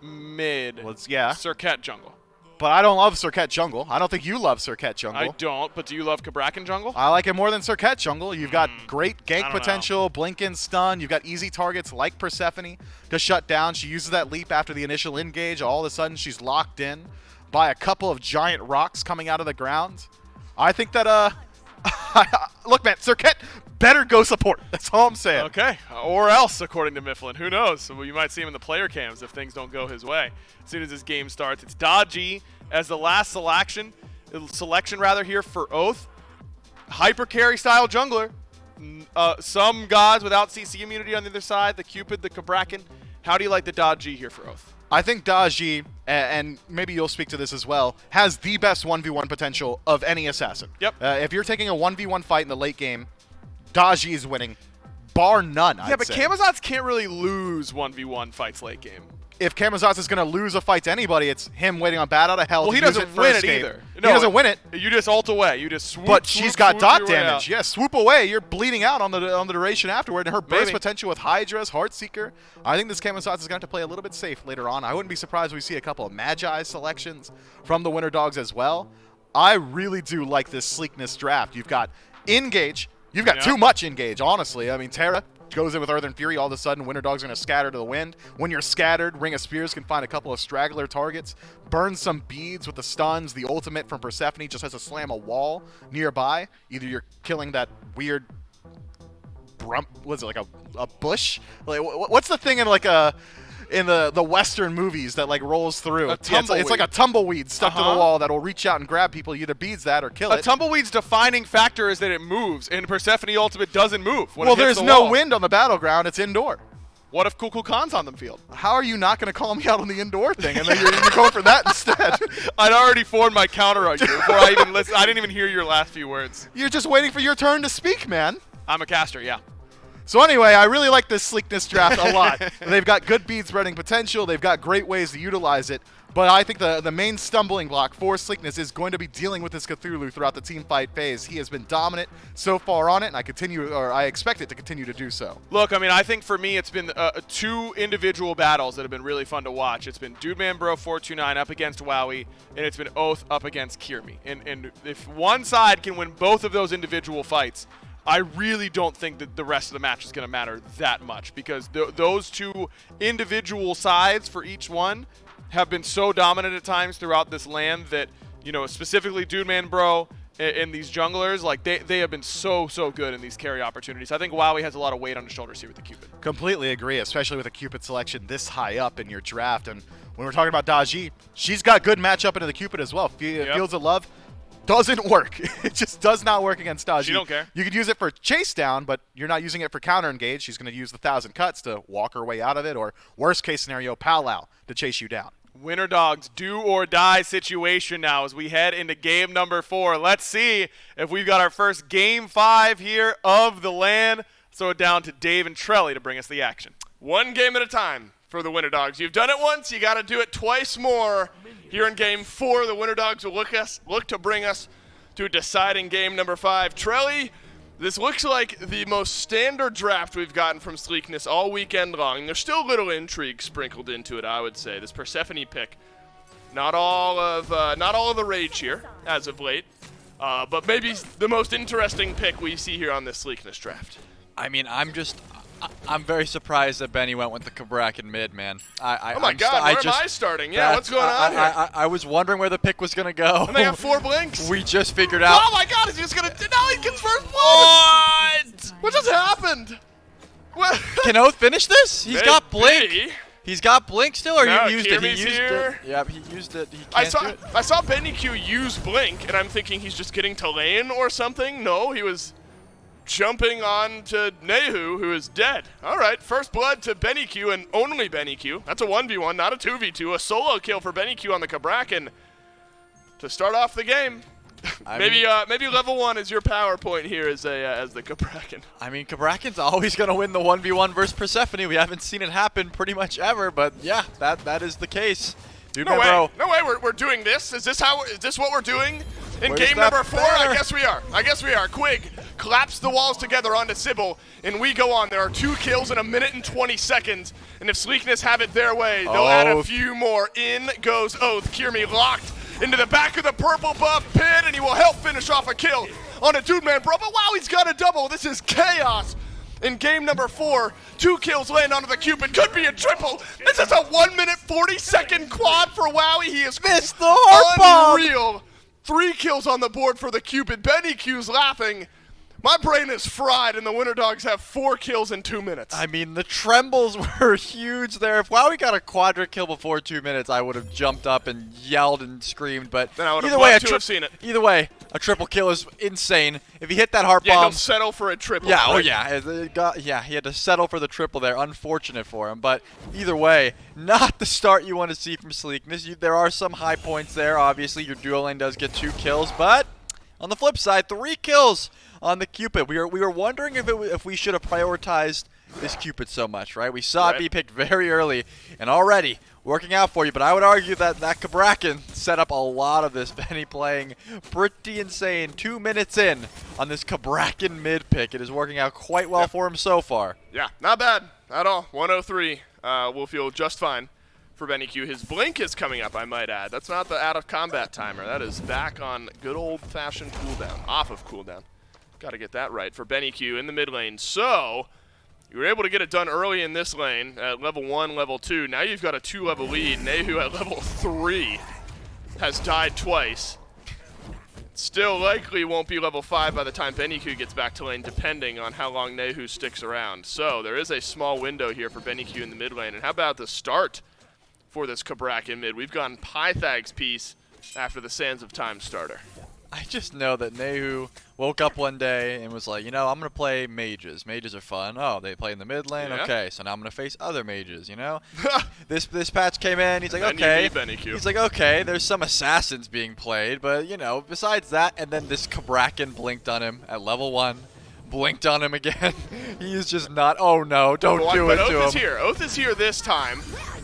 mid, Yeah. Cirquette jungle. But I don't love Cirquette jungle. I don't think you love Cirquette jungle. I don't, but do you love Kabrakan jungle? I like it more than Cirquette jungle. You've got great I gank don't potential, blink and stun. You've got easy targets like Persephone to shut down. She uses that leap after the initial engage. All of a sudden, she's locked in by a couple of giant rocks coming out of the ground. I think that, look, man, Cirquette better go support. That's all I'm saying. Okay, or else, according to Mifflin. Who knows? So you might see him in the player cams if things don't go his way. As soon as this game starts, it's Dodgy as the last selection here for Oath. Hyper carry style jungler. Some gods without CC immunity on the other side, the Cupid, the Cabrakan. How do you like the Dodgy here for Oath? I think Dodgy, and maybe you'll speak to this as well, has the best 1v1 potential of any assassin. Yep. If you're taking a 1v1 fight in the late game, Dodgy is winning, bar none, I'd but say. Camazotz can't really lose 1v1 fights late game. If Camazotz is going to lose a fight to anybody, it's him waiting on Bat Out of Hell. Well, to he use doesn't it win first it game. either. He doesn't win it. You just ult away. You just swoop. But she's got swoop dot your way damage. out. Yeah, swoop away. You're bleeding out on the duration afterward. And her burst Maybe. potential with hi-rez, Heartseeker. I think this Camazotz is going to have to play a little bit safe later on. I wouldn't be surprised if we see a couple of Magi selections from the Winter Dogs as well. I really do like this Sleekness draft. You've got Engage. You've got too much Engage, honestly. I mean, Terra goes in with Earth and Fury. All of a sudden, Winter Dog's going to scatter to the wind. When you're scattered, Ring of Spears can find a couple of straggler targets, burn some beads with the stuns. The ultimate from Persephone just has to slam a wall nearby. Either you're killing that weird was it like a bush? Like what's the thing in like in the Western movies that like rolls through? It's like a tumbleweed stuck to the wall that'll reach out and grab people. You either beads that or kill it. A tumbleweed's defining factor is that it moves, and Persephone Ultimate doesn't move. When Well, it hits there's the no wall. wind on the battleground. It's indoor. What if Kukul Khan's on the field? How are you not going to call me out on the indoor thing? And then you're going for that instead. I'd already formed my counter on you before I even listened. I didn't even hear your last few words. You're just waiting for your turn to speak, man. I'm a caster, yeah. So anyway, I really like this Sleekness draft a lot. They've got good bead spreading potential. They've got great ways to utilize it. But I think the main stumbling block for Sleekness is going to be dealing with this Cthulhu throughout the team fight phase. He has been dominant so far on it, and I expect it to continue to do so. Look, I mean, I think for me it's been two individual battles that have been really fun to watch. It's been Dude Man Bro 429 up against Wowie, and it's been Oath up against Kirmi. And if one side can win both of those individual fights, I really don't think that the rest of the match is going to matter that much, because those two individual sides for each one have been so dominant at times throughout this land that, you know, specifically Dude Man Bro and these junglers, like they have been so good in these carry opportunities. I think Wowie has a lot of weight on his shoulders here with the Cupid. Completely agree, especially with a Cupid selection this high up in your draft. And when we're talking about Daji, she's got good matchup into the Cupid as well. Fields of Love doesn't work. It just does not work against Daji. She don't care. You could use it for chase down, but you're not using it for counter engage. She's going to use the 1,000 cuts to walk her way out of it, or worst case scenario, powwow to chase you down. Winter Dogs do or die situation now as we head into game number 4. Let's see if we've got our first game 5 here of the LAN. Throw it down to Dave and Trelly to bring us the action. One game at a time for the Winter Dogs. You've done it once, you got to do it twice more. Here in game 4, the Winter Dogs will look to bring us to a deciding game number 5. Trelly, this looks like the most standard draft we've gotten from Sleekness all weekend long. There's still a little intrigue sprinkled into it, I would say. This Persephone pick, not all of the rage here as of late, but maybe the most interesting pick we see here on this Sleekness draft. I mean, I'm very surprised that Benny went with the Cabrakan mid, man. Oh my God, where am I starting? Yeah, what's going on here? I was wondering where the pick was going to go. And they have 4 blinks. We just figured out. Oh my God, is he just going to... Now he gets first blood! What just happened? What? Can Oath finish this? He's got blink. Maybe. He's got blink still, or No, he used it? He Kirby's used here. it. Yeah, he used it. He can't do it. I saw Benny Q use blink, and I'm thinking he's just getting to lane or something. No, he was jumping on to Nehu, who is dead. All right, first blood to Benny Q, and only Benny Q. That's a 1v1, not a 2v2. A solo kill for Benny Q on the Cabrakan to start off the game. Maybe level 1 is your PowerPoint here as the Cabrakan. I mean, Cabrakan's always going to win the 1v1 versus Persephone. We haven't seen it happen pretty much ever, but yeah, that is the case. Dude, No way, bro. no way. We're doing this. Is this what we're doing in Where's game that number 4? banner? I guess we are. Quig collapse the walls together onto Sybil, and we go on. There are 2 kills in 1 minute and 20 seconds, and if Sleekness have it their way, they'll add a few more. In goes Oath. Kirmi locked into the back of the purple buff pin, and he will help finish off a kill on a Dude Man Bro. But wow, he's got a double. This is chaos. In game number 4, 2 kills land onto the Cupid. Could be a triple. This is a 1 minute 40-second quad for Wowie. He is Missed the heart bomb. unreal. 3 kills on the board for the Cupid. Benny Q's laughing. My brain is fried, and the Winter Dogs have 4 kills in 2 minutes. I mean, the trembles were huge there. If WoWie got a quadra kill before 2 minutes, I would have jumped up and yelled and screamed. But Then I would have either way, loved to have seen it. Either way, a triple kill is insane. If he hit that heart Yeah, bomb, he'll settle for a triple. yeah, oh right? yeah, he had to settle for the triple there. Unfortunate for him, but either way, not the start you want to see from Sleekness. There are some high points there. Obviously, your duo lane does get 2 kills, but on the flip side, 3 kills on the Cupid. We were wondering if we should have prioritized this Cupid so much, right? We saw it be picked very early, and already working out for you. But I would argue that Cabrakan set up a lot of this. Benny playing pretty insane. 2 minutes in on this Cabrakan mid pick. It is working out quite well for him so far. Yeah, not bad at all. 103 will feel just fine for Benny Q. His blink is coming up, I might add. That's not the out of combat timer. That is back on good old-fashioned cooldown, off of cooldown. Got to get that right for Benny Q in the mid lane. So you were able to get it done early in this lane at level 1, level 2. Now you've got a 2-level lead. Nehu at level 3 has died twice. Still likely won't be level 5 by the time Benny Q gets back to lane, depending on how long Nehu sticks around. So there is a small window here for Benny Q in the mid lane. And how about the start for this Cabrakan mid? We've gotten Pythag's piece after the Sands of Time starter. I just know that Nehu woke up one day and was like, you know, I'm going to play mages. Mages are fun. Oh, they play in the mid lane? Yeah. Okay, so now I'm going to face other mages, you know? This patch came in, he's like, Then you okay. need Benny Q. He's like, okay, there's some assassins being played, but, you know, besides that, and then this Cabrakan blinked on him at level 1. Blinked on him again. He is just not, oh no, don't do it but to Oath is him. here. Oath is here this time.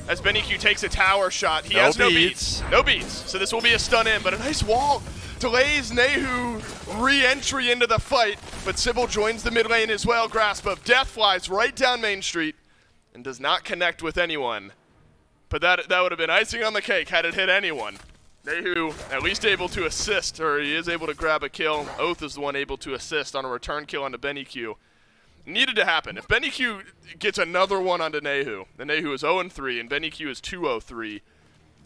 As Benny Q takes a tower shot, he No has no beats. beats. No beats. So this will be a stun in, but a nice wall delays Nehu re-entry into the fight. But Sybil joins the mid lane as well. Grasp of Death flies right down Main Street and does not connect with anyone. But that would have been icing on the cake had it hit anyone. Nehu at least able to assist, or he is able to grab a kill. Oath is the one able to assist on a return kill onto Benny Q. Needed to happen. If Benny Q gets another one onto Nehu, then Nehu is 0-3 and Benny Q is 2-0-3.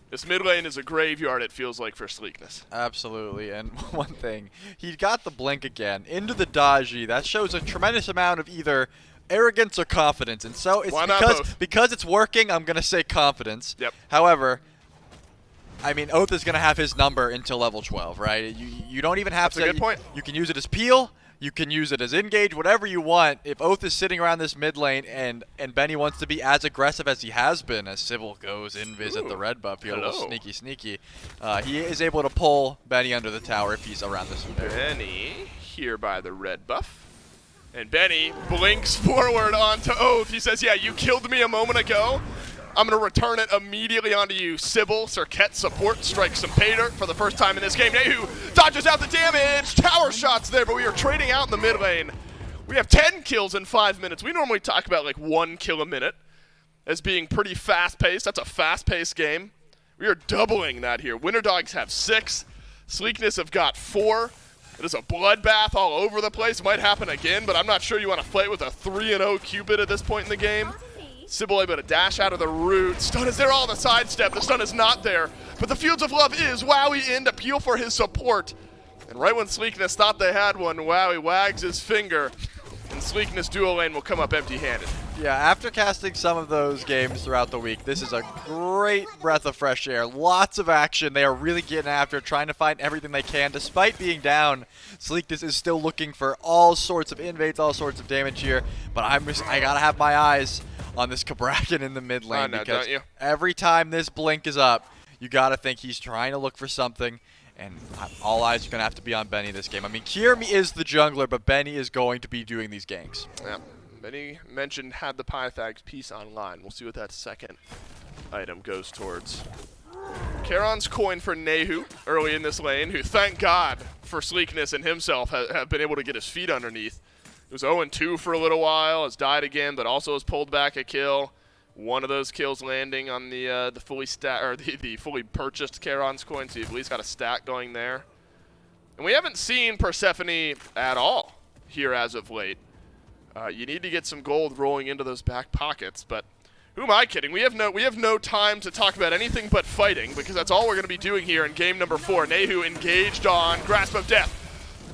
This mid lane is a graveyard, it feels like, for Sleekness. Absolutely, and one thing, he got the blink again into the dodgy. That shows a tremendous amount of either arrogance or confidence, and so it's Why not both? because it's working. I'm gonna say confidence. Yep. However, I mean, Oath is gonna have his number until level 12, right? You don't even have That's to. a good point. You can use it as peel. You can use it as engage, whatever you want. If Oath is sitting around this mid lane and Benny wants to be as aggressive as he has been, as Sybil goes invis at the red buff here, a little Hello. sneaky, he is able to pull Benny under the tower if he's around this area. Benny here by the red buff. And Benny blinks forward onto Oath. He says, yeah, you killed me a moment ago. I'm going to return it immediately onto you. Sybil, Serket support, strikes some pay dirt for the first time in this game. Nehu dodges out the damage. Tower shots there, but we are trading out in the mid lane. We have 10 kills in 5 minutes. We normally talk about like 1 kill a minute as being pretty fast-paced. That's a fast-paced game. We are doubling that here. Winter Dogs have 6. Sleekness have got 4. It is a bloodbath all over the place. Might happen again, but I'm not sure you want to fight with a 3-0 Cupid at this point in the game. Sybil able to dash out of the root. Stun is there all the sidestep. The stun is not there. But the Fields of Love is Wowie in to peel for his support. And right when Sleekness thought they had one, Wowie wags his finger. And Sleekness duo lane will come up empty-handed. Yeah, after casting some of those games throughout the week, this is a great breath of fresh air. Lots of action. They are really getting after, trying to find everything they can. Despite being down, Sleekness is still looking for all sorts of invades, all sorts of damage here. But I gotta have my eyes on this Cabrakan in the mid lane, no, because don't you? every time this blink is up, you gotta think he's trying to look for something. And all eyes are going to have to be on Benny this game. I mean, Kiermi is the jungler, but Benny is going to be doing these ganks. Yeah. Benny mentioned had the Pythag's piece online. We'll see what that second item goes towards. Charon's coin for Nehu early in this lane, who, thank God for Sleekness and himself, have been able to get his feet underneath. He was 0-2 for a little while, has died again, but also has pulled back a kill. One of those kills landing on the fully purchased Charon's coin, so you've at least got a stack going there. And we haven't seen Persephone at all here as of late. You need to get some gold rolling into those back pockets, but who am I kidding? We have no time to talk about anything but fighting, because that's all we're going to be doing here in game number 4. Nehu engaged on Grasp of Death.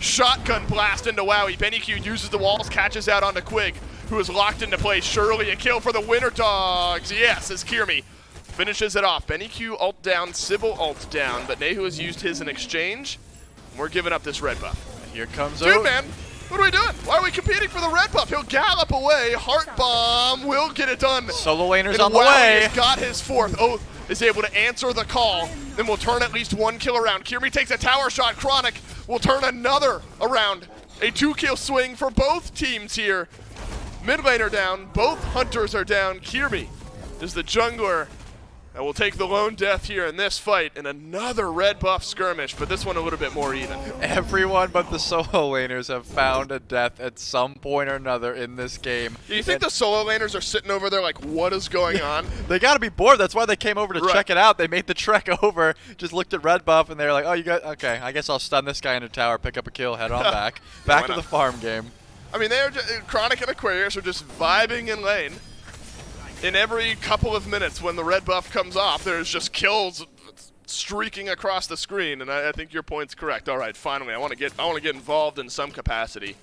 Shotgun blast into Wowie. Benny Q uses the walls, catches out onto Quig, who is locked into place. Surely a kill for the Winter Dogs. Yes, as Kirmi finishes it off. Benny Q ult down, Sybil ult down, but Nehu has used his in exchange. We're giving up this red buff. Here comes Dude, Odin. man, what are we doing? Why are we competing for the red buff? He'll gallop away. Heart Bomb will get it done. Solo laner's And on the Wowie way. has got his fourth. Oath is able to answer the call. Then we'll turn at least one kill around. Kirmi takes a tower shot. Chronic will turn another around. A 2-kill swing for both teams here. Mid laner down. Both hunters are down. Kirmi is the jungler that will take the lone death here in this fight, and another red buff skirmish, but this one a little bit more even. Everyone but the solo laners have found a death at some point or another in this game. Do you think the solo laners are sitting over there like, what is going on? They got to be bored. That's why they came over to Right. check it out. They made the trek over, just looked at red buff, and they were like, oh, you got, okay, I guess I'll stun this guy in a tower, pick up a kill, head on back. Back why to not? the farm game. I mean, they're Chronic and Aquarius are just vibing in lane. In every couple of minutes when the red buff comes off, there's just kills streaking across the screen, and I think your point's correct. All right, finally, I want to get involved in some capacity.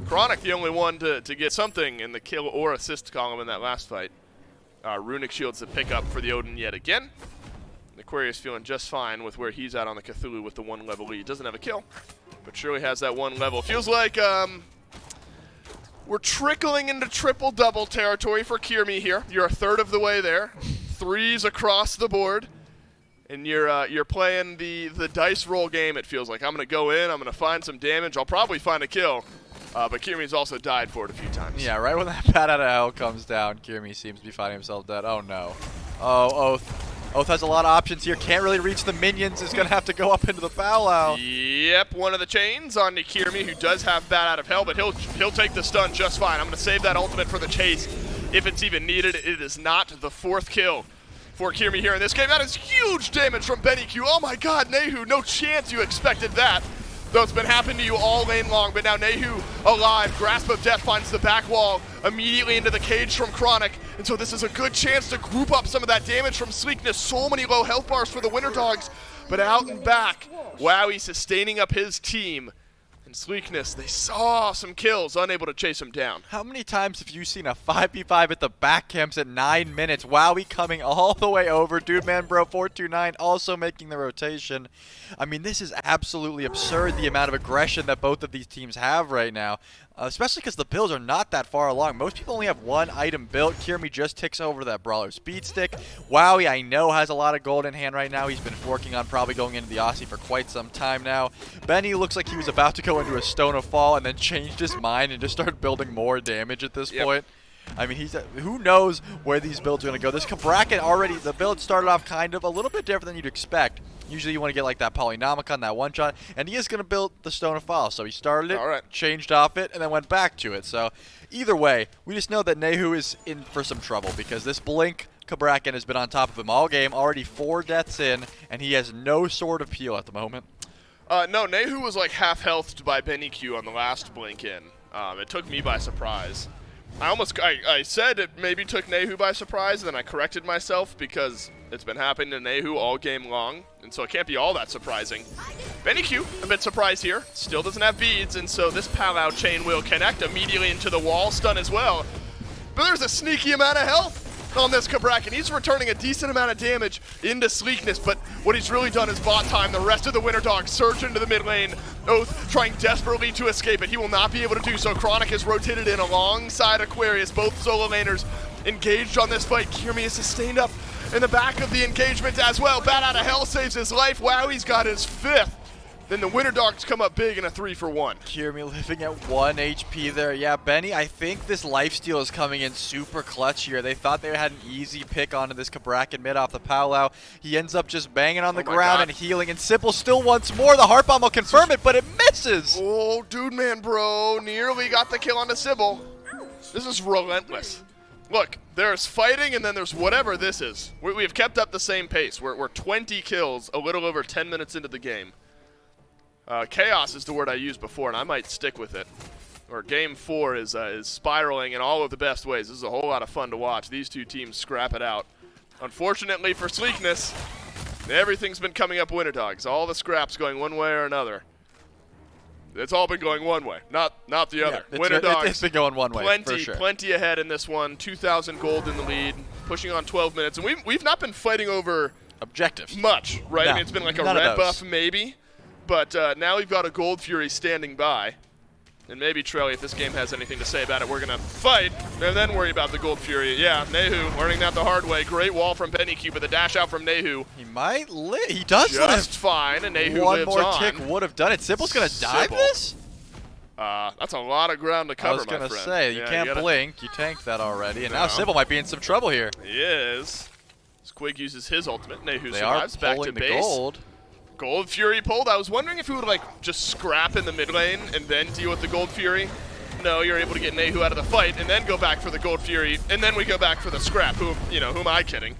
Chronic, the only one to get something in the kill or assist column in that last fight. Runic shields to pick up for the Odin yet again. Aquarius feeling just fine with where he's at on the Cthulhu with the 1 level lead. Doesn't have a kill, but surely has that 1 level. Feels like we're trickling into triple-double territory for Kirmi here. You're a third of the way there. 3s across the board. And you're playing the dice roll game, it feels like. I'm going to go in, I'm going to find some damage. I'll probably find a kill. But Kirmi's also died for it a few times. Yeah, right when that bat out of hell comes down, Kirmi seems to be finding himself dead. Oh, no. Oh, Oath. Oath has a lot of options here. Can't really reach the minions. Is going to have to go up into the powwow. Yep, one of the chains on to Kirmi, who does have Bat Out of Hell, but he'll take the stun just fine. I'm going to save that ultimate for the chase if it's even needed. It is not the 4th kill for Kirmi here in this game. That is huge damage from Benny Q. Oh my god, Nehu, no chance you expected that. Though it's been happening to you all lane long, but now Nehu alive. Grasp of Death finds the back wall immediately into the cage from Chronic. And so this is a good chance to group up some of that damage from Sleekness. So many low health bars for the Winter Dogs, but out and back, Wowie sustaining up his team. And Sleekness, they saw some kills, unable to chase him down. How many times have you seen a 5v5 at the back camps at 9 minutes? Wowie coming all the way over. Dude, man, bro, 429 also making the rotation. I mean, this is absolutely absurd, the amount of aggression that both of these teams have right now. Especially because the builds are not that far along. Most people only have 1 item built. Kirmi just ticks over that Brawler Speed Stick. Wowie, I know, has a lot of gold in hand right now. He's been working on probably going into the Aussie for quite some time now. Benny looks like he was about to go into a Stone of Fall and then changed his mind and just started building more damage at this point. I mean, who knows where these builds are going to go. This Cabrakan already, the build started off kind of a little bit different than you'd expect. Usually you want to get like that Polynomicon, that one-shot, and he is going to build the Stone of Fall. So he started it, changed off it, and then went back to it. So either way, we just know that Nehu is in for some trouble because this Blink Cabrakan has been on top of him all game, already 4 deaths in, and he has no Sword of Peel at the moment. No, Nehu was like half-healthed by Benny Q on the last blink in. It took me by surprise. I said it maybe took Nehu by surprise, and then I corrected myself because it's been happening to Nehu all game long, and so it can't be all that surprising. Benny Q, a bit surprised here, still doesn't have beads, and so this powwow chain will connect immediately into the wall stun as well. But there's a sneaky amount of health on this Cabrakan. He's returning a decent amount of damage into Sleekness, but what he's really done is bought time. The rest of the Winter Dogs surge into the mid lane. Oath trying desperately to escape it. He will not be able to do so. Chronic is rotated in alongside Aquarius. Both solo laners engaged on this fight. Kirmi is sustained up in the back of the engagement as well. Bat Out of Hell saves his life. Wowie's got his 5th. Then the Winter Dogs come up big in a 3-for-1. Kirmi living at 1 HP there. Yeah, Benny, I think this lifesteal is coming in super clutch here. They thought they had an easy pick onto this Cabrakan mid off the powwow. He ends up just banging on the ground and healing. And Simple still once more. The Heart Bomb will confirm it, but it misses. Oh, dude, man, bro. Nearly got the kill onto Sybil. This is relentless. Look, there's fighting and then there's whatever this is. We have kept up the same pace. We're 20 kills, a little over 10 minutes into the game. Chaos is the word I used before, and I might stick with it. Or Game 4 is spiraling in all of the best ways. This is a whole lot of fun to watch. These two teams scrap it out. Unfortunately for Sleekness, everything's been coming up Winter Dogs. All the scraps going one way or another. It's all been going one way, not the other. Yeah, Winter Dogs, it's been going one way, for sure. Plenty ahead in this one. 2,000 gold in the lead, pushing on 12 minutes. And we've not been fighting over objectives much, right? No, I mean, it's been like a none of red those. buff maybe. But now we've got a Gold Fury standing by. And maybe, Trelly, if this game has anything to say about it, we're going to fight and then worry about the Gold Fury. Yeah, Nehu learning that the hard way. Great wall from BennyQ, but the dash out from Nehu. He might live. He does live. Just fine, and Nehu One lives more on. tick would have done it. Sybil's going to dive Sybil. this? That's a lot of ground to cover, I was my going to friend. say, you Yeah, can't gotta- blink. You tanked that already, and now No. Sybil might be in some trouble here. He is. Squig uses his ultimate. Nehu They are survives back to pulling the base. gold. Gold Fury pulled. I was wondering if he would just scrap in the mid lane and then deal with the Gold Fury. No, you're able to get Nehu out of the fight and then go back for the Gold Fury, and then we go back for the scrap. Who am I kidding?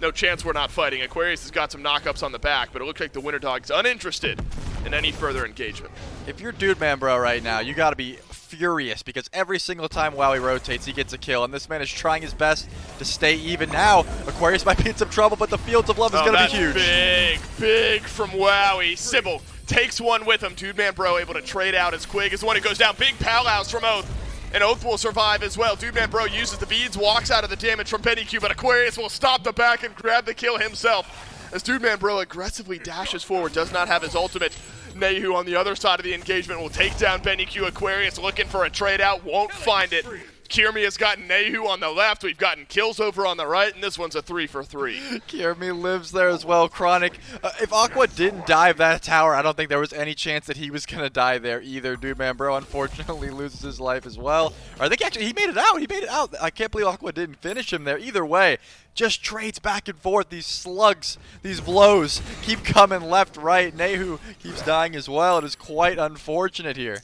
No chance we're not fighting. Aquarius has got some knockups on the back, but it looks like the Winter Dog's uninterested in any further engagement. If you're Dude Man Bro right now, you got to be furious because every single time Wowie rotates, he gets a kill, and this man is trying his best to stay even. Now, Aquarius might be in some trouble, but the Fields of Love is going to be huge. Big from Wowie. Sybil takes one with him. Dude Man Bro able to trade out as Quig is the one who goes down. Big powerhouse from Oath. And Oath will survive as well. Dude Man Bro uses the beads, walks out of the damage from BennyQ, but Aquarius will stop the back and grab the kill himself. As Dude Man Bro aggressively dashes forward, does not have his ultimate. Nehu on the other side of the engagement will take down BennyQ. Aquarius looking for a trade out, won't find it. Kirmi has gotten Nehu on the left. We've gotten kills over on the right, and this one's a 3-for-3. Kirmi lives there as well. Chronic. If Aqua didn't dive that tower, I don't think there was any chance that he was going to die there either. Dude Man Bro unfortunately loses his life as well. Or I think actually he made it out. He made it out. I can't believe Aqua didn't finish him there. Either way, just trades back and forth. These slugs, these blows keep coming left, right. Nehu keeps dying as well. It is quite unfortunate here.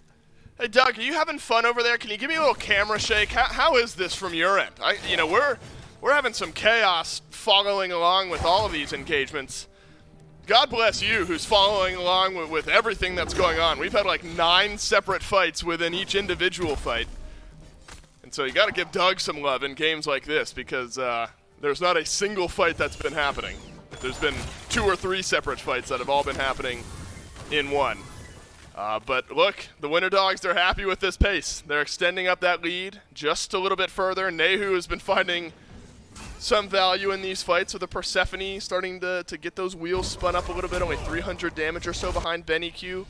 Hey Doug, are you having fun over there? Can you give me a little camera shake? How is this from your end? We're having some chaos following along with all of these engagements. God bless you, who's following along with everything that's going on. We've had like 9 separate fights within each individual fight, and so you got to give Doug some love in games like this because there's not a single fight that's been happening. There's been 2 or 3 separate fights that have all been happening in one. But look, the Winter Dogs, they're happy with this pace. They're extending up that lead just a little bit further. Nehu has been finding some value in these fights with the Persephone starting to get those wheels spun up a little bit. Only 300 damage or so behind BennyQ.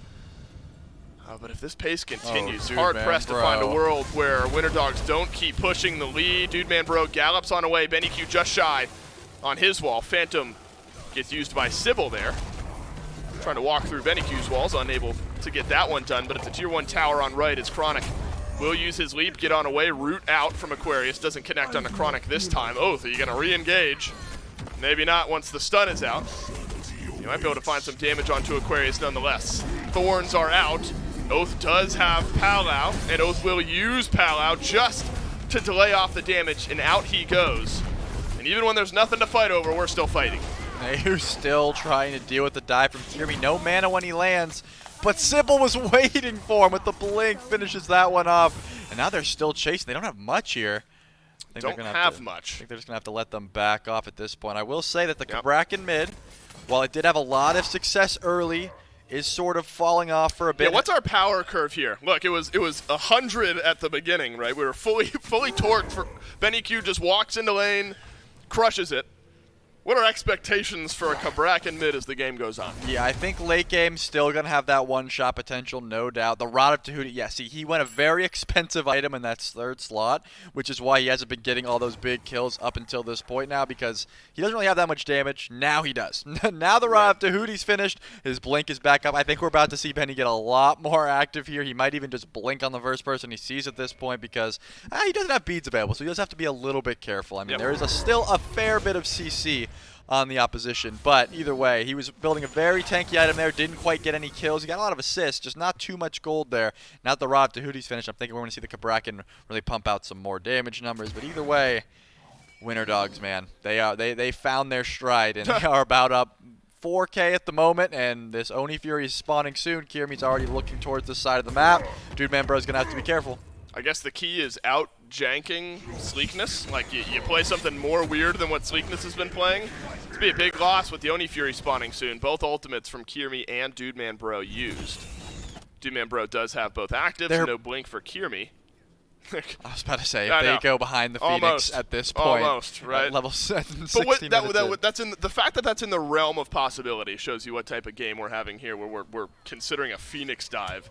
But if this pace continues, hard-pressed to find a world where Winter Dogs don't keep pushing the lead. Dude Man Bro gallops on away. BennyQ just shy on his wall. Phantom gets used by Sybil there. Trying to walk through BennyQ's walls, unable to get that one done, but it's a tier 1 tower on right as Chronic will use his leap, get on away, root out from Aquarius, doesn't connect on the Chronic this time. Oath, are you going to re-engage? Maybe not once the stun is out. You might be able to find some damage onto Aquarius nonetheless. Thorns are out. Oath does have Palau, and Oath will use Palau just to delay off the damage, and out he goes. And even when there's nothing to fight over, we're still fighting. Nehu's still trying to deal with the dive from Kirmi. No mana when he lands, but Sybil was waiting for him with the blink, finishes that one off. And now they're still chasing. They don't have much here. I think Don't they're have much. I think they're just going to have to let them back off at this point. I will say that the Kabrakan mid, while it did have a lot of success early, is sort of falling off for a bit. Yeah, what's our power curve here? Look, it was 100 at the beginning, right? We were fully torqued. For BennyQ just walks into lane, crushes it. What are expectations for a Kabrakan mid as the game goes on? Yeah, I think late game still going to have that one-shot potential, no doubt. The Rod of Tahuti, yeah, see, he went a very expensive item in that 3rd slot, which is why he hasn't been getting all those big kills up until this point now, because he doesn't really have that much damage. Now he does. Now the Rod of Tahuti's finished. His blink is back up. I think we're about to see Benny get a lot more active here. He might even just blink on the first person he sees at this point because he doesn't have beads available, so he does have to be a little bit careful. I mean, there is still a fair bit of CC on the opposition, but either way, he was building a very tanky item there, didn't quite get any kills. He got a lot of assists, just not too much gold there. Now that the Rod of Tahuti's finished, I'm thinking we're going to see the Kabrakan really pump out some more damage numbers, but either way, Winter Dogs, man, they found their stride, and they are about up 4K at the moment, and this Oni Fury is spawning soon. Kirmi's already looking towards this side of the map. Dude Man Bro's going to have to be careful. I guess the key is out janking Sleekness. Like, you play something more weird than what Sleekness has been playing. It's be a big loss with the Oni Fury spawning soon. Both ultimates from Kirmi and Dude Man Bro used. Dudeman Bro does have both actives. They're- No blink for Kirmi. I was about to say, I if they know. go behind the Phoenix Almost. at this point, Almost, right? at level 16 But what, minutes in. that's in the fact that that's in the realm of possibility shows you what type of game we're having here, where we're considering a Phoenix dive.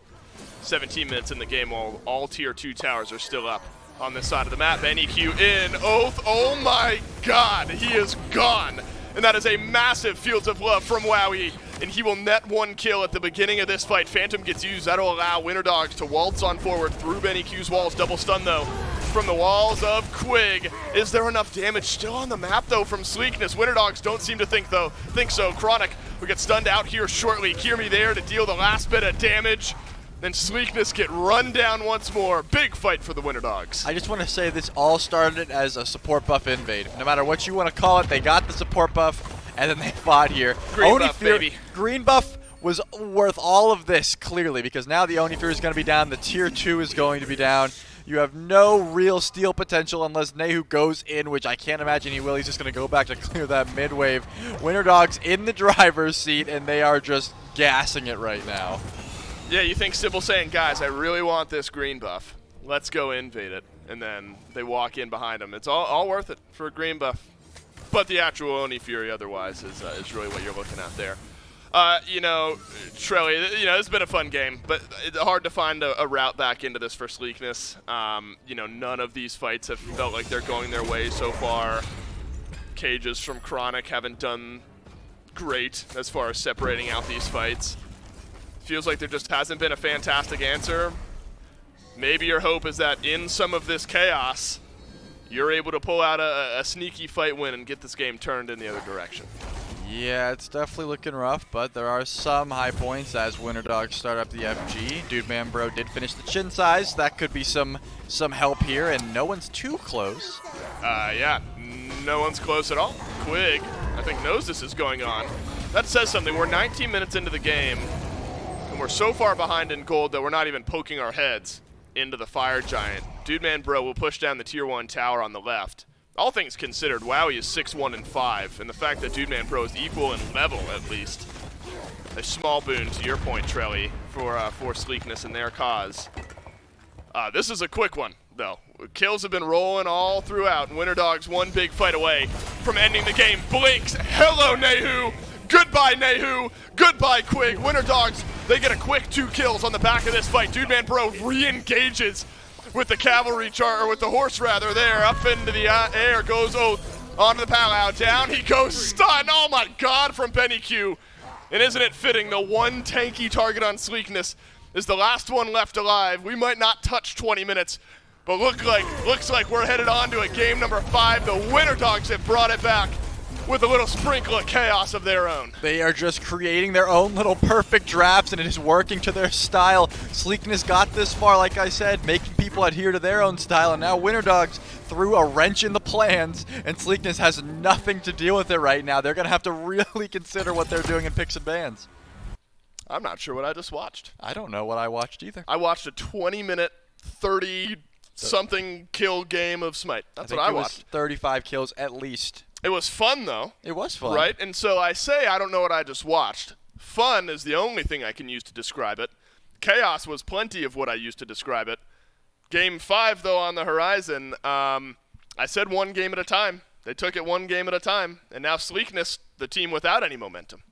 17 minutes in the game, while all tier 2 towers are still up on this side of the map. NEQ in Oath. Oh my God, he is gone, and that is a massive Fields of Love from Wowie. And he will net 1 kill at the beginning of this fight. Phantom gets used. That'll allow Winter Dogs to waltz on forward through Benny Q's walls. Double stun, though, from the walls of Quig. Is there enough damage still on the map, though, from Sleekness? Winter Dogs don't seem to think so. Chronic will get stunned out here shortly. Kirmi there to deal the last bit of damage. Then Sleekness get run down once more. Big fight for the Winter Dogs. I just want to say this all started as a support buff invade. No matter what you want to call it, they got the support buff, and then they fought here. Green buff, baby. Green buff was worth all of this, clearly, because now the Oni Fury is going to be down, the tier 2 is going to be down. You have no real steal potential unless Nehu goes in, which I can't imagine he will. He's just going to go back to clear that mid-wave. Winter Dogs in the driver's seat, and they are just gassing it right now. Yeah, you think Sybil saying, guys, I really want this green buff. Let's go invade it. And then they walk in behind them. It's all worth it for a green buff. But the actual Oni Fury otherwise is really what you're looking at there. You know, Trelly, it's been a fun game, but it's hard to find a route back into this for Sleekness. None of these fights have felt like they're going their way so far. Cages from Chronic haven't done great as far as separating out these fights. Feels like there just hasn't been a fantastic answer. Maybe your hope is that in some of this chaos, you're able to pull out a sneaky fight win and get this game turned in the other direction. Yeah, it's definitely looking rough, but there are some high points as Winter Dogs start up the FG. Dudeman Bro did finish the chin size. That could be some help here, and no one's too close. Yeah, no one's close at all. Quig, I think, knows this is going on. That says something. We're 19 minutes into the game, and we're so far behind in gold that we're not even poking our heads into the Fire Giant. Dudeman Bro will push down the tier 1 tower on the left. All things considered, Wowie is 6-1-5, and the fact that Dudeman Bro is equal in level, at least, a small boon to your point, Trelly, for Sleekness and their cause. This is a quick one, though. Kills have been rolling all throughout, and Winter Dogs one big fight away from ending the game. Blinks, hello Nehu, goodbye Nehu, goodbye Quig. Winter Dogs, they get a quick 2 kills on the back of this fight. Dudeman Bro re-engages with the cavalry or with the horse rather there, up into the air, goes Oath onto the Palau, down he goes, stun, oh my God, from Benny Q. And isn't it fitting, the one tanky target on Sleekness is the last one left alive. We might not touch 20 minutes, but looks like we're headed on to a game number 5. The Winter Dogs have brought it back with a little sprinkle of chaos of their own. They are just creating their own little perfect drafts, and it is working to their style. Sleekness got this far, like I said, making people adhere to their own style, and now Winter Dogs threw a wrench in the plans, and Sleekness has nothing to deal with it right now. They're going to have to really consider what they're doing in picks and bans. I'm not sure what I just watched. I don't know what I watched either. I watched a 20-minute, 30-something kill game of Smite. That's what I watched. Was 35 kills at least. It was fun, though. It was fun. Right? And so I say I don't know what I just watched. Fun is the only thing I can use to describe it. Chaos was plenty of what I used to describe it. Game 5, though, on the horizon, I said one game at a time. They took it one game at a time. And now Sleekness, the team without any momentum.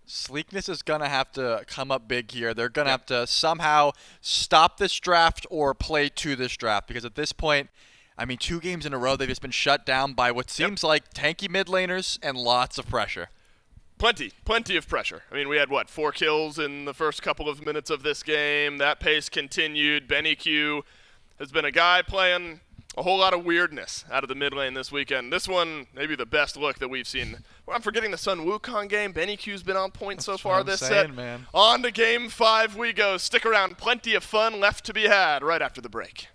Sleekness is going to have to come up big here. They're going to have to somehow stop this draft or play to this draft, because at this point, 2 games in a row, they've just been shut down by what seems like tanky mid laners and lots of pressure. Plenty of pressure. We had, 4 kills in the first couple of minutes of this game. That pace continued. Benny Q has been a guy playing a whole lot of weirdness out of the mid lane this weekend. This one, maybe the best look that we've seen. Well, I'm forgetting the Sun Wukong game. Benny Q's been on point so far this set. Man. On to game 5 we go. Stick around. Plenty of fun left to be had right after the break.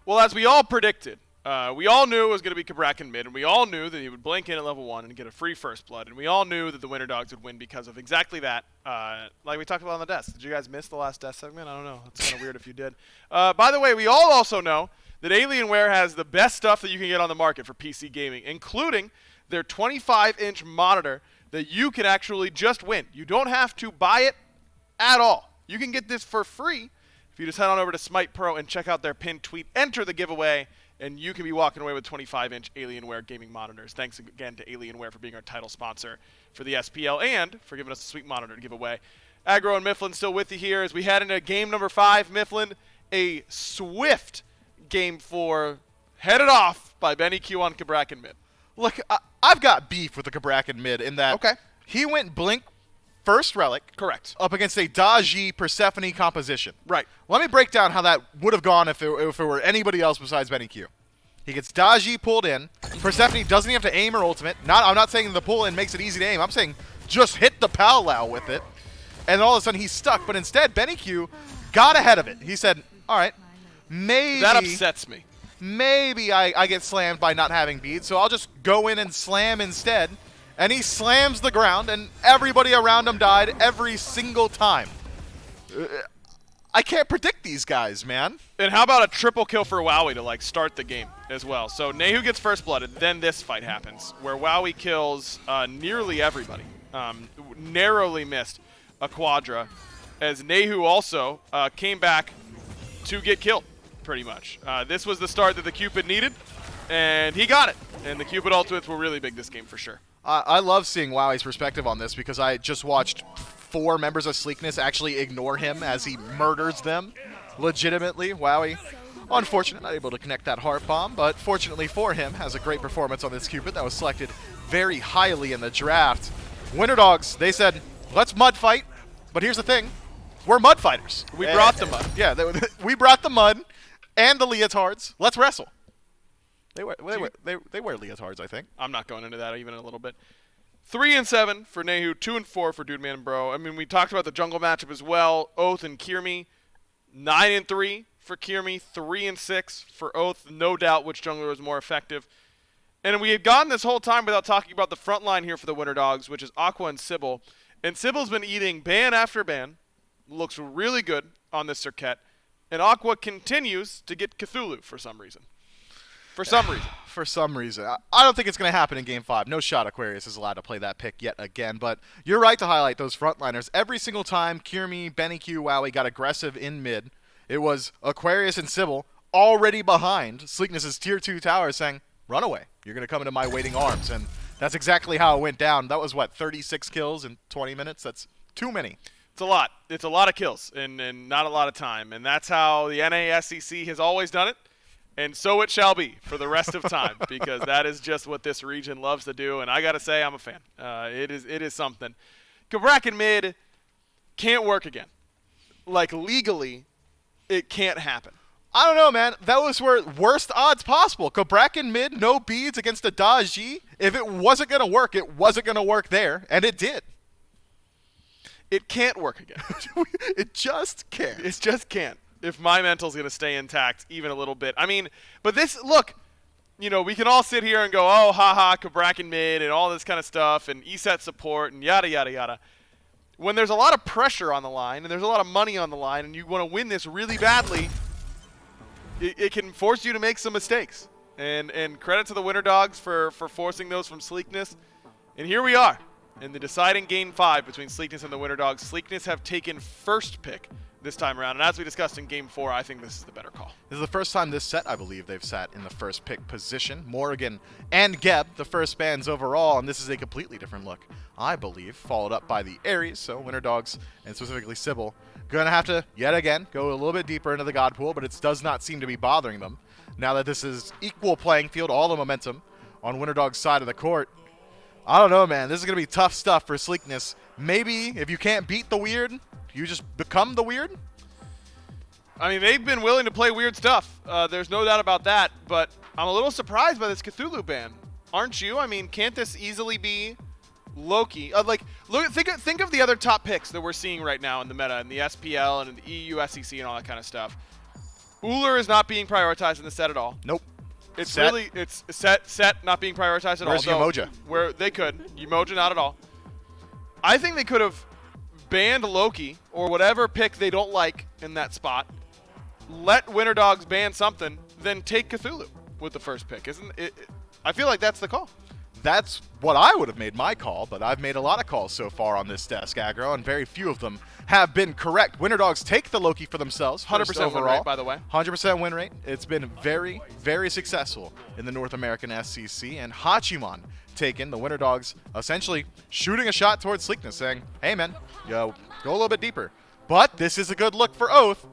Well, as we all predicted, we all knew it was going to be Cabrakan mid, and we all knew that he would blink in at level 1 and get a free first blood, and we all knew that the Winter Dogs would win because of exactly that. Like we talked about on the desk. Did you guys miss the last desk segment? I don't know. It's kind of weird if you did. By the way, we all also know that Alienware has the best stuff that you can get on the market for PC gaming, including their 25-inch monitor that you can actually just win. You don't have to buy it at all. You can get this for free if you just head on over to SMITE Pro and check out their pinned tweet, enter the giveaway, and you can be walking away with 25-inch Alienware gaming monitors. Thanks again to Alienware for being our title sponsor for the SPL and for giving us a sweet monitor to give away. Aggro and Mifflin still with you here as we head into game number 5. Mifflin, a swift game 4, headed off by Benny Q on Cabrakan mid. Look, I've got beef with the Cabrakan mid in that he went Blink first Relic. Correct. Up against a Daji Persephone composition. Right. Let me break down how that would have gone if it were anybody else besides Benny Q. He gets Daji pulled in. Persephone doesn't even have to aim or ultimate. I'm not saying the pull in makes it easy to aim. I'm saying just hit the powwow with it. And all of a sudden he's stuck. But instead, Benny Q got ahead of it. He said, all right, maybe That upsets me. maybe I get slammed by not having beads, so I'll just go in and slam instead. And he slams the ground, and everybody around him died every single time. I can't predict these guys, man. And how about a triple kill for Wowie to like start the game as well? So Nehu gets first blooded, then this fight happens where Wowie kills nearly everybody. Narrowly missed a Quadra, as Nehu also came back to get killed, pretty much. This was the start that the Cupid needed, and he got it. And the Cupid ultimates were really big this game for sure. I love seeing Wowie's perspective on this because I just watched 4 members of Sleekness actually ignore him as he murders them legitimately. Wowie, unfortunate, not able to connect that heart bomb, but fortunately for him, has a great performance on this Cupid that was selected very highly in the draft. Winter Dogs, they said, let's mud fight, but here's the thing, we're mud fighters. We brought the mud. Yeah, we brought the mud and the leotards. Let's wrestle. They wear leotards, I think. I'm not going into that even in a little bit. 3-7 for Nehu, 2-4 for Dude Man Bro. I mean, we talked about the jungle matchup as well. Oath and Kirmi, 9-3 for Kirmi, 3-6 for Oath. No doubt which jungler was more effective. And we had gone this whole time without talking about the front line here for the Winter Dogs, which is Aqua and Sybil. And Sybil's been eating ban after ban. Looks really good on this Circuit. And Aqua continues to get Cthulhu for some reason. For some reason. I don't think it's going to happen in Game 5. No shot Aquarius is allowed to play that pick yet again. But you're right to highlight those frontliners. Every single time Kirmi, Benny Q, Wowie got aggressive in mid, it was Aquarius and Sybil already behind Sleekness' Tier 2 tower saying, run away. You're going to come into my waiting arms. And that's exactly how it went down. That was, 36 kills in 20 minutes? That's too many. It's a lot. It's a lot of kills and not a lot of time. And that's how the NASCC has always done it. And so it shall be for the rest of time, because that is just what this region loves to do, and I got to say I'm a fan. It is something. Kabrak mid can't work again. Like, legally, it can't happen. I don't know, man. Those were worst odds possible. Kabrak mid, no beads against a Daji. If it wasn't going to work, it wasn't going to work there, and it did. It can't work again. It just can't. It just can't. If my mental's going to stay intact even a little bit. I mean, but this, look, you know, we can all sit here and go, oh, haha, Kabrak mid and all this kind of stuff and ESET support and yada, yada, yada. When there's a lot of pressure on the line and there's a lot of money on the line and you want to win this really badly, it can force you to make some mistakes. And credit to the Winter Dogs for forcing those from Sleekness. And here we are in the deciding Game 5 between Sleekness and the Winter Dogs. Sleekness have taken first pick this time around. And as we discussed in Game 4, I think this is the better call. This is the first time this set, I believe, they've sat in the first pick position. Morrigan and Geb, the first bans overall, and this is a completely different look, I believe, followed up by the Ares. So Winter Dogs, and specifically Sybil, going to have to, yet again, go a little bit deeper into the God Pool, but it does not seem to be bothering them. Now that this is equal playing field, all the momentum on Winter Dogs' side of the court. I don't know, man. This is going to be tough stuff for Sleekness. Maybe if you can't beat the weird, you just become the weird? I mean, they've been willing to play weird stuff. There's no doubt about that, but I'm a little surprised by this Cthulhu ban. Aren't you? I mean, can't this easily be Loki? Think of the other top picks that we're seeing right now in the meta, in the SPL and in the EU, SEC, and all that kind of stuff. Ullr is not being prioritized in the set at all. Nope. It's Set. really, it's set not being prioritized at Where's all. Umoja? Where they could. Umoja, not at all. I think they could have banned Loki or whatever pick they don't like in that spot. Let Winter Dogs ban something, then take Cthulhu with the first pick. Isn't it? I feel like that's the call. That's what I would have made my call, but I've made a lot of calls so far on this desk, Aggro, and very few of them have been correct. Winter Dogs take the Loki for themselves. 100% overall. win rate, by the way. 100% win rate. It's been very, very successful in the North American SCC, and Hachiman taken, the Winter Dogs essentially shooting a shot towards Sleekness, saying, hey, man, yo, go a little bit deeper. But this is a good look for Oath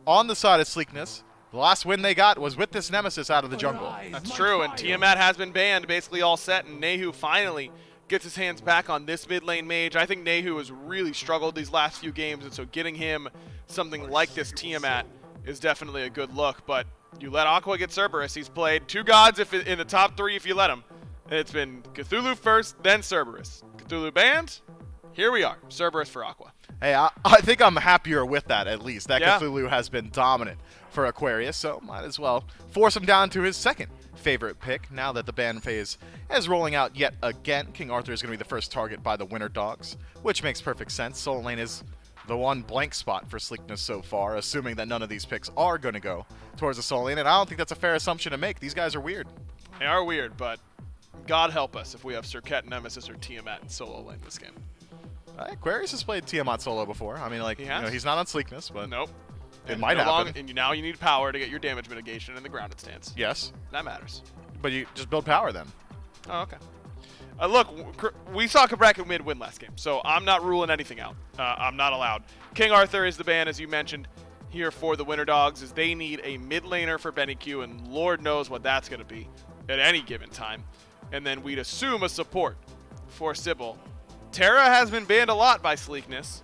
on the side of Sleekness. The last win they got was with this Nemesis out of the jungle. That's true, and Tiamat has been banned, basically all set, and Nehu finally gets his hands back on this mid lane mage. I think Nehu has really struggled these last few games, and so getting him something like this Tiamat is definitely a good look. But you let Aqua get Cerberus. He's played 2 gods if in the top 3 if you let him. It's been Cthulhu first, then Cerberus. Cthulhu banned, here we are, Cerberus for Aqua. Hey, I think I'm happier with that, at least. That Yeah. Cthulhu has been dominant for Aquarius, so might as well force him down to his second favorite pick now that the ban phase is rolling out yet again. King Arthur is going to be the first target by the Winter Dogs, which makes perfect sense. Soul Lane is the one blank spot for Sleekness so far, assuming that none of these picks are going to go towards the Soul Lane, and I don't think that's a fair assumption to make. These guys are weird. They are weird, but God help us if we have Serket, Nemesis, or Tiamat in solo lane this game. Aquarius has played Tiamat solo before. I mean, like, He has? he's not on Sleekness, but Nope. it And might no happen. and now you need power to get your damage mitigation in the grounded stance. Yes, That matters. but you just build power then. Oh, okay. Look, we saw Kabrak mid win last game, so I'm not ruling anything out. I'm not allowed. King Arthur is the ban, as you mentioned, here for the Winter Dogs, as they need a mid laner for Benny Q, and Lord knows what that's going to be at any given time. And then we'd assume a support for Sybil. Terra has been banned a lot by Sleekness,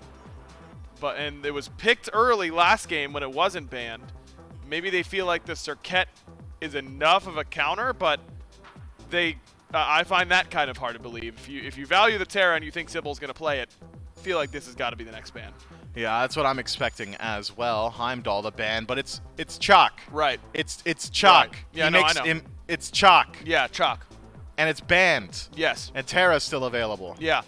and it was picked early last game when it wasn't banned. Maybe they feel like the Serket is enough of a counter, but I find that kind of hard to believe. If you value the Terra and you think Sybil's going to play it, I feel like this has got to be the next ban. Yeah, that's what I'm expecting as well. Heimdall the ban, but it's chalk. Right. It's chalk. Right. Yeah, He no, makes I know. it's chalk, Yeah, chalk. and it's banned. Yes. And Terra's still available. Yeah.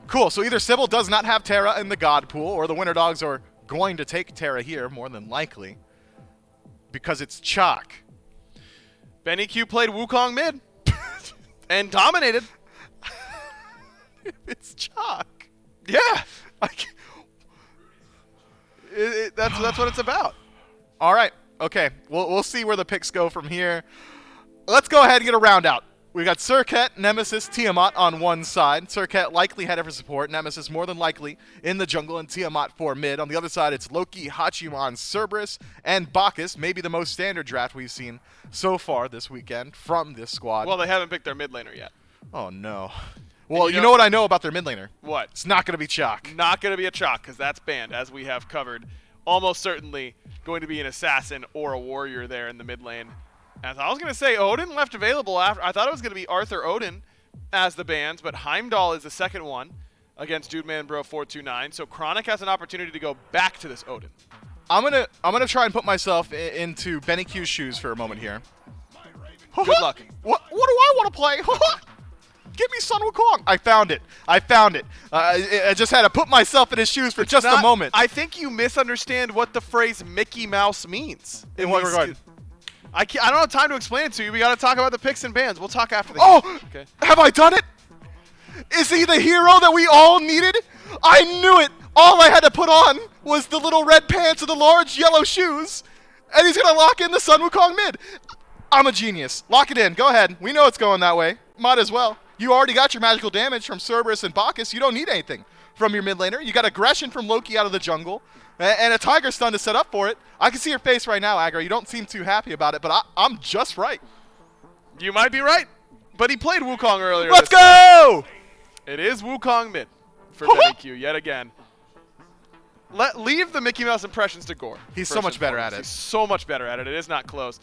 Cool. So either Sybil does not have Terra in the God Pool, or the Winter Dogs are going to take Terra here, more than likely, because it's chalk. Benny Q played Wukong mid and dominated. It's chalk. Yeah. That's what it's about. All right. Okay. We'll see where the picks go from here. Let's go ahead and get a round out We got Serket, Nemesis, Tiamat on one side. Serket likely headed for support. Nemesis more than likely in the jungle, and Tiamat for mid. On the other side, it's Loki, Hachiman, Cerberus, and Bacchus. Maybe the most standard draft we've seen so far this weekend from this squad. Well, they haven't picked their mid laner yet. Oh, no. Well, you you know- know what I know about their mid laner? What? It's not going to be Chalk. Not going to be a Chalk, because that's banned, as we have covered. Almost certainly going to be an assassin or a warrior there in the mid lane. As I was going to say, Odin left available after. I thought it was going to be Arthur Odin as the bans, but Heimdall is the second one against Dude Man Bro 429. So Chronic has an opportunity to go back to this Odin. I'm gonna try and put myself into Benny Q's shoes for a moment here. Good luck. What do I want to play? Give me Sun Wukong. I found it. I just had to put myself in his shoes for just a moment. I think you misunderstand what the phrase Mickey Mouse means. In what these- regard? I don't have time to explain it to you. We got to talk about the picks and bans. We'll talk after the Oh, game. Okay. have I done it? Is he the hero that we all needed? I knew it. All I had to put on was the little red pants and the large yellow shoes, and he's gonna lock in the Sun Wukong mid. I'm a genius. Lock it in. Go ahead. We know it's going that way. Might as well. You already got your magical damage from Cerberus and Bacchus. You don't need anything from your mid laner. You got aggression from Loki out of the jungle, and a Tiger Stun to set up for it. I can see your face right now, Aggro. You don't seem too happy about it, but I'm just right. You might be right, but he played Wukong earlier. Let's this time. go! It is Wukong mid for Benny Q yet again. Leave the Mickey Mouse impressions to Gore. He's so first much and better foremost. at it. He's so much better at it. It is not close.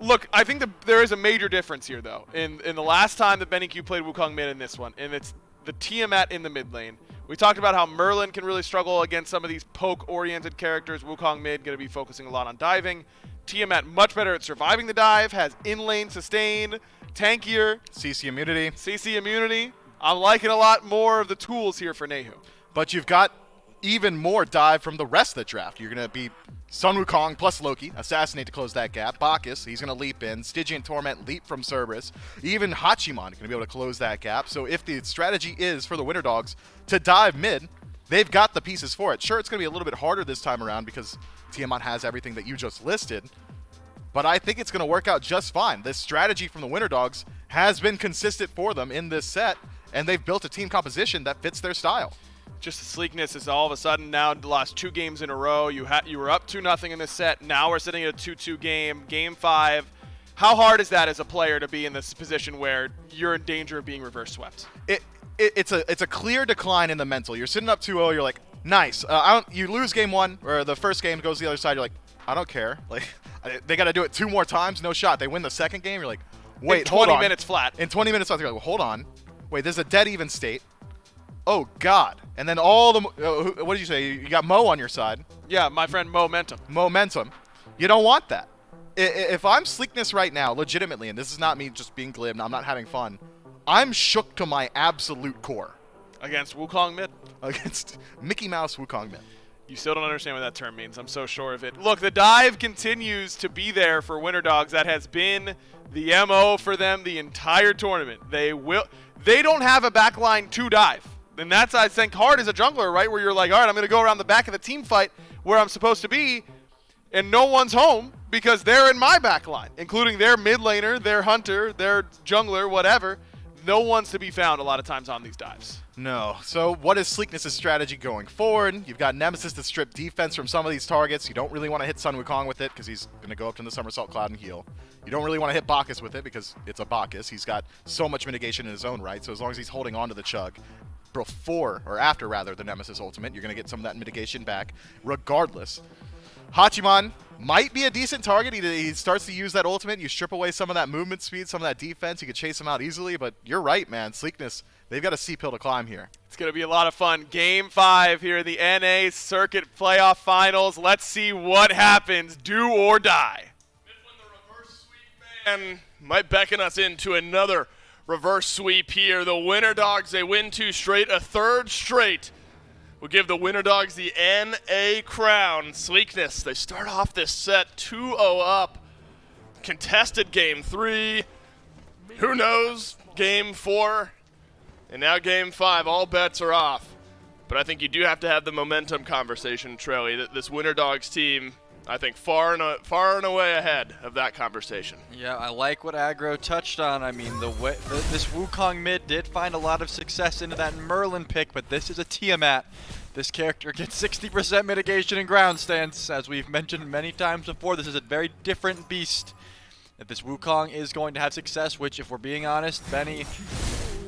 Look, I think there is a major difference here, though. In the last time that Benny Q played Wukong mid in this one, and it's the Tiamat in the mid lane. We talked about how Merlin can really struggle against some of these poke-oriented characters. Wukong mid going to be focusing a lot on diving. Tiamat much better at surviving the dive, has in-lane sustain, tankier, CC immunity. CC immunity. I'm liking a lot more of the tools here for Nehu. But you've got even more dive from the rest of the draft. You're going to be Sun Wukong plus Loki, Assassinate to close that gap. Bacchus, he's going to leap in. Stygian Torment, leap from Cerberus. Even Hachiman going to be able to close that gap. So if the strategy is for the Winter Dogs to dive mid, they've got the pieces for it. Sure, it's going to be a little bit harder this time around because Tiamat has everything that you just listed. But I think it's going to work out just fine. This strategy from the Winter Dogs has been consistent for them in this set, and they've built a team composition that fits their style. Just the Sleekness is all of a sudden now the last 2 games in a row. You were up 2-0 in this set. Now we're sitting at a 2-2 game, game 5. How hard is that as a player to be in this position where you're in danger of being reverse swept? It's a clear decline in the mental. You're sitting up 2-0. You're like, nice. You lose game 1, or the first game goes the other side. You're like, I don't care. Like, they got to do it 2 more times. No shot. They win the second game. You're like, wait, in 20 hold on. minutes flat. In 20 minutes flat. You're like, well, hold on. Wait, there's a dead even state. Oh God! And then all the what did you say? You got Mo on your side. Yeah, my friend Momentum. Momentum. You don't want that. If I'm Sleekness right now, legitimately, and this is not me just being glib, I'm not having fun, I'm shook to my absolute core Against Wukong mid. against Mickey Mouse Wukong mid. You still don't understand what that term means. I'm so sure of it. Look, the dive continues to be there for Winter Dogs. That has been the MO for them the entire tournament. They don't have a backline to dive. And that's, I think, hard as a jungler, right? Where you're like, all right, I'm going to go around the back of the team fight where I'm supposed to be, and no one's home because they're in my back line, including their mid laner, their hunter, their jungler, whatever. No one's to be found a lot of times on these dives. No. So what is Sleekness' strategy going forward? You've got Nemesis to strip defense from some of these targets. You don't really want to hit Sun Wukong with it because he's going to go up to the Somersault Cloud and heal. You don't really want to hit Bacchus with it because it's a Bacchus. He's got so much mitigation in his own right, so as long as he's holding on to the chug, before, or after rather, the Nemesis ultimate, you're going to get some of that mitigation back regardless. Hachiman might be a decent target. He starts to use that ultimate. You strip away some of that movement speed, some of that defense. You could chase him out easily, but you're right, man. Sleekness, they've got a steep hill to climb here. It's going to be a lot of fun. Game 5 here in the NA Circuit Playoff Finals. Let's see what happens. Do or die. The reverse sweep man might beckon us into another reverse sweep here. The Winter Dogs, they win 2 straight, a 3rd straight. We'll give the Winter Dogs the NA crown. Sleekness, they start off this set 2-0 up. Contested game 3. Who knows? Game 4. And now game 5. All bets are off. But I think you do have to have the momentum conversation, Trelly. This Winter Dogs team, I think far and away ahead of that conversation. Yeah, I like what Aggro touched on. I mean, this Wukong mid did find a lot of success into that Merlin pick, but this is a Tiamat. This character gets 60% mitigation in ground stance. As we've mentioned many times before, this is a very different beast. If this Wukong is going to have success, which if we're being honest, Benny,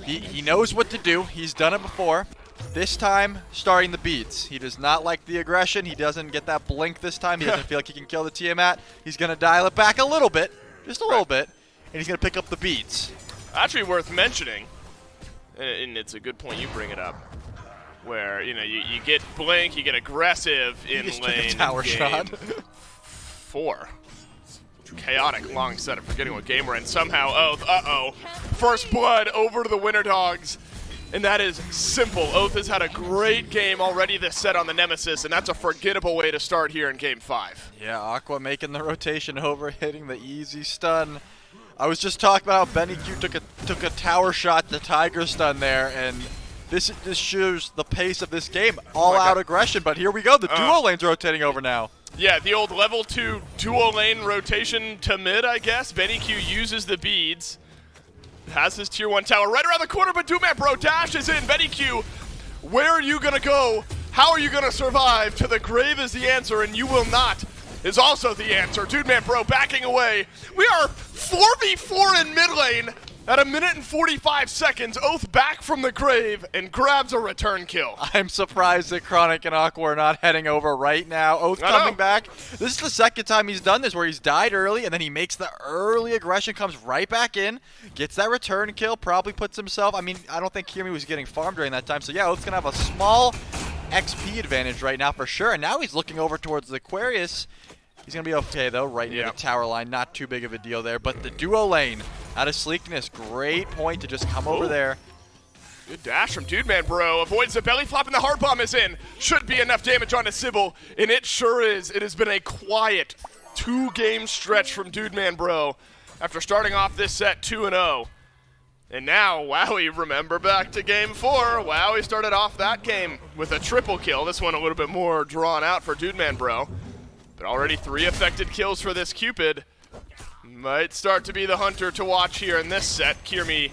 he knows what to do. He's done it before. This time, starting the beats. He does not like the aggression. He doesn't get that blink this time. He doesn't feel like he can kill the Tiamat. He's going to dial it back a little bit, just a little bit, and he's going to pick up the beats. Actually worth mentioning, and it's a good point you bring it up, where you get blink, you get aggressive in He just lane. took a tower shot. 4. Chaotic long setup, forgetting what game we're in. Somehow, Oath, first blood over to the Winter Dogs. And that is simple. Oath has had a great game already this set on the Nemesis, and that's a forgettable way to start here in Game 5. Yeah, Aqua making the rotation over, hitting the easy stun. I was just talking about how Benny Q took a tower shot to Tiger stun there, and this shows the pace of this game. All-out aggression, but here we go. The duo lane's rotating over now. Yeah, the old level 2 duo lane rotation to mid, I guess. Benny Q uses the beads. Has his tier 1 tower right around the corner, but Dudeman Bro dashes in. Benny Q, where are you going to go? How are you going to survive? To the grave is the answer, and you will not is also the answer. Dudeman Bro backing away. We are 4v4 in mid lane at 1 minute and 45 seconds. Oath back from the grave and grabs a return kill. I'm surprised that Chronic and Aqua are not heading over right now. Oath coming back. This is the second time he's done this, where he's died early, and then he makes the early aggression, comes right back in, gets that return kill, probably puts himself, I mean, I don't think Kirmi was getting farmed during that time, so yeah, Oath's going to have a small XP advantage right now for sure, and now he's looking over towards the Aquarius. He's going to be okay, though, right near the tower line. Not too big of a deal there. But the duo lane out of Sleekness, great point to just come over there. Good dash from Dudeman Bro. Avoids the belly flop, and the hard bomb is in. Should be enough damage onto Sybil, and it sure is. It has been a quiet 2-game stretch from Dudeman Bro after starting off this set 2-0. And now, Wowie, remember back to Game 4. Wowie started off that game with a triple kill. This one a little bit more drawn out for Dudeman Bro. But already 3 affected kills for this Cupid. Might start to be the hunter to watch here in this set. Kirmi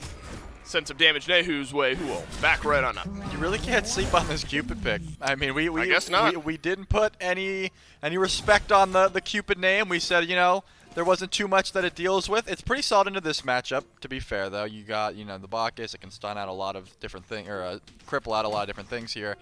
sent some damage Nehu's way. Who will back right on up. You really can't sleep on this Cupid pick. I mean, I guess not. We didn't put any respect on the Cupid name. We said, you know, there wasn't too much that it deals with. It's pretty solid into this matchup, to be fair, though. You got, you know, the Bacchus. It can stun out a lot of different things, or cripple out a lot of different things here.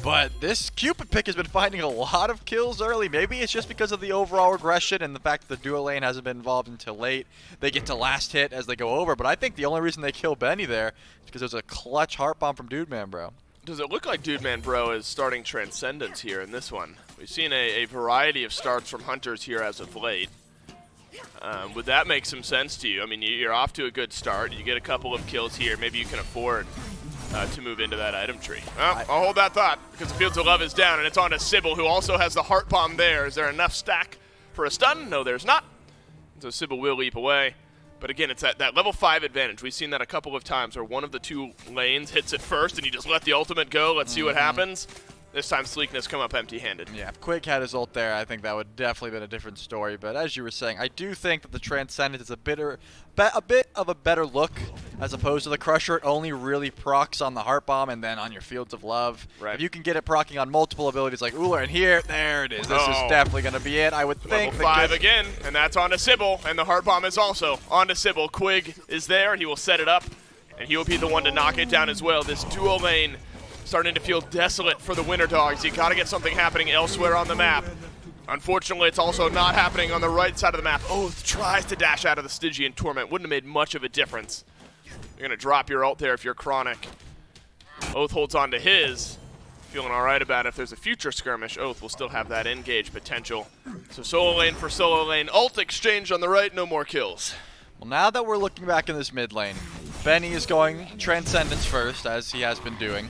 But this Cupid pick has been finding a lot of kills early. Maybe it's just because of the overall aggression and the fact that the duo lane hasn't been involved until late. They get to last hit as they go over. But I think the only reason they kill Benny there is because there's a clutch heart bomb from Dudeman Bro. Does it look like Dudeman Bro is starting Transcendence here in this one? We've seen a variety of starts from Hunters here as of late. Would that make some sense to you? I mean, you're off to a good start. You get a couple of kills here. Maybe you can afford to move into that item tree. Well, I'll hold that thought, because the Fields of Love is down, and it's on to Sybil, who also has the heart bomb there. Is there enough stack for a stun? No, there's not. So Sybil will leap away. But again, it's that level 5 advantage. We've seen that a couple of times where one of the 2 lanes hits it first, and you just let the ultimate go. Let's see what happens. This time, Sleekness come up empty-handed. Yeah, if Quake had his ult there, I think that would definitely been a different story. But as you were saying, I do think that the Transcendence is a bit of a better look as opposed to the Crusher. It only really procs on the Heart Bomb and then on your Fields of Love. Right. If you can get it proccing on multiple abilities like Uller, and here, there it is. This is definitely going to be it, I would think. Level 5 again, and that's on to Sybil, and the Heart Bomb is also on to Sybil. Quig is there, he will set it up, and he will be the one to knock it down as well. This duo lane starting to feel desolate for the Winter Dogs. You got to get something happening elsewhere on the map. Unfortunately, it's also not happening on the right side of the map. Oath tries to dash out of the Stygian Torment. Wouldn't have made much of a difference. You're going to drop your ult there if you're Chronic. Oath holds on to his. Feeling all right about it. If there's a future skirmish, Oath will still have that engage potential. So solo lane for solo lane. Ult exchange on the right, no more kills. Well, now that we're looking back in this mid lane, Benny is going Transcendence first, as he has been doing.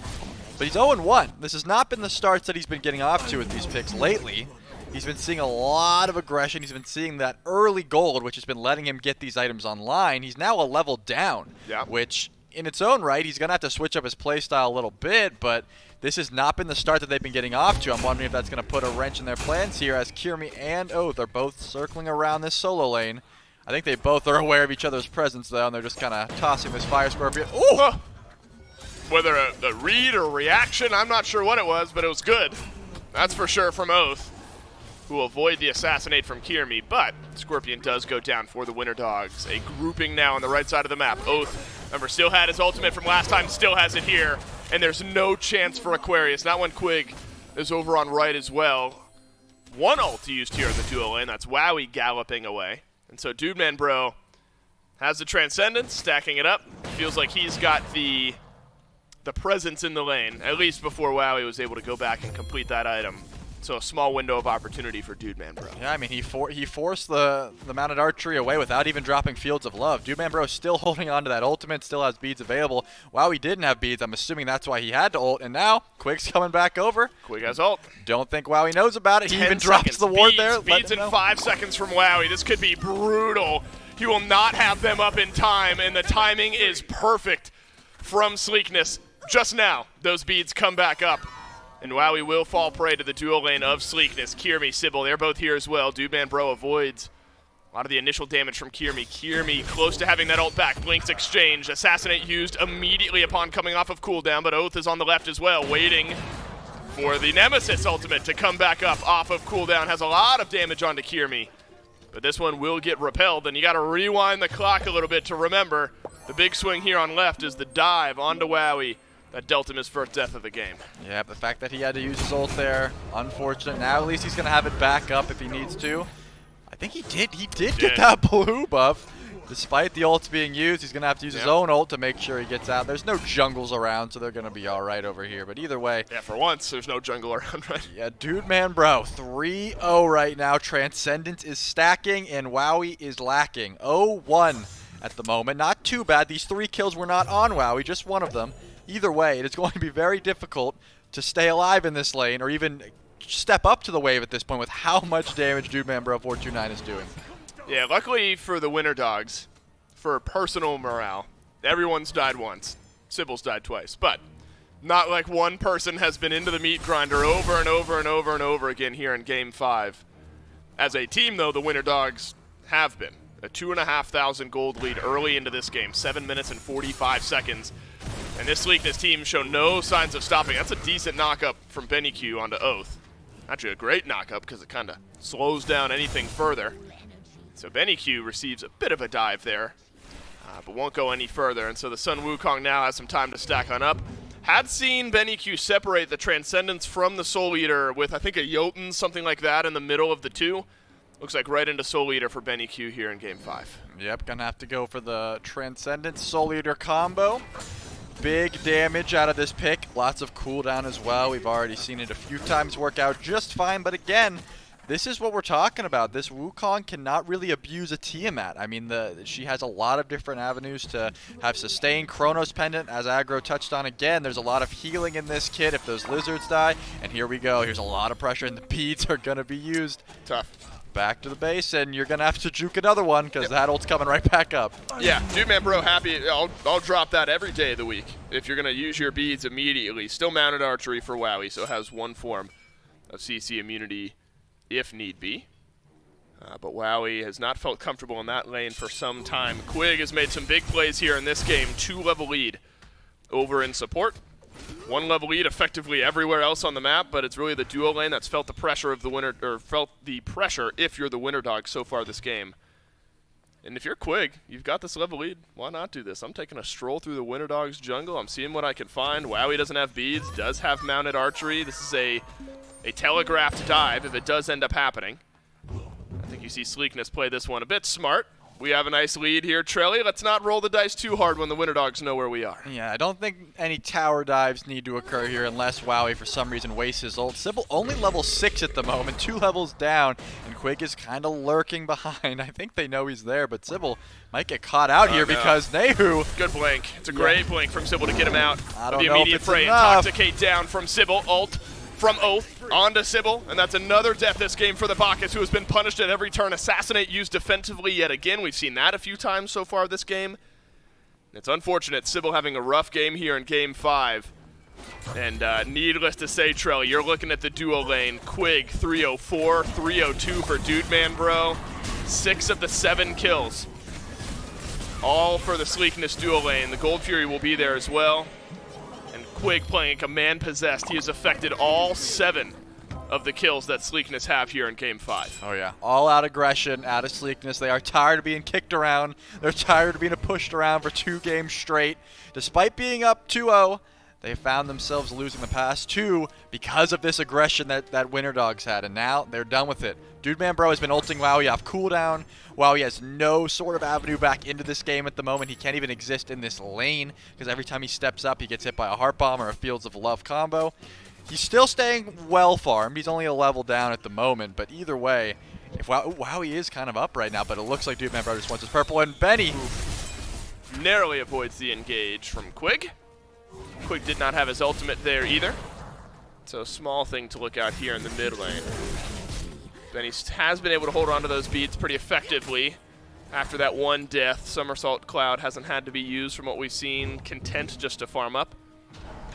But he's 0-1. This has not been the starts that he's been getting off to with these picks lately. He's been seeing a lot of aggression. He's been seeing that early gold, which has been letting him get these items online. He's now a level down, which in its own right, he's going to have to switch up his playstyle a little bit, but this has not been the start that they've been getting off to. I'm wondering if that's going to put a wrench in their plans here, as Kirmi and Oath are both circling around this solo lane. I think they both are aware of each other's presence, though, and they're just kind of tossing this Fire Scorpion. Ooh! Whether a read or reaction, I'm not sure what it was, but it was good. That's for sure from Oath, who will avoid the assassinate from Kirmi, but Scorpion does go down for the Winter Dogs. A grouping now on the right side of the map. Oath, remember, still had his ultimate from last time, still has it here, and there's no chance for Aquarius. Not when Quig is over on right as well. One ult used here in the duo lane, that's Wowie galloping away. And so Dude Man Bro has the Transcendence, stacking it up. Feels like he's got the presence in the lane, at least before Wowie was able to go back and complete that item. So a small window of opportunity for Dude Man Bro. Yeah, I mean, he forced the mounted archery away without even dropping Fields of Love. Dude Man Bro still holding on to that ultimate, still has beads available. Wowie didn't have beads. I'm assuming that's why he had to ult. And now, Quig's coming back over. Quig has ult. Don't think Wowie knows about it. He even drops the ward there. Beads in 5 seconds from Wowie. This could be brutal. He will not have them up in time, and the timing is perfect from Sleekness. Just now, those beads come back up. And Wowie will fall prey to the dual lane of Sleekness. Kirmi, Sybil, they're both here as well. Dude Man Bro avoids a lot of the initial damage from Kirmi. Kirmi close to having that ult back. Blinks exchange. Assassinate used immediately upon coming off of cooldown, but Oath is on the left as well, waiting for the Nemesis ultimate to come back up off of cooldown. Has a lot of damage onto Kirmi, but this one will get repelled, and you got to rewind the clock a little bit to remember the big swing here on left is the dive onto Wowie. That dealt him his first death of the game. Yeah, the fact that he had to use his ult there, unfortunate. Now at least he's going to have it back up if he needs to. I think he did get that blue buff. Despite the ults being used, he's going to have to use his own ult to make sure he gets out. There's no jungles around, so they're going to be all right over here. But either way. Yeah, for once, there's no jungle around, right? Yeah, Dude Man Bro, 3-0 right now. Transcendence is stacking, and Wowie is lacking. 0-1 at the moment. Not too bad. These 3 kills were not on Wowie, just one of them. Either way, it is going to be very difficult to stay alive in this lane or even step up to the wave at this point with how much damage Dude Man Bro 429 is doing. Yeah, luckily for the Winter Dogs, for personal morale, everyone's died once. Sybil's died twice, but not like one person has been into the meat grinder over and over and over and over again here in Game 5. As a team, though, the Winter Dogs have been. A 2,500 gold lead early into this game, 7 minutes and 45 seconds. And this Sleekness team show no signs of stopping. That's a decent knock-up from Benny Q onto Oath. Actually a great knock-up because it kind of slows down anything further. So Benny Q receives a bit of a dive there, but won't go any further. And so the Sun Wukong now has some time to stack on up. Had seen Benny Q separate the Transcendence from the Soul Eater with, I think, a Jotun, something like that, in the middle of the two. Looks like right into Soul Eater for Benny Q here in Game 5. Yep, gonna have to go for the Transcendence Soul Eater combo. Big damage out of this pick. Lots of cooldown as well. We've already seen it a few times work out just fine, but again, this is what we're talking about. This Wukong cannot really abuse a Tiamat. I mean, she has a lot of different avenues to have sustain. Chronos Pendant, as Aggro touched on again, there's a lot of healing in this kit if those lizards die. And here we go. Here's a lot of pressure, and the beads are going to be used. Tough. Back to the base, and you're going to have to juke another one because that ult's coming right back up. Yeah, Dude Man Bro happy. I'll drop that every day of the week if you're going to use your beads immediately. Still mounted archery for Wowie, so has one form of CC immunity if need be. But Wowie has not felt comfortable in that lane for some time. Quig has made some big plays here in this game. 2-level lead over in support. 1-level lead effectively everywhere else on the map, but it's really the duo lane that's felt the pressure of the winner, or felt the pressure if you're the Winter Dog so far this game. And if you're Quig, you've got this level lead. Why not do this? I'm taking a stroll through the Winter Dog's jungle. I'm seeing what I can find. Wowie doesn't have beads, does have mounted archery. This is a telegraphed dive if it does end up happening. I think you see Sleekness play this one a bit smart. We have a nice lead here, Trelly. Let's not roll the dice too hard when the Winter Dogs know where we are. Yeah, I don't think any tower dives need to occur here unless Wowie for some reason wastes his ult. Sybil only level 6 at the moment, 2 levels down, and Quig is kind of lurking behind. I think they know he's there, but Sybil might get caught out here because Nehu. Good blink. It's a great blink from Sybil to get him out. I don't the know immediate if it's fray. enough. Intoxicate down from Sybil. Ult from Oath onto Sybil, and that's another death this game for the Bacchus, who has been punished at every turn. Assassinate used defensively yet again. We've seen that a few times so far this game. It's unfortunate, Sybil having a rough game here in Game 5. And needless to say, Trell, you're looking at the duo lane. Quig, 304, 302 for Dude Man Bro. 6 of the 7 kills. All for the Sleekness duo lane. The Gold Fury will be there as well. And Quig playing Command Possessed. He has affected all 7 of the kills that Sleekness have here in Game 5. Oh yeah, all out aggression, out of Sleekness. They are tired of being kicked around. They're tired of being pushed around for 2 games straight. Despite being up 2-0, they found themselves losing the past 2 because of this aggression that Winter Dogs had, and now they're done with it. Dude Man Bro has been ulting Wowie off cooldown. Wowie has no sort of avenue back into this game at the moment. He can't even exist in this lane because every time he steps up, he gets hit by a Heart Bomb or a Fields of Love combo. He's still staying well farmed. He's only a level down at the moment, but either way, if Wowie is kind of up right now, but it looks like Dude Man Bro just wants his purple, and Benny narrowly avoids the engage from Quig. Quig did not have his ultimate there either. So a small thing to look out here in the mid lane. Benny has been able to hold on to those beads pretty effectively. After that 1 death, Somersault Cloud hasn't had to be used from what we've seen. Content just to farm up.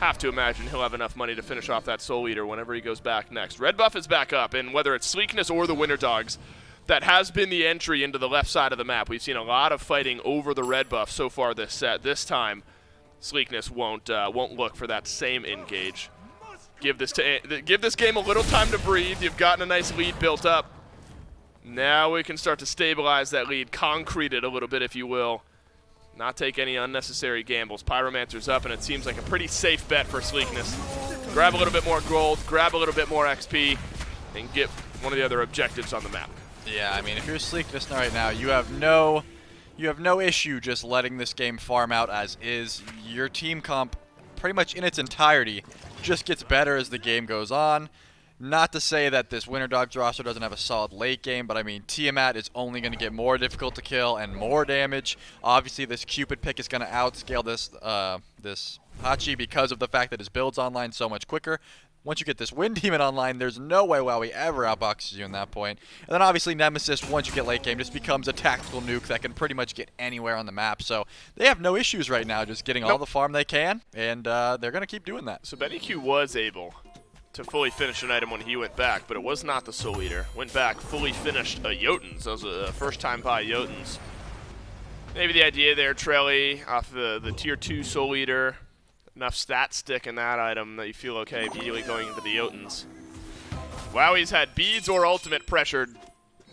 Have to imagine he'll have enough money to finish off that Soul Eater whenever he goes back next. Red buff is back up, and whether it's Sleekness or the Winter Dogs, that has been the entry into the left side of the map. We've seen a lot of fighting over the red buff so far this set. This time, Sleekness won't look for that same engage. Give this game a little time to breathe. You've gotten a nice lead built up. Now we can start to stabilize that lead, concrete it a little bit, if you will. Not take any unnecessary gambles. Pyromancer's up, and it seems like a pretty safe bet for Sleekness. Grab a little bit more gold, grab a little bit more XP, and get one of the other objectives on the map. Yeah, I mean, if you're Sleekness right now, you have no issue just letting this game farm out as is. Your team comp, pretty much in its entirety, just gets better as the game goes on. Not to say that this Winter Dogs roster doesn't have a solid late game, but I mean, Tiamat is only going to get more difficult to kill and more damage. Obviously, this Cupid pick is going to outscale this Hachi because of the fact that his build's online so much quicker. Once you get this Wind Demon online, there's no way Wowie ever outboxes you in that point. And then obviously Nemesis, once you get late game, just becomes a tactical nuke that can pretty much get anywhere on the map. So they have no issues right now, just getting all the farm they can, and they're going to keep doing that. So Benny Q was able to fully finish an item when he went back, but it was not the Soul Eater. Went back, fully finished a Jotuns. That was a first time buy Jotuns. Maybe the idea there, Trelly, off the tier 2 Soul Eater. Enough stat stick in that item that you feel okay immediately going into the Jotuns. Wowie's had beads or ultimate pressured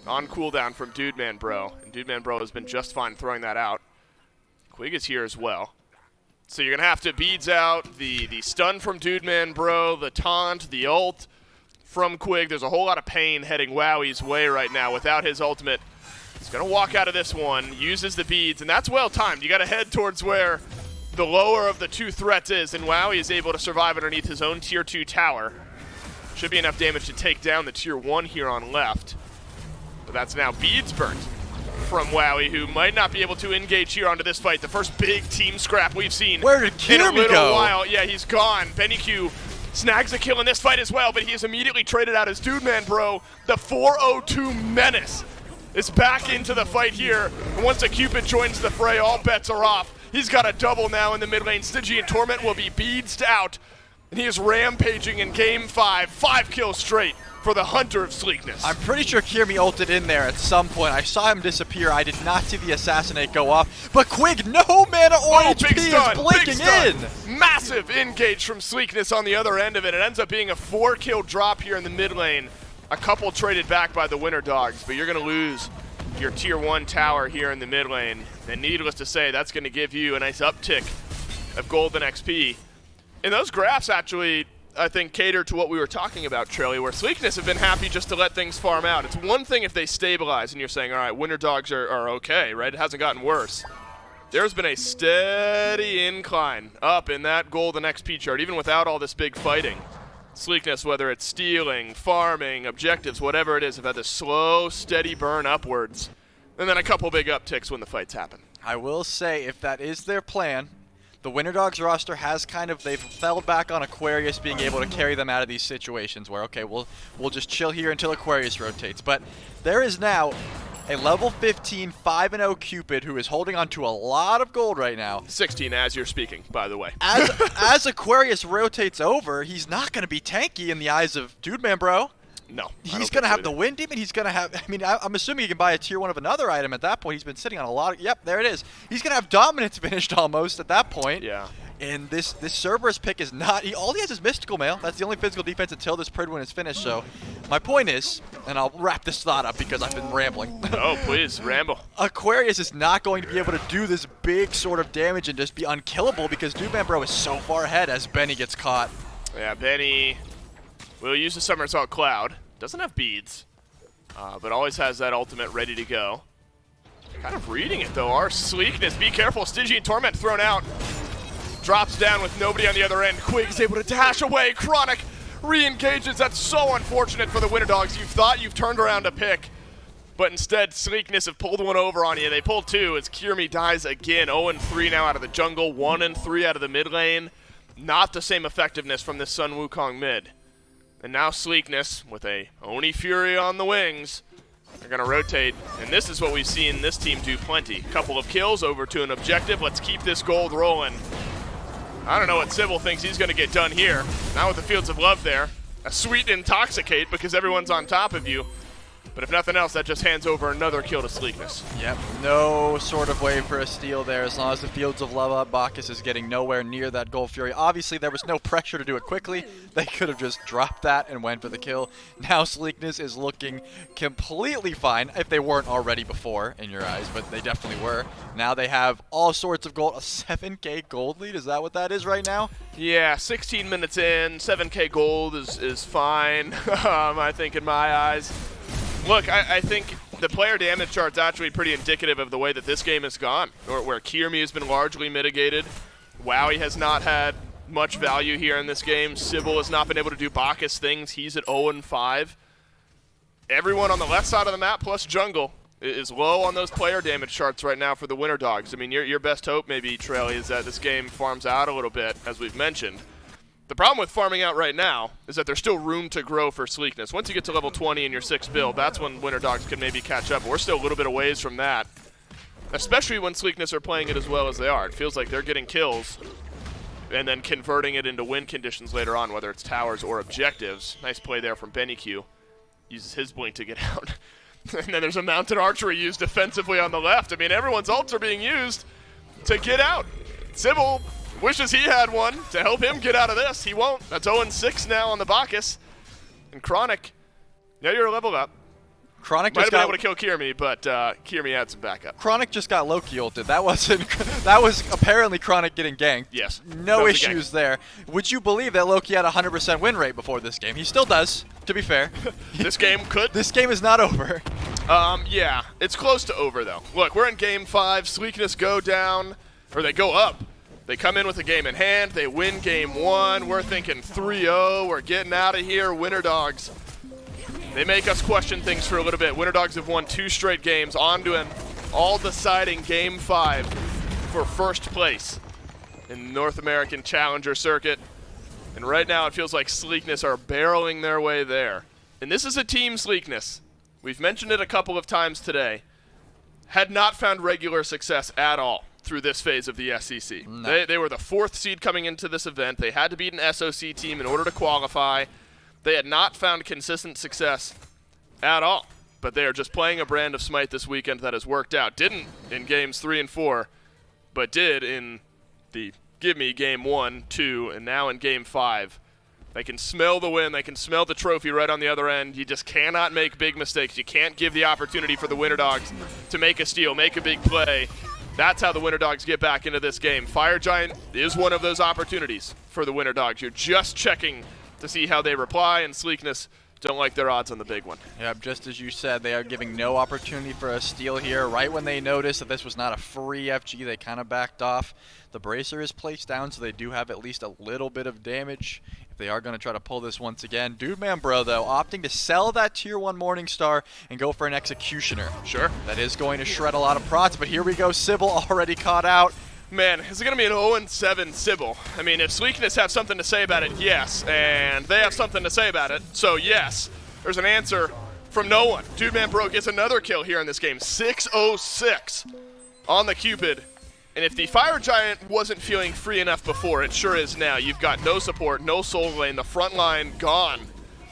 on cooldown from Dude Man Bro, and Dude Man Bro has been just fine throwing that out. Quig is here as well. So you're going to have to beads out, the stun from Dude Man Bro, the taunt, the ult from Quig. There's a whole lot of pain heading Wowie's way right now without his ultimate. He's going to walk out of this one, uses the beads, and that's well timed. You got to head towards where the lower of the 2 threats is, and Wowie is able to survive underneath his own tier 2 tower. Should be enough damage to take down the tier 1 here on left. But that's now beads burnt from Wowie, who might not be able to engage here onto this fight. The first big team scrap we've seen Where did in a Kirby little go? while. Yeah, he's gone. Benny Q snags a kill in this fight as well, but he is immediately traded out as Dude Man Bro. The 402 Menace is back into the fight here. And once a Cupid joins the fray, all bets are off. He's got a double now in the mid lane. Stygian Torment will be beadsed out. And he is rampaging in game 5. 5 kills straight for the Hunter of Sleekness. I'm pretty sure Kirby ulted in there at some point. I saw him disappear. I did not see the assassinate go off. But Quig, no mana or HP big stun, is blinking big stun. in. Massive engage from Sleekness on the other end of it. It ends up being a 4-kill drop here in the mid lane. A couple traded back by the Winter Dogs, but you're going to lose your tier 1 tower here in the mid lane. And needless to say, that's going to give you a nice uptick of golden XP. And those graphs actually, I think, cater to what we were talking about, Trelly, where Sleekness have been happy just to let things farm out. It's one thing if they stabilize and you're saying, all right, Winter Dogs are okay, right? It hasn't gotten worse. There's been a steady incline up in that golden XP chart, even without all this big fighting. Sleekness, whether it's stealing, farming, objectives, whatever it is, have had this slow, steady burn upwards. And then a couple big upticks when the fights happen. I will say, if that is their plan, the Winter Dogs roster has they've fell back on Aquarius being able to carry them out of these situations where, okay, we'll just chill here until Aquarius rotates. But there is now a level 15, 5-0 Cupid who is holding on to a lot of gold right now. 16 as you're speaking, by the way. As Aquarius rotates over, he's not going to be tanky in the eyes of Dude Man Bro. No. He's going to have the Wind Demon. He's going to have, I mean, I'm assuming he can buy a tier 1 of another item at that point. He's been sitting on a lot of, yep, there it is. He's going to have Dominance finished almost at that point. Yeah. And this Cerberus pick is not, all he has is Mystical Mail. That's the only physical defense until this Pridwin is finished. So my point is, and I'll wrap this thought up because I've been rambling. Oh, please, ramble. Aquarius is not going to be able to do this big sort of damage and just be unkillable because Dude Man Bro is so far ahead as Benny gets caught. Yeah, Benny will use the Somersault Cloud. Doesn't have beads, but always has that ultimate ready to go. Kind of reading it, though. Our Sleekness, be careful. Stygian Torment thrown out. Drops down with nobody on the other end. Quig is able to dash away. Chronic re-engages. That's so unfortunate for the Winter Dogs. You thought you've turned around a pick, but instead Sleekness have pulled one over on you. They pulled two as Kirmi dies again. 0-3 now out of the jungle. 1-3 out of the mid lane. Not the same effectiveness from this Sun Wukong mid. And now Sleekness with a Oni Fury on the wings. They're going to rotate, and this is what we've seen this team do plenty. Couple of kills over to an objective. Let's keep this gold rolling. I don't know what Sybil thinks he's going to get done here. Now with the Fields of Love there. A sweet intoxicate because everyone's on top of you. But if nothing else, that just hands over another kill to Sleekness. Yep, no sort of way for a steal there as long as the Fields of Love up. Bacchus is getting nowhere near that Gold Fury. Obviously, there was no pressure to do it quickly. They could have just dropped that and went for the kill. Now Sleekness is looking completely fine, if they weren't already before, in your eyes, but they definitely were. Now they have all sorts of gold. A 7K gold lead, is that what that is right now? Yeah, 16 minutes in, 7K gold is fine, I think, in my eyes. Look, I think the player damage chart's actually pretty indicative of the way that this game has gone, where Kirmi has been largely mitigated. Wowie has not had much value here in this game. Sybil has not been able to do Bacchus things. He's at 0-5. Everyone on the left side of the map, plus jungle, is low on those player damage charts right now for the Winter Dogs. I mean, your best hope maybe, Trelly, is that this game farms out a little bit, as we've mentioned. The problem with farming out right now is that there's still room to grow for Sleekness. Once you get to level 20 in your 6th build, that's when Winter Dogs can maybe catch up. We're still a little bit of ways from that, especially when Sleekness are playing it as well as they are. It feels like they're getting kills and then converting it into win conditions later on, whether it's towers or objectives. Nice play there from Benny Q. Uses his blink to get out. And then there's a mounted archery used defensively on the left. I mean, everyone's ults are being used to get out. Sybil wishes he had one to help him get out of this. He won't. That's 0-6 now on the Bacchus. And Chronic, yeah, you're a level up. Chronic Might just have been got able to kill Kirmi, but Kirmi had some backup. Chronic just got Loki ulted. That was apparently Chronic getting ganked. Yes. No that was a issues there. Would you believe that Loki had a 100% win rate before this game? He still does, to be fair. This game could. This game is not over. Yeah, it's close to over though. Look, we're in game 5. Sleekness go down, or they go up. They come in with a game in hand. They win game 1. We're thinking 3-0. We're getting out of here. Winter Dogs. They make us question things for a little bit. Winter Dogs have won 2 straight games, on to an all-deciding game 5 for first place in the North American Challenger Circuit. And right now it feels like Sleekness are barreling their way there. And this is a team Sleekness. We've mentioned it a couple of times today. Had not found regular success at all through this phase of the SEC. No. They were the 4th seed coming into this event. They had to beat an SOC team in order to qualify. They had not found consistent success at all, but they are just playing a brand of Smite this weekend that has worked out. Didn't in games 3 and 4, but did in the gimme game 1, 2, and now in game 5. They can smell the win. They can smell the trophy right on the other end. You just cannot make big mistakes. You can't give the opportunity for the Winter Dogs to make a steal, make a big play. That's how the Winter Dogs get back into this game. Fire Giant is one of those opportunities for the Winter Dogs. You're just checking to see how they reply, and Sleekness don't like their odds on the big one. Yep, just as you said, they are giving no opportunity for a steal here. Right when they noticed that this was not a free FG, they kind of backed off. The Bracer is placed down, so they do have at least a little bit of damage if they are going to try to pull this once again. Dude Man Bro, though, opting to sell that Tier 1 Morningstar and go for an Executioner. Sure. That is going to shred a lot of prots, but here we go. Sybil already caught out. Man, is it going to be an 0-7 Sybil? I mean, if Sleekness have something to say about it, yes. And they have something to say about it, so yes. There's an answer from no one. Dude Man Bro gets another kill here in this game. 606 on the Cupid. And if the Fire Giant wasn't feeling free enough before, it sure is now. You've got no support, no soul lane, the front line gone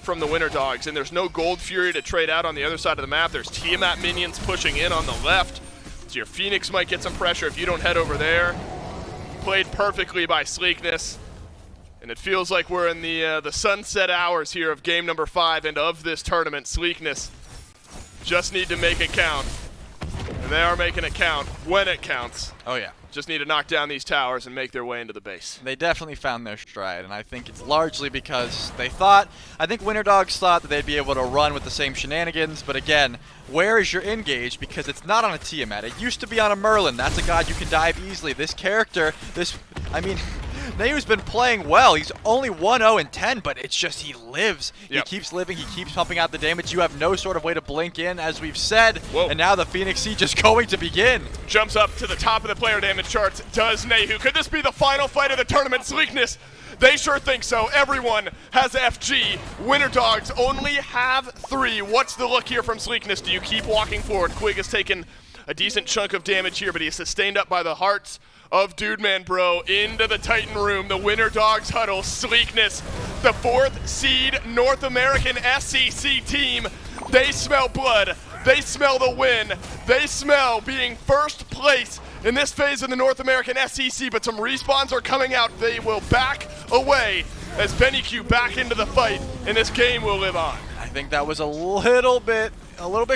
from the Winter Dogs, and there's no Gold Fury to trade out on the other side of the map. There's Tiamat minions pushing in on the left, so your Phoenix might get some pressure if you don't head over there. Played perfectly by Sleekness, and it feels like we're in the sunset hours here of game number 5 and of this tournament. Sleekness just need to make it count, and they are making it count when it counts. Oh, yeah. Just need to knock down these towers and make their way into the base. They definitely found their stride, and I think it's largely because I think Winter Dogs thought that they'd be able to run with the same shenanigans, but again, where is your engage? Because it's not on a Tiamat. It used to be on a Merlin. That's a god you can dive easily. This character, Nayu's been playing well. He's only 1-0-10, but it's just he lives. Yep. He keeps living. He keeps pumping out the damage. You have no sort of way to blink in, as we've said. Whoa. And now the Phoenix Siege is going to begin. Jumps up to the top of the player damage charts, does Nahu. Could this be the final fight of the tournament? Sleekness, they sure think so. Everyone has FG. Winter Dogs only have 3. What's the look here from Sleekness? Do you keep walking forward? Quig has taken a decent chunk of damage here, but he is sustained up by the hearts of Dude Man Bro into the Titan room. The Winter Dogs huddle. Sleekness, the 4th seed North American SEC team. They smell blood. They smell the win. They smell being first place in this phase of the North American SEC, but some respawns are coming out. They will back away as Benny Q back into the fight, and this game will live on. I think that was a little bit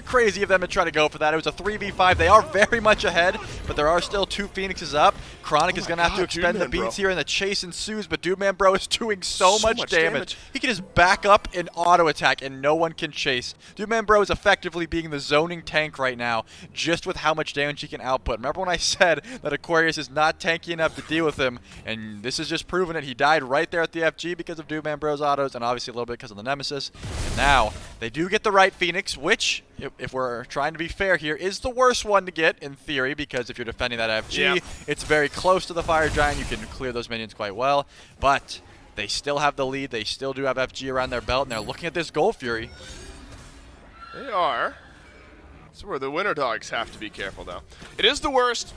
crazy of them to try to go for that. It was a 3v5. They are very much ahead, but there are still 2 Phoenixes up. Chronic is going to have to expend the beats here, and the chase ensues, but Dude Man Bro is doing so much damage. He can just back up and auto attack, and no one can chase. Dude Man Bro is effectively being the zoning tank right now, just with how much damage he can output. Remember when I said that Aquarius is not tanky enough to deal with him, and this has just proven it. He died right there at the FG because of Dude Man Bro's autos, and obviously a little bit because of the Nemesis. And now, they do get the right Phoenix, which, if we're trying to be fair here, is the worst one to get in theory, because if you're defending that FG, it's very close to the Fire Giant. You can clear those minions quite well, but they still have the lead. They still do have FG around their belt, and they're looking at this Gold Fury. They are. That's where the Winter Dogs have to be careful, though. It is the worst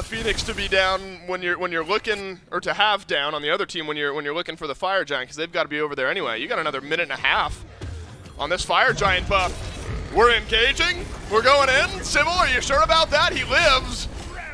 Phoenix to be down when you're looking, or to have down on the other team when you're looking for the Fire Giant, because they've got to be over there anyway. You got another minute and a half on this Fire Giant buff. We're engaging. We're going in. Sybil, are you sure about that? He lives,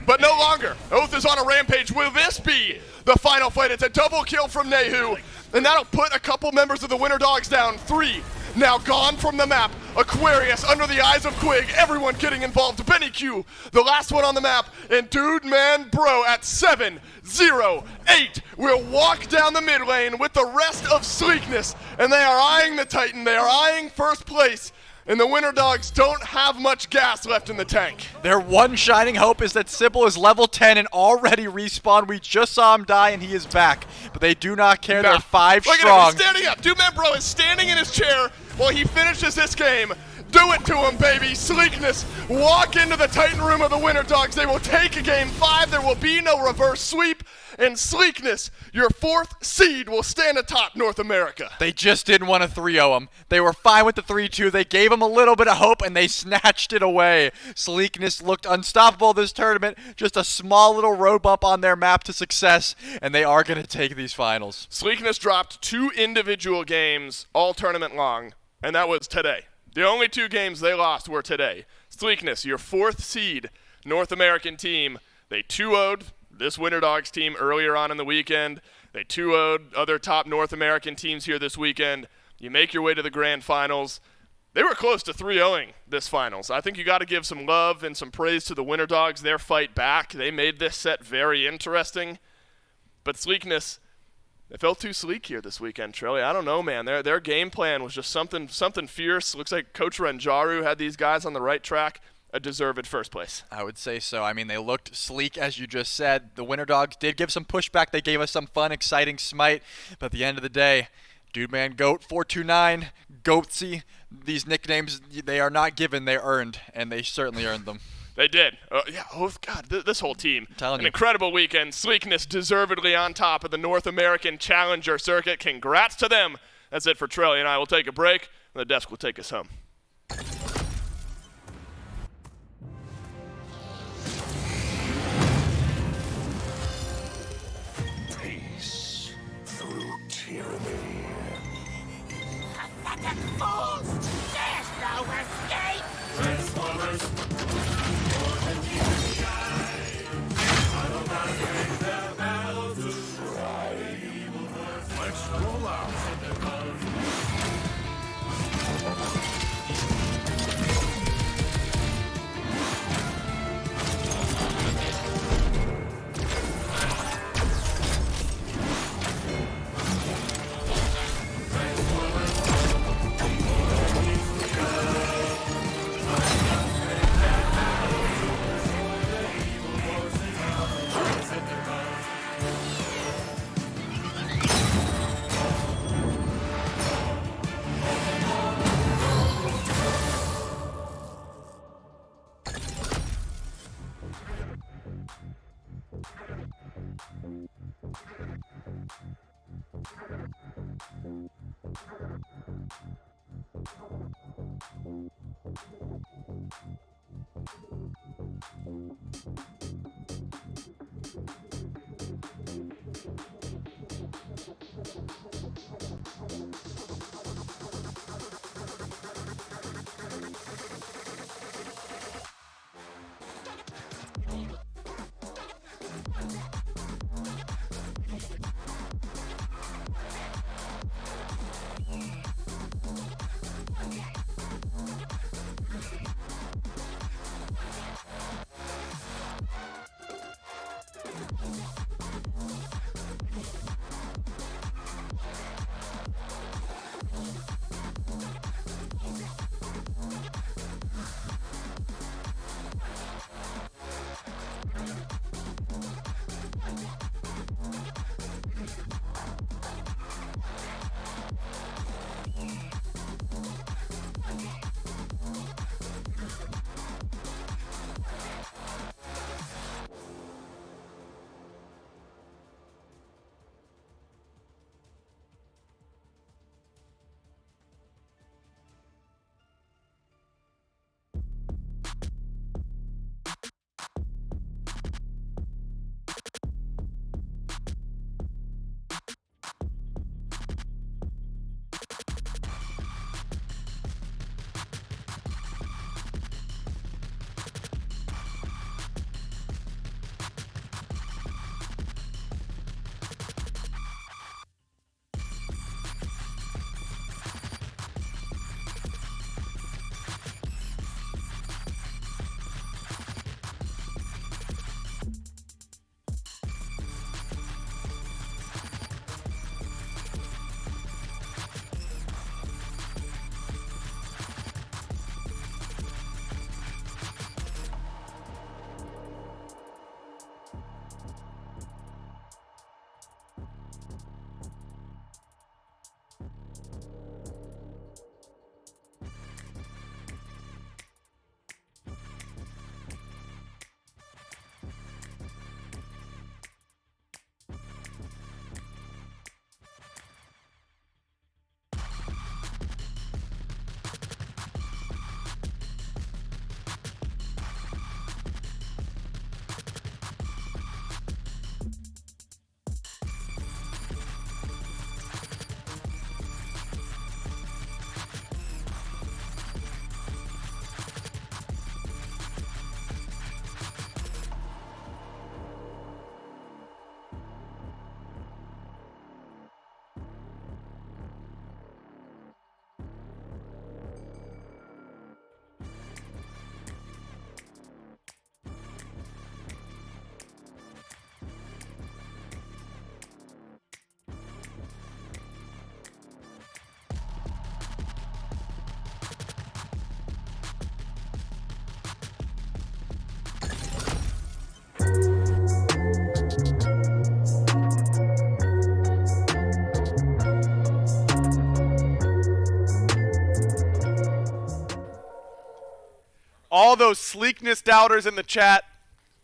but no longer. Oath is on a rampage. Will this be the final fight? It's a double kill from Nahu, and that'll put a couple members of the Winter Dogs down. 3 now gone from the map. Aquarius under the eyes of Quig. Everyone getting involved. Benny Q, the last one on the map, and Dude Man Bro at 7-0-8 will walk down the mid lane with the rest of Sleekness, and they are eyeing the Titan. They are eyeing first place, and the Winter Dogs don't have much gas left in the tank. Their one shining hope is that Sybil is level 10 and already respawned. We just saw him die, and he is back. But they do not care. They're 5 Look strong. At him, he's standing up. Dude Man Bro is standing in his chair while he finishes this game. Do it to him, baby. Sleekness walk into the Titan room of the Winter Dogs. They will take a game 5. There will be no reverse sweep. And Sleekness, your 4th seed, will stand atop North America. They just didn't want to 3-0 him. They were fine with the 3-2. They gave him a little bit of hope, and they snatched it away. Sleekness looked unstoppable this tournament. Just a small little road bump on their map to success, and they are going to take these finals. Sleekness dropped 2 individual games all tournament long, and that was today. The only 2 games they lost were today. Sleekness, your 4th seed North American team, they 2-0'd this Winter Dogs team earlier on in the weekend. They 2-0'd other top North American teams here this weekend. You make your way to the grand finals. They were close to 3-0ing this finals. I think you got to give some love and some praise to the Winter Dogs, their fight back. They made this set very interesting. But Sleekness, they felt too sleek here this weekend, Trilly. I don't know, man. Their game plan was just something fierce. Looks like Coach Renjaru had these guys on the right track. A deserved first place. I would say so. I mean, they looked sleek, as you just said. The Winter Dogs did give some pushback. They gave us some fun, exciting smite. But at the end of the day, Dude Man Goat 429, Goatsy, these nicknames, they are not given, they're earned, and they certainly earned them. They did. God, this whole team. An Incredible weekend. Sleekness deservedly on top of the North American Challenger circuit. Congrats to them. That's it for Trilly and I. We'll take a break. The desk will take us home. Peace through tyranny. Pathetic fools! There's no escape! Transformers. More than meets the eye. Automatic their battle to thrive. Let's roll out. All those Sleekness doubters in the chat,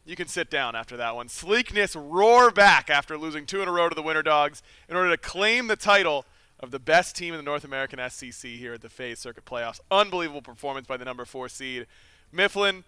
you can sit down after that one. Sleekness roar back after losing 2 in a row to the Winter Dogs in order to claim the title of the best team in the North American SCC here at the FaZe Circuit Playoffs. Unbelievable performance by the number 4 seed. Mifflin,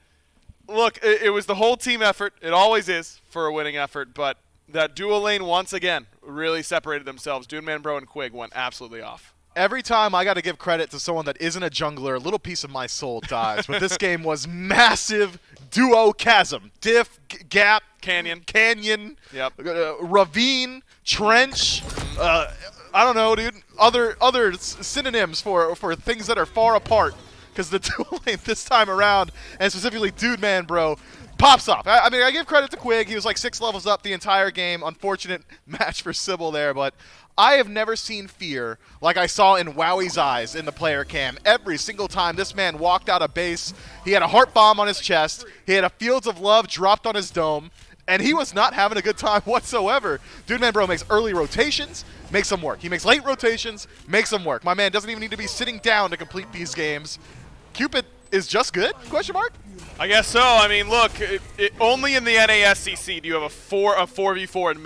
look, it was the whole team effort. It always is for a winning effort, but that dual lane once again really separated themselves. Dudeman Bro and Quig went absolutely off. Every time I got to give credit to someone that isn't a jungler, a little piece of my soul dies. But this game was massive duo chasm. Diff, gap, Canyon. Yep. Ravine, trench. I don't know, dude. Other synonyms for things that are far apart. Because the dual lane this time around, and specifically Dudeman Bro, pops off. I mean, I give credit to Quig. He was like 6 levels up the entire game. Unfortunate match for Sybil there, but I have never seen fear like I saw in Wowie's eyes in the player cam. Every single time this man walked out of base, he had a heart bomb on his chest, he had a Fields of Love dropped on his dome, and he was not having a good time whatsoever. Dudeman Bro makes early rotations, makes them work. He makes late rotations, makes them work. My man doesn't even need to be sitting down to complete these games. Cupid is just good? Question mark? I guess so. I mean, look, only in the NASCC do you have a 4v4 in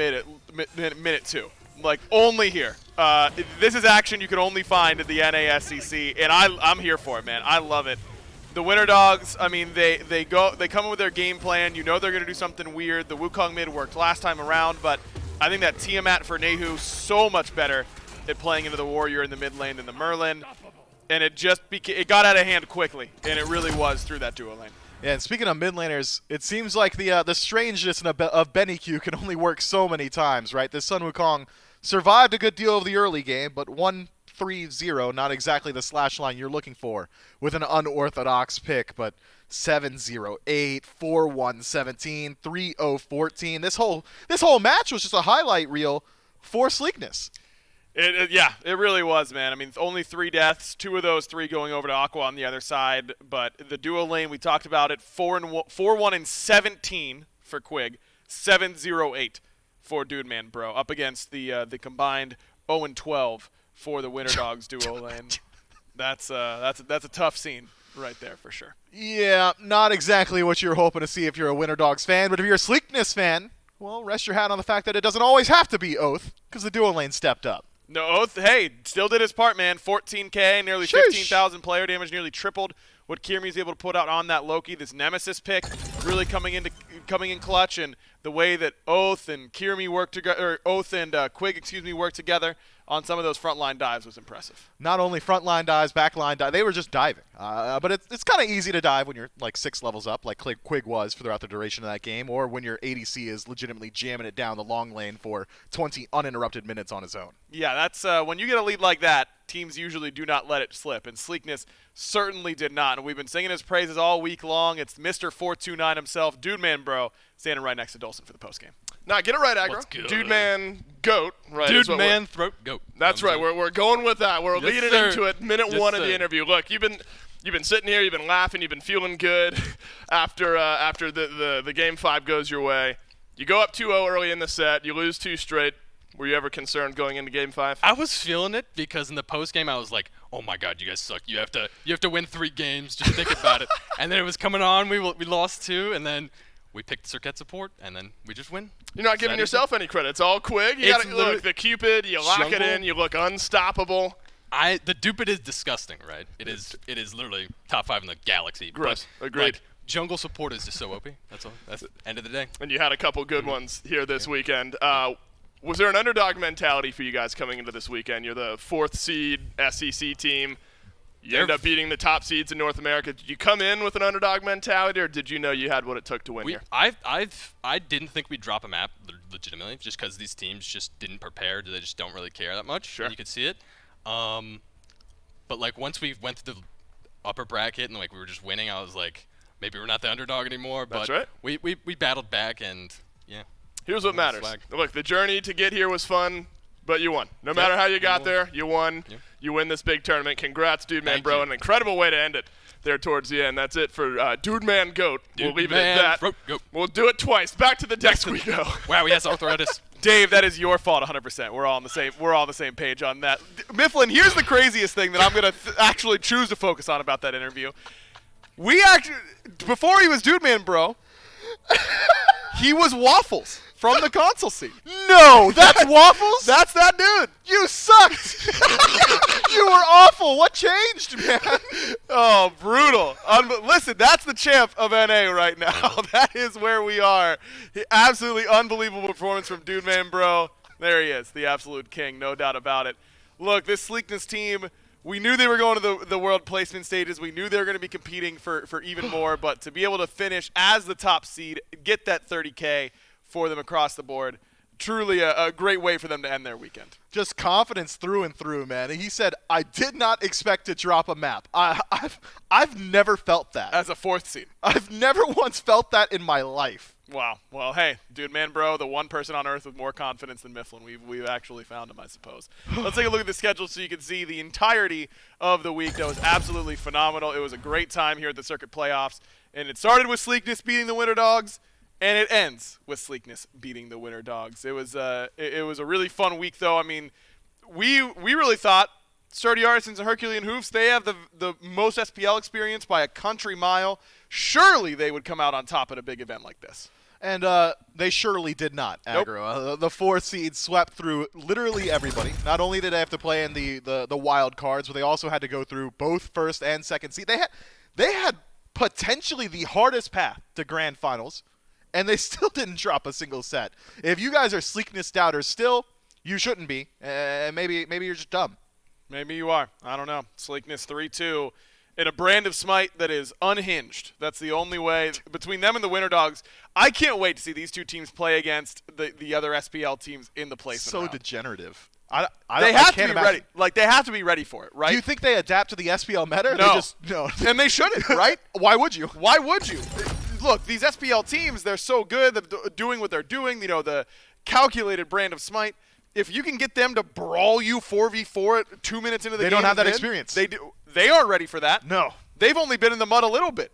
minute 2. Like, only here. This is action you can only find at the NASCC, and I'm here for it, man. I love it. The Winter Dogs, I mean, they come in with their game plan. You know they're going to do something weird. The Wukong mid worked last time around, but I think that Tiamat for Nehu so much better at playing into the Warrior in the mid lane than the Merlin, and it got out of hand quickly, and it really was through that duo lane. Yeah, and speaking of mid laners, it seems like the strangeness of Benny Q can only work so many times, right? This Sun Wukong survived a good deal of the early game, but 1-3-0, not exactly the slash line you're looking for with an unorthodox pick, but 7-0-8, 4-1-17, 3-0-14. This whole match was just a highlight reel for Sleekness. Yeah, it really was, man. I mean, only 3 deaths, 2 of those 3 going over to Aqua on the other side. But the duo lane, we talked about it, 4-1-17 for Quig, 7-0-8 for Dudeman Bro, up against the combined 0-12 for the Winter Dogs duo lane. That's a tough scene right there for sure. Yeah, not exactly what you're hoping to see if you're a Winter Dogs fan, but if you're a Sleekness fan, well, rest your hat on the fact that it doesn't always have to be Oath, because the duo lane stepped up. No, Oath, hey, still did his part, man. 14K, nearly 15,000 player damage, nearly tripled what Kiermy's able to put out on that Loki. This Nemesis pick really coming in clutch, and the way that Oath and Kiermy worked together, or Oath and Quig, worked together on some of those frontline dives was impressive. Not only frontline dives, backline dives, they were just diving. But it's kind of easy to dive when you're like 6 levels up, like Quig was throughout the duration of that game, or when your ADC is legitimately jamming it down the long lane for 20 uninterrupted minutes on his own. Yeah, that's when you get a lead like that, teams usually do not let it slip, and Sleekness certainly did not. And we've been singing his praises all week long. It's Mr. 429 himself, Dudeman Bro, standing right next to Dolson for the postgame. Now, get it right, Aggro. What's good? Dudeman Goat, right? Dude, man, throat, goat. That's right. We're going with that. We're Yes, leading sir. into it. Minute Yes, 1 of the sir. interview. Look, you've been sitting here, you've been laughing, you've been feeling good after the game 5 goes your way. You go up 2-0 early in the set. You lose 2 straight. Were you ever concerned going into game 5? I was feeling it because in the post game I was like, "Oh my God, you guys suck! You have to win 3 games. Just think about it." And then it was coming on. We lost 2, and then we picked Circuit support, and then we just win. You're not giving yourself any credit. It's all Quig. You It's got look the Cupid. You lock it jungle. in. You look unstoppable. The Dupid is disgusting, right? It is literally top 5 in the galaxy. Gross. But, Agreed. like, jungle support is just so OP. That's all. That's the end of the day. And you had a couple good ones here this weekend. Was there an underdog mentality for you guys coming into this weekend? You're the 4th seed SEC team. You end up beating the top seeds in North America. Did you come in with an underdog mentality, or did you know you had what it took to win here? I didn't think we'd drop a map legitimately, just because these teams just didn't prepare. They just don't really care that much. Sure. You could see it. But like once we went to the upper bracket and like we were just winning, I was like, maybe we're not the underdog anymore. But That's right. We battled back, and yeah. Here's what matters. Swag. Look, the journey to get here was fun, but you won. No matter how you got there, you won. Yep. You win this big tournament. Congrats, Dudeman Thank Bro. you. An incredible way to end it there towards the end. That's it for Dudeman Goat. We'll leave it at Man, that. throat, goat. We'll do it twice. Back to the desk we go. Wow, he has arthritis. Dave, that is your fault 100%. We're all on the same page on that. Mifflin, here's the craziest thing that I'm going to actually choose to focus on about that interview. We actually, before he was Dudeman Bro, he was Waffles from the console scene. No, that's Waffles? That's that dude. You sucked. You were awful. What changed, man? Oh, brutal. Listen, that's the champ of NA right now. That is where we are. Absolutely unbelievable performance from Dude Man Bro. There he is, the absolute king, no doubt about it. Look, this Sleekness team, we knew they were going to the world placement stages. We knew they were going to be competing for even more, but to be able to finish as the top seed, get that 30K for them across the board, truly a great way for them to end their weekend. Just confidence through and through, man. He said, I did not expect to drop a map. I've never felt that. As a 4th seed. I've never once felt that in my life. Wow. Well, hey, Dude Man Bro, the one person on Earth with more confidence than Mifflin. We've actually found him, I suppose. Let's take a look at the schedule so you can see the entirety of the week. That was absolutely phenomenal. It was a great time here at the Circuit Playoffs. And it started with Sleekness beating the Winter Dogs, and it ends with Sleekness beating the Winter Dogs. It was a really fun week, though. I mean, we really thought Sturdy Artisans and Herculean Hoofs, they have the most SPL experience by a country mile. Surely they would come out on top at a big event like this. And they surely did not, Aggro. The 4th seed swept through literally everybody. Not only did they have to play in the wild cards, but they also had to go through both 1st and 2nd seed. They had potentially the hardest path to grand finals, and they still didn't drop a single set. If you guys are Sleekness doubters still, you shouldn't be. Maybe you're just dumb. Maybe you are. I don't know. Sleekness 3-2 in a brand of Smite that is unhinged. That's the only way. Between them and the Winter Dogs, I can't wait to see these two teams play against the other SPL teams in the placement So round. degenerative. They have to be ready. Like, they have to be ready for it, right? Do you think they adapt to the SPL meta? No. No. And they shouldn't, right? Why would you? Why would you? Look, these SPL teams, they're so good. They're doing what they're doing. You know, the calculated brand of Smite. If you can get them to brawl you 4v4 at 2 minutes into the game, they don't have that experience. They aren't ready for that. No. They've only been in the mud a little bit.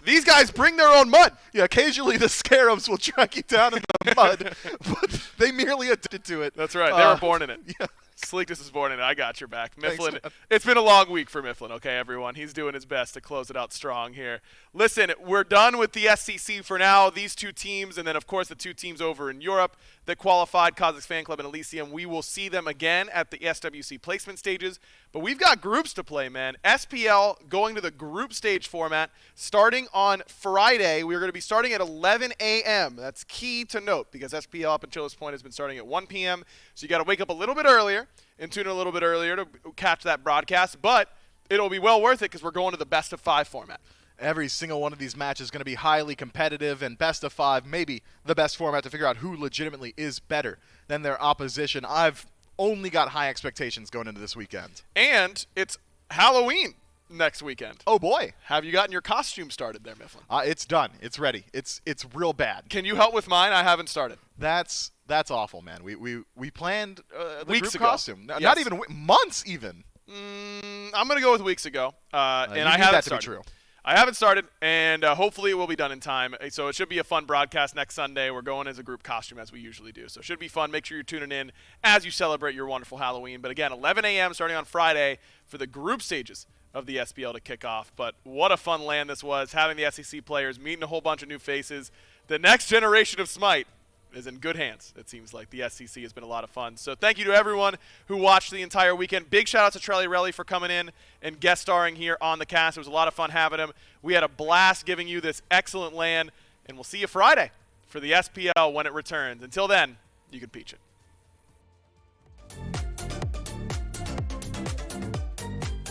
These guys bring their own mud. Yeah, occasionally the Scarabs will track you down in the mud, but they merely adapted to it. That's right. They were born in it. Yeah. Sleekness is born in it. I got your back. Mifflin, Thanks, man. it's been a long week for Mifflin, okay, everyone? He's doing his best to close it out strong here. Listen, we're done with the SCC for now. These two teams, and then, of course, the two teams over in Europe that qualified, Kazakhs Fan Club and Elysium. We will see them again at the SWC placement stages. But we've got groups to play, man. SPL going to the group stage format starting on Friday. We're going to be starting at 11 a.m. That's key to note because SPL up until this point has been starting at 1 p.m. So you got to wake up a little bit earlier and tune in a little bit earlier to catch that broadcast. But it'll be well worth it because we're going to the best of 5 format. Every single one of these matches is going to be highly competitive, and best of 5 may be the best format to figure out who legitimately is better than their opposition. I've only got high expectations going into this weekend. And it's Halloween next weekend. Oh, boy. Have you gotten your costume started there, Mifflin? It's done. It's ready. It's real bad. Can you help with mine? I haven't started. That's awful, man. We planned the Weeks group ago. costume. Yes. Not even months even. I'm going to go with weeks ago, and You I need haven't that to started. be true. I haven't started, and hopefully it will be done in time. So it should be a fun broadcast next Sunday. We're going as a group costume as we usually do. So it should be fun. Make sure you're tuning in as you celebrate your wonderful Halloween. But again, 11 a.m. starting on Friday for the group stages of the SPL to kick off. But what a fun land this was, having the SEC players, meeting a whole bunch of new faces. The next generation of Smite is in good hands, it seems like. The SCC has been a lot of fun. So thank you to everyone who watched the entire weekend. Big shout out to Trelly Relly for coming in and guest starring here on the cast. It was a lot of fun having him. We had a blast giving you this excellent land, and we'll see you Friday for the SPL when it returns. Until then, you can peach it.